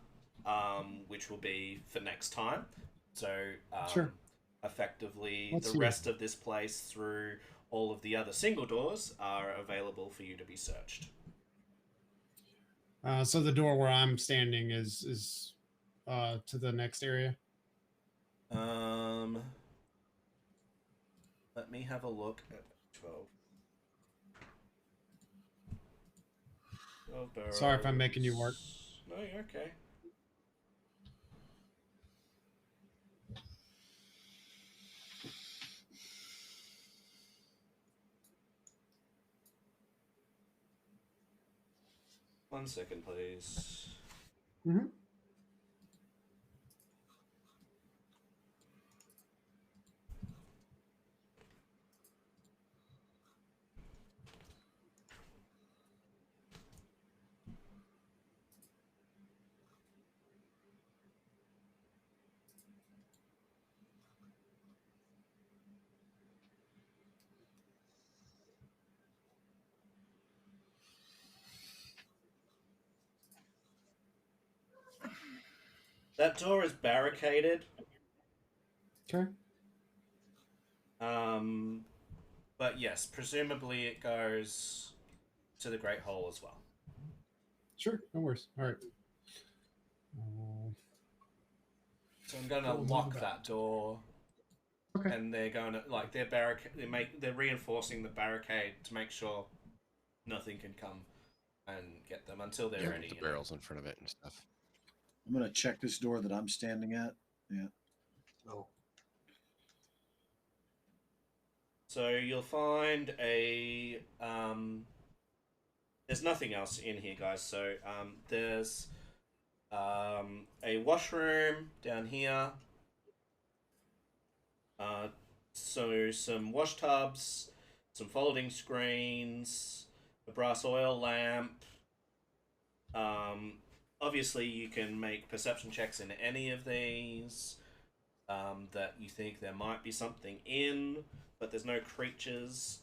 [SPEAKER 3] which will be for next time. So
[SPEAKER 2] Sure.
[SPEAKER 3] effectively, the rest of this place through all of the other single doors are available for you to be searched.
[SPEAKER 2] So the door where I'm standing is to the next area.
[SPEAKER 3] Let me have a look at 12. 12 barrels.
[SPEAKER 2] Sorry if I'm making you work.
[SPEAKER 3] No, you're okay. One second, please.
[SPEAKER 2] Mm-hmm.
[SPEAKER 3] That door is barricaded.
[SPEAKER 2] Okay.
[SPEAKER 3] But yes, presumably it goes to the Great Hall as well.
[SPEAKER 2] Sure, no worries. All right.
[SPEAKER 3] So I'm going to lock that door.
[SPEAKER 2] Okay.
[SPEAKER 3] And they're going to they're reinforcing the barricade to make sure nothing can come and get them until they're ready.
[SPEAKER 1] The barrels in front of it and stuff.
[SPEAKER 5] I'm gonna check this door that I'm standing at. Yeah.
[SPEAKER 6] Oh.
[SPEAKER 3] So you'll find a there's nothing else in here, guys. So there's a washroom down here. So some wash tubs, some folding screens, a brass oil lamp. Obviously, you can make perception checks in any of these that you think there might be something in, but there's no creatures.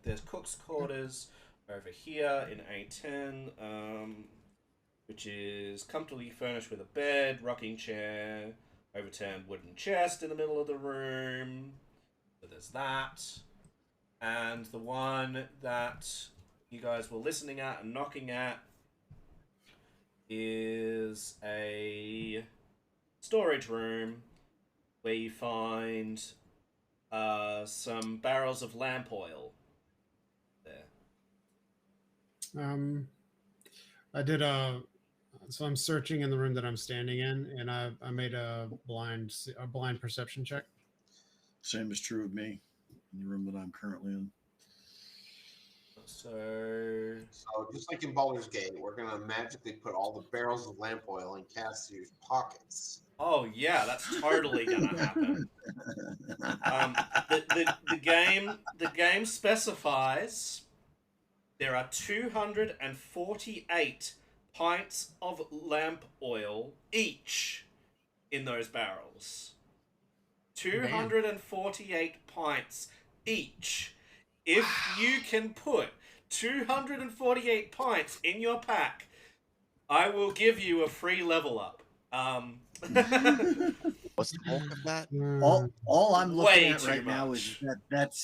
[SPEAKER 3] There's cook's quarters over here in A10, which is comfortably furnished with a bed, rocking chair, overturned wooden chest in the middle of the room. So there's that. And the one that you guys were listening at and knocking at is a storage room where you find some barrels of lamp oil there.
[SPEAKER 2] I did so I'm searching in the room that I'm standing in, and I made a blind perception check.
[SPEAKER 5] Same is true of me in the room that I'm currently in.
[SPEAKER 3] So
[SPEAKER 6] just like in Baldur's Gate, we're gonna magically put all the barrels of lamp oil in Cassier's pockets.
[SPEAKER 3] oh yeah, that's totally gonna happen. The game specifies there are 248 pints of lamp oil each in those barrels. 248 pints each. If you can put 248 pints in your pack, I will give you a free level up.
[SPEAKER 1] What's the bulk of that?
[SPEAKER 5] All I'm looking
[SPEAKER 3] Way
[SPEAKER 5] at
[SPEAKER 3] too
[SPEAKER 5] right now is
[SPEAKER 3] much.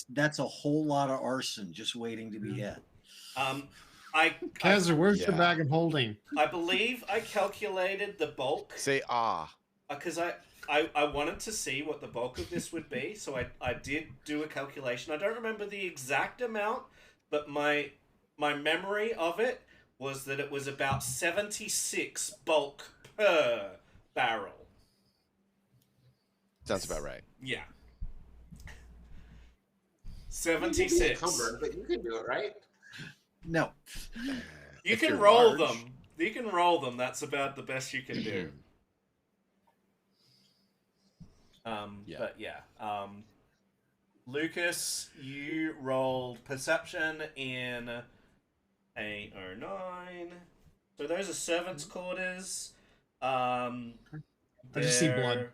[SPEAKER 5] that's a whole lot of arson just waiting to be hit.
[SPEAKER 2] Kazzer, where's your
[SPEAKER 1] Yeah.
[SPEAKER 2] bag of holding?
[SPEAKER 3] I believe I calculated the bulk
[SPEAKER 1] Say
[SPEAKER 3] because I wanted to see what the bulk of this would be, so I did do a calculation. I don't remember the exact amount, but my memory of it was that it was about 76 bulk per barrel.
[SPEAKER 1] sounds about right.
[SPEAKER 3] Yeah.
[SPEAKER 6] You can be
[SPEAKER 3] 76.
[SPEAKER 6] encumbered, but you can do it, right?
[SPEAKER 5] No.
[SPEAKER 3] You
[SPEAKER 1] If
[SPEAKER 3] can
[SPEAKER 1] you're
[SPEAKER 3] roll
[SPEAKER 1] large.
[SPEAKER 3] them. You can roll them. That's about the best you can do.
[SPEAKER 1] Yeah.
[SPEAKER 3] But yeah. Lucas, you rolled perception in a 09. So those are servants' quarters.
[SPEAKER 2] I just see blood.
[SPEAKER 3] There-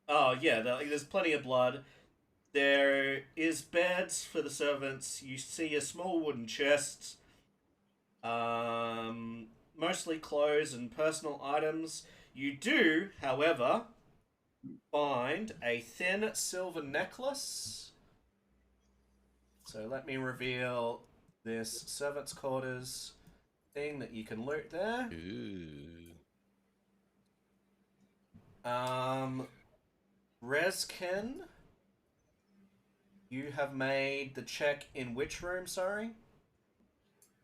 [SPEAKER 3] Oh yeah, there's plenty of blood. There is beds for the servants. You see a small wooden chest. Mostly clothes and personal items. You do, however, find a thin silver necklace. So let me reveal this servants' quarters thing that you can loot there.
[SPEAKER 1] Ooh.
[SPEAKER 3] Reskin, you have made the check in which room, sorry?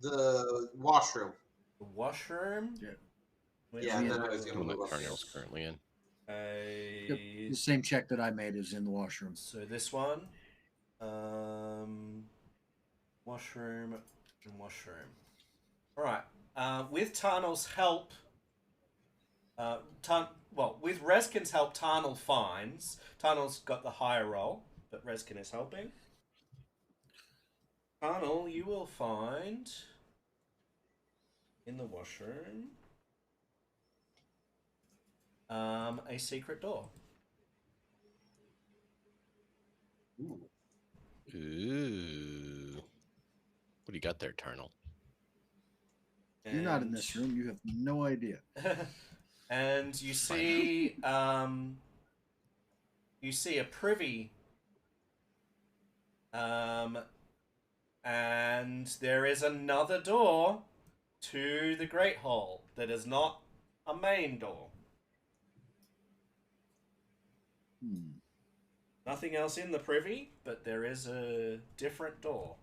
[SPEAKER 6] The washroom.
[SPEAKER 3] The washroom?
[SPEAKER 5] Yeah.
[SPEAKER 3] Which
[SPEAKER 6] Yeah, and then
[SPEAKER 3] room?
[SPEAKER 6] I was gonna
[SPEAKER 1] The one
[SPEAKER 6] move
[SPEAKER 1] that
[SPEAKER 6] up.
[SPEAKER 1] Carnell's currently in.
[SPEAKER 5] The same check that I made is in the washroom.
[SPEAKER 3] So this one, washroom and washroom. All right. With Tarnel's help, with Reskin's help, Tarnel finds. Tarnel's got the higher roll, but Reskin is helping. Tarnel, you will find in the washroom a secret door.
[SPEAKER 6] Ooh.
[SPEAKER 1] Ooh. What do you got there, Tarnel?
[SPEAKER 5] You're not in this room. You have no idea.
[SPEAKER 3] And you see, you see a privy, and there is another door to the Great Hall that is not a main door. Nothing else in the privy, but there is a different door.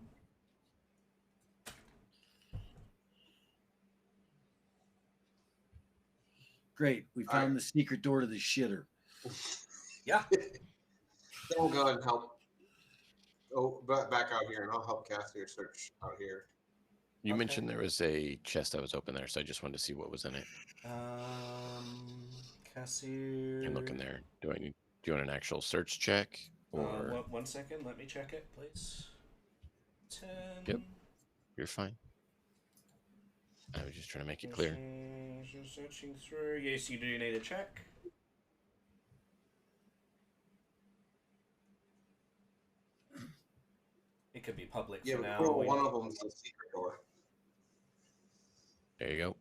[SPEAKER 5] Great. We found the secret door to the shitter.
[SPEAKER 3] Yeah.
[SPEAKER 6] Then we'll go ahead and help. Oh, back out here, and I'll help Cassier search out here.
[SPEAKER 1] You
[SPEAKER 3] Okay.
[SPEAKER 1] mentioned there was a chest that was open there, so I just wanted to see what was in it.
[SPEAKER 3] Cassier.
[SPEAKER 1] And look in there. Do you want an actual search check? Or
[SPEAKER 3] 1 second, let me check it, please. 10.
[SPEAKER 1] Yep. You're fine. I was just trying to make it clear.
[SPEAKER 3] Searching through. Yes, you do need a check. It could be public
[SPEAKER 6] Yeah,
[SPEAKER 3] for now.
[SPEAKER 6] well, one of them is the secret door.
[SPEAKER 1] There you go.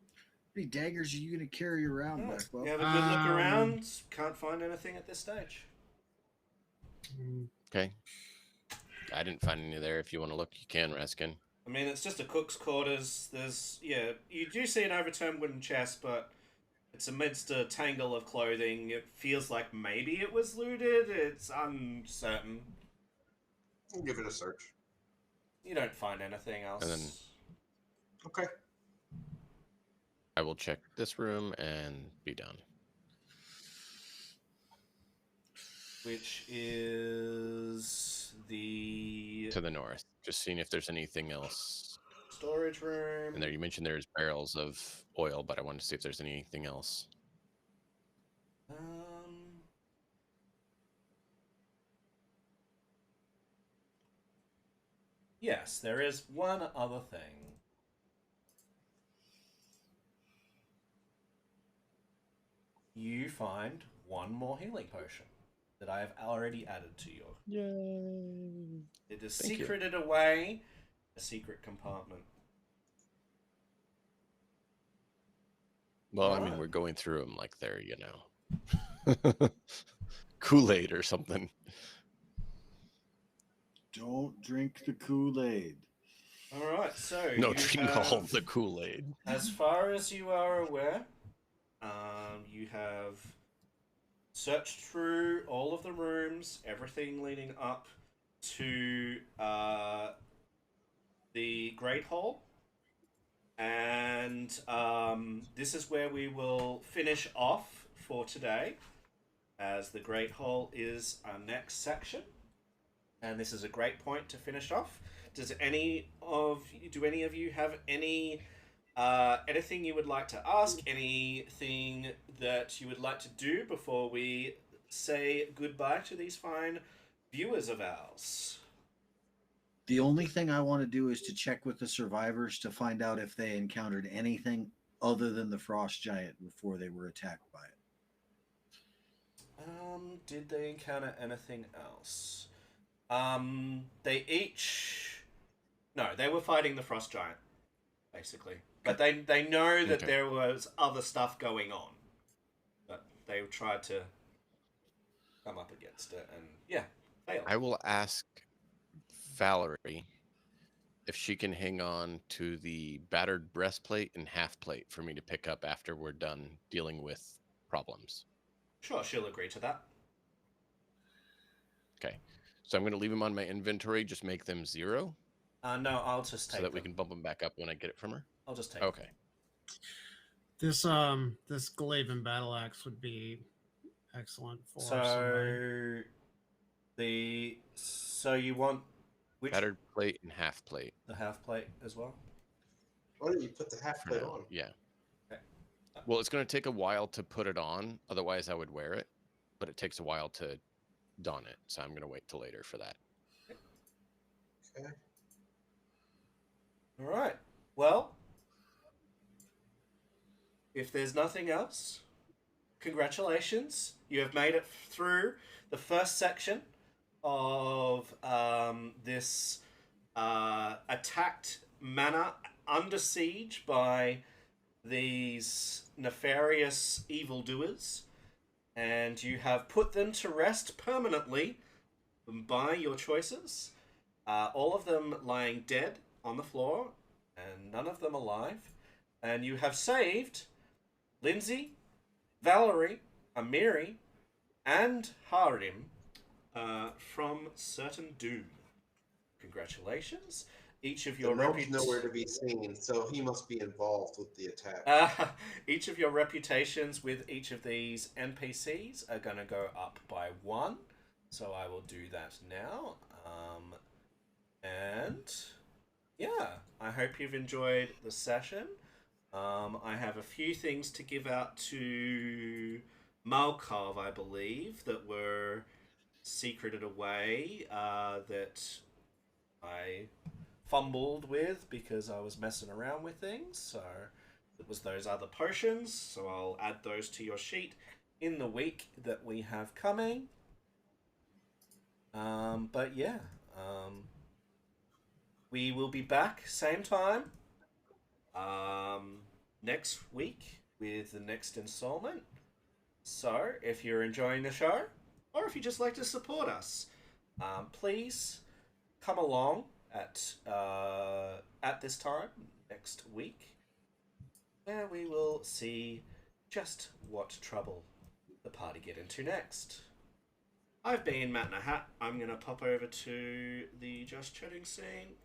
[SPEAKER 5] How many daggers are you going to carry around,
[SPEAKER 3] Oh,
[SPEAKER 5] Blackwell?
[SPEAKER 3] you have a good look around. Can't find anything at this stage.
[SPEAKER 1] Okay. I didn't find any there. If you want to look, you can, Raskin.
[SPEAKER 3] I mean, it's just a cook's quarters. You do see an overturned wooden chest, but it's amidst a tangle of clothing. It feels like maybe it was looted. It's uncertain.
[SPEAKER 6] We'll give it a search.
[SPEAKER 3] You don't find anything else.
[SPEAKER 1] And then
[SPEAKER 6] Okay.
[SPEAKER 1] I will check this room and be done.
[SPEAKER 3] Which is the
[SPEAKER 1] To the north. Just seeing if there's anything else.
[SPEAKER 3] storage room.
[SPEAKER 1] And there, you mentioned there's barrels of oil, but I wanted to see if there's anything else.
[SPEAKER 3] Yes, there is one other thing. You find one more healing potion that I have already added to your.
[SPEAKER 1] Yay!
[SPEAKER 3] It is
[SPEAKER 1] Thank you.
[SPEAKER 3] secreted away, a secret compartment.
[SPEAKER 1] Well, I mean,
[SPEAKER 3] Alright.
[SPEAKER 1] we're going through them like they're, Kool-Aid or something.
[SPEAKER 5] Don't drink the Kool-Aid.
[SPEAKER 3] All right, so
[SPEAKER 1] No,
[SPEAKER 3] you
[SPEAKER 1] drink
[SPEAKER 3] have,
[SPEAKER 1] all the Kool-Aid.
[SPEAKER 3] as far as you are aware, you have searched through all of the rooms, everything leading up to the Great Hall, and this is where we will finish off for today, as the Great Hall is our next section, and this is a great point to finish off. Do any of you have any anything you would like to ask? Anything that you would like to do before we say goodbye to these fine viewers of ours?
[SPEAKER 5] The only thing I want to do is to check with the survivors to find out if they encountered anything other than the frost giant before they were attacked by it.
[SPEAKER 3] Did they encounter anything else? They each... No, they were fighting the frost giant, basically. But they know that there was other stuff going on. But they tried to come up against it and, yeah, failed.
[SPEAKER 1] I will ask Valerie if she can hang on to the battered breastplate and half plate for me to pick up after we're done dealing with problems.
[SPEAKER 3] Sure, she'll agree to that.
[SPEAKER 1] Okay. So I'm going to leave them on my inventory, just make them 0.
[SPEAKER 3] No, I'll just take
[SPEAKER 1] so that
[SPEAKER 3] them.
[SPEAKER 1] we can bump them back up when I get it from her.
[SPEAKER 3] I'll just take
[SPEAKER 1] Okay.
[SPEAKER 3] them.
[SPEAKER 2] This Glaven battle axe would be excellent for somebody.
[SPEAKER 3] So you want which
[SPEAKER 1] Battered plate and half plate.
[SPEAKER 3] the half plate as well?
[SPEAKER 6] Why don't you put the half
[SPEAKER 1] For
[SPEAKER 6] plate
[SPEAKER 1] now.
[SPEAKER 6] on?
[SPEAKER 1] Yeah.
[SPEAKER 3] Okay.
[SPEAKER 1] Well, it's going to take a while to put it on. Otherwise, I would wear it. But it takes a while to don it. So I'm going to wait till later for that.
[SPEAKER 6] Okay.
[SPEAKER 3] All right. Well, if there's nothing else, congratulations. You have made it through the first section of this attacked manor under siege by these nefarious evildoers, and you have put them to rest permanently by your choices. All of them lying dead on the floor, and none of them alive. And you have saved Lindsay, Valerie, Amiri, and Harim from certain doom. Congratulations. Each of your
[SPEAKER 6] The gnome's nowhere to be seen, so he must be involved with the attack.
[SPEAKER 3] each of your reputations with each of these NPCs are going to go up by 1. So I will do that now. And yeah, I hope you've enjoyed the session. I have a few things to give out to Malkov, I believe, that were secreted away, that I fumbled with because I was messing around with things. So it was those other potions, so I'll add those to your sheet in the week that we have coming. But yeah, we will be back same time next week with the next installment. So if you're enjoying the show, or if you just like to support us, please come along at this time next week, where we will see just what trouble the party get into next. I've been Matt in a Hat. I'm going to pop over to the Just Chatting scene.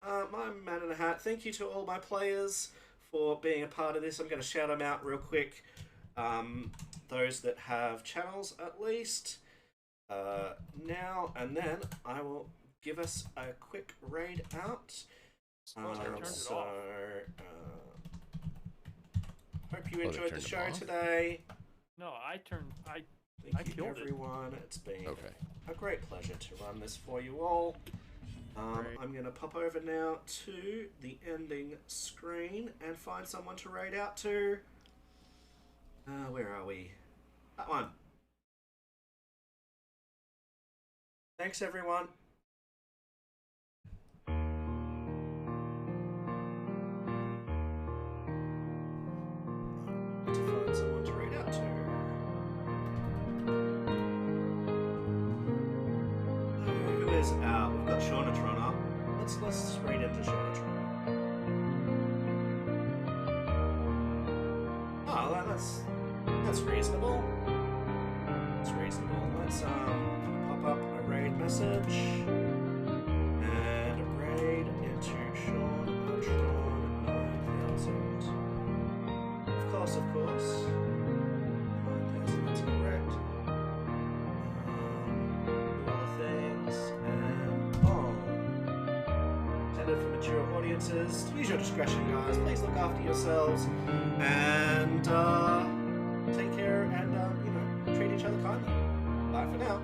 [SPEAKER 3] I'm Matt in a Hat. Thank you to all my players for being a part of this. I'm going to shout them out real quick. Those that have channels, at least. Now and then, I will give us a quick raid out.
[SPEAKER 1] Suppose I turned it
[SPEAKER 3] So,
[SPEAKER 1] off.
[SPEAKER 3] hope you
[SPEAKER 1] Oh, they
[SPEAKER 3] enjoyed the
[SPEAKER 1] turned
[SPEAKER 3] show
[SPEAKER 1] them off?
[SPEAKER 3] today.
[SPEAKER 7] No, I
[SPEAKER 3] Thank you,
[SPEAKER 7] killed it.
[SPEAKER 3] everyone. It's been
[SPEAKER 1] Okay.
[SPEAKER 3] a great pleasure to run this for you all.
[SPEAKER 7] Great.
[SPEAKER 3] I'm going to pop over now to the ending screen and find someone to raid out to. Where are we? That one. Thanks, everyone. To find someone to raid out to. Who is out? We've got Shaunatron up. Let's raid into Shaunatron. Oh, that's reasonable. That's reasonable. Let's pop up a raid message and raid into Shaunatron 9000. Of course. 9000, that's correct. Do all the things and intended for mature audiences. Use your discretion, guys. Please look after yourselves and take care and treat each other kindly. Bye for now.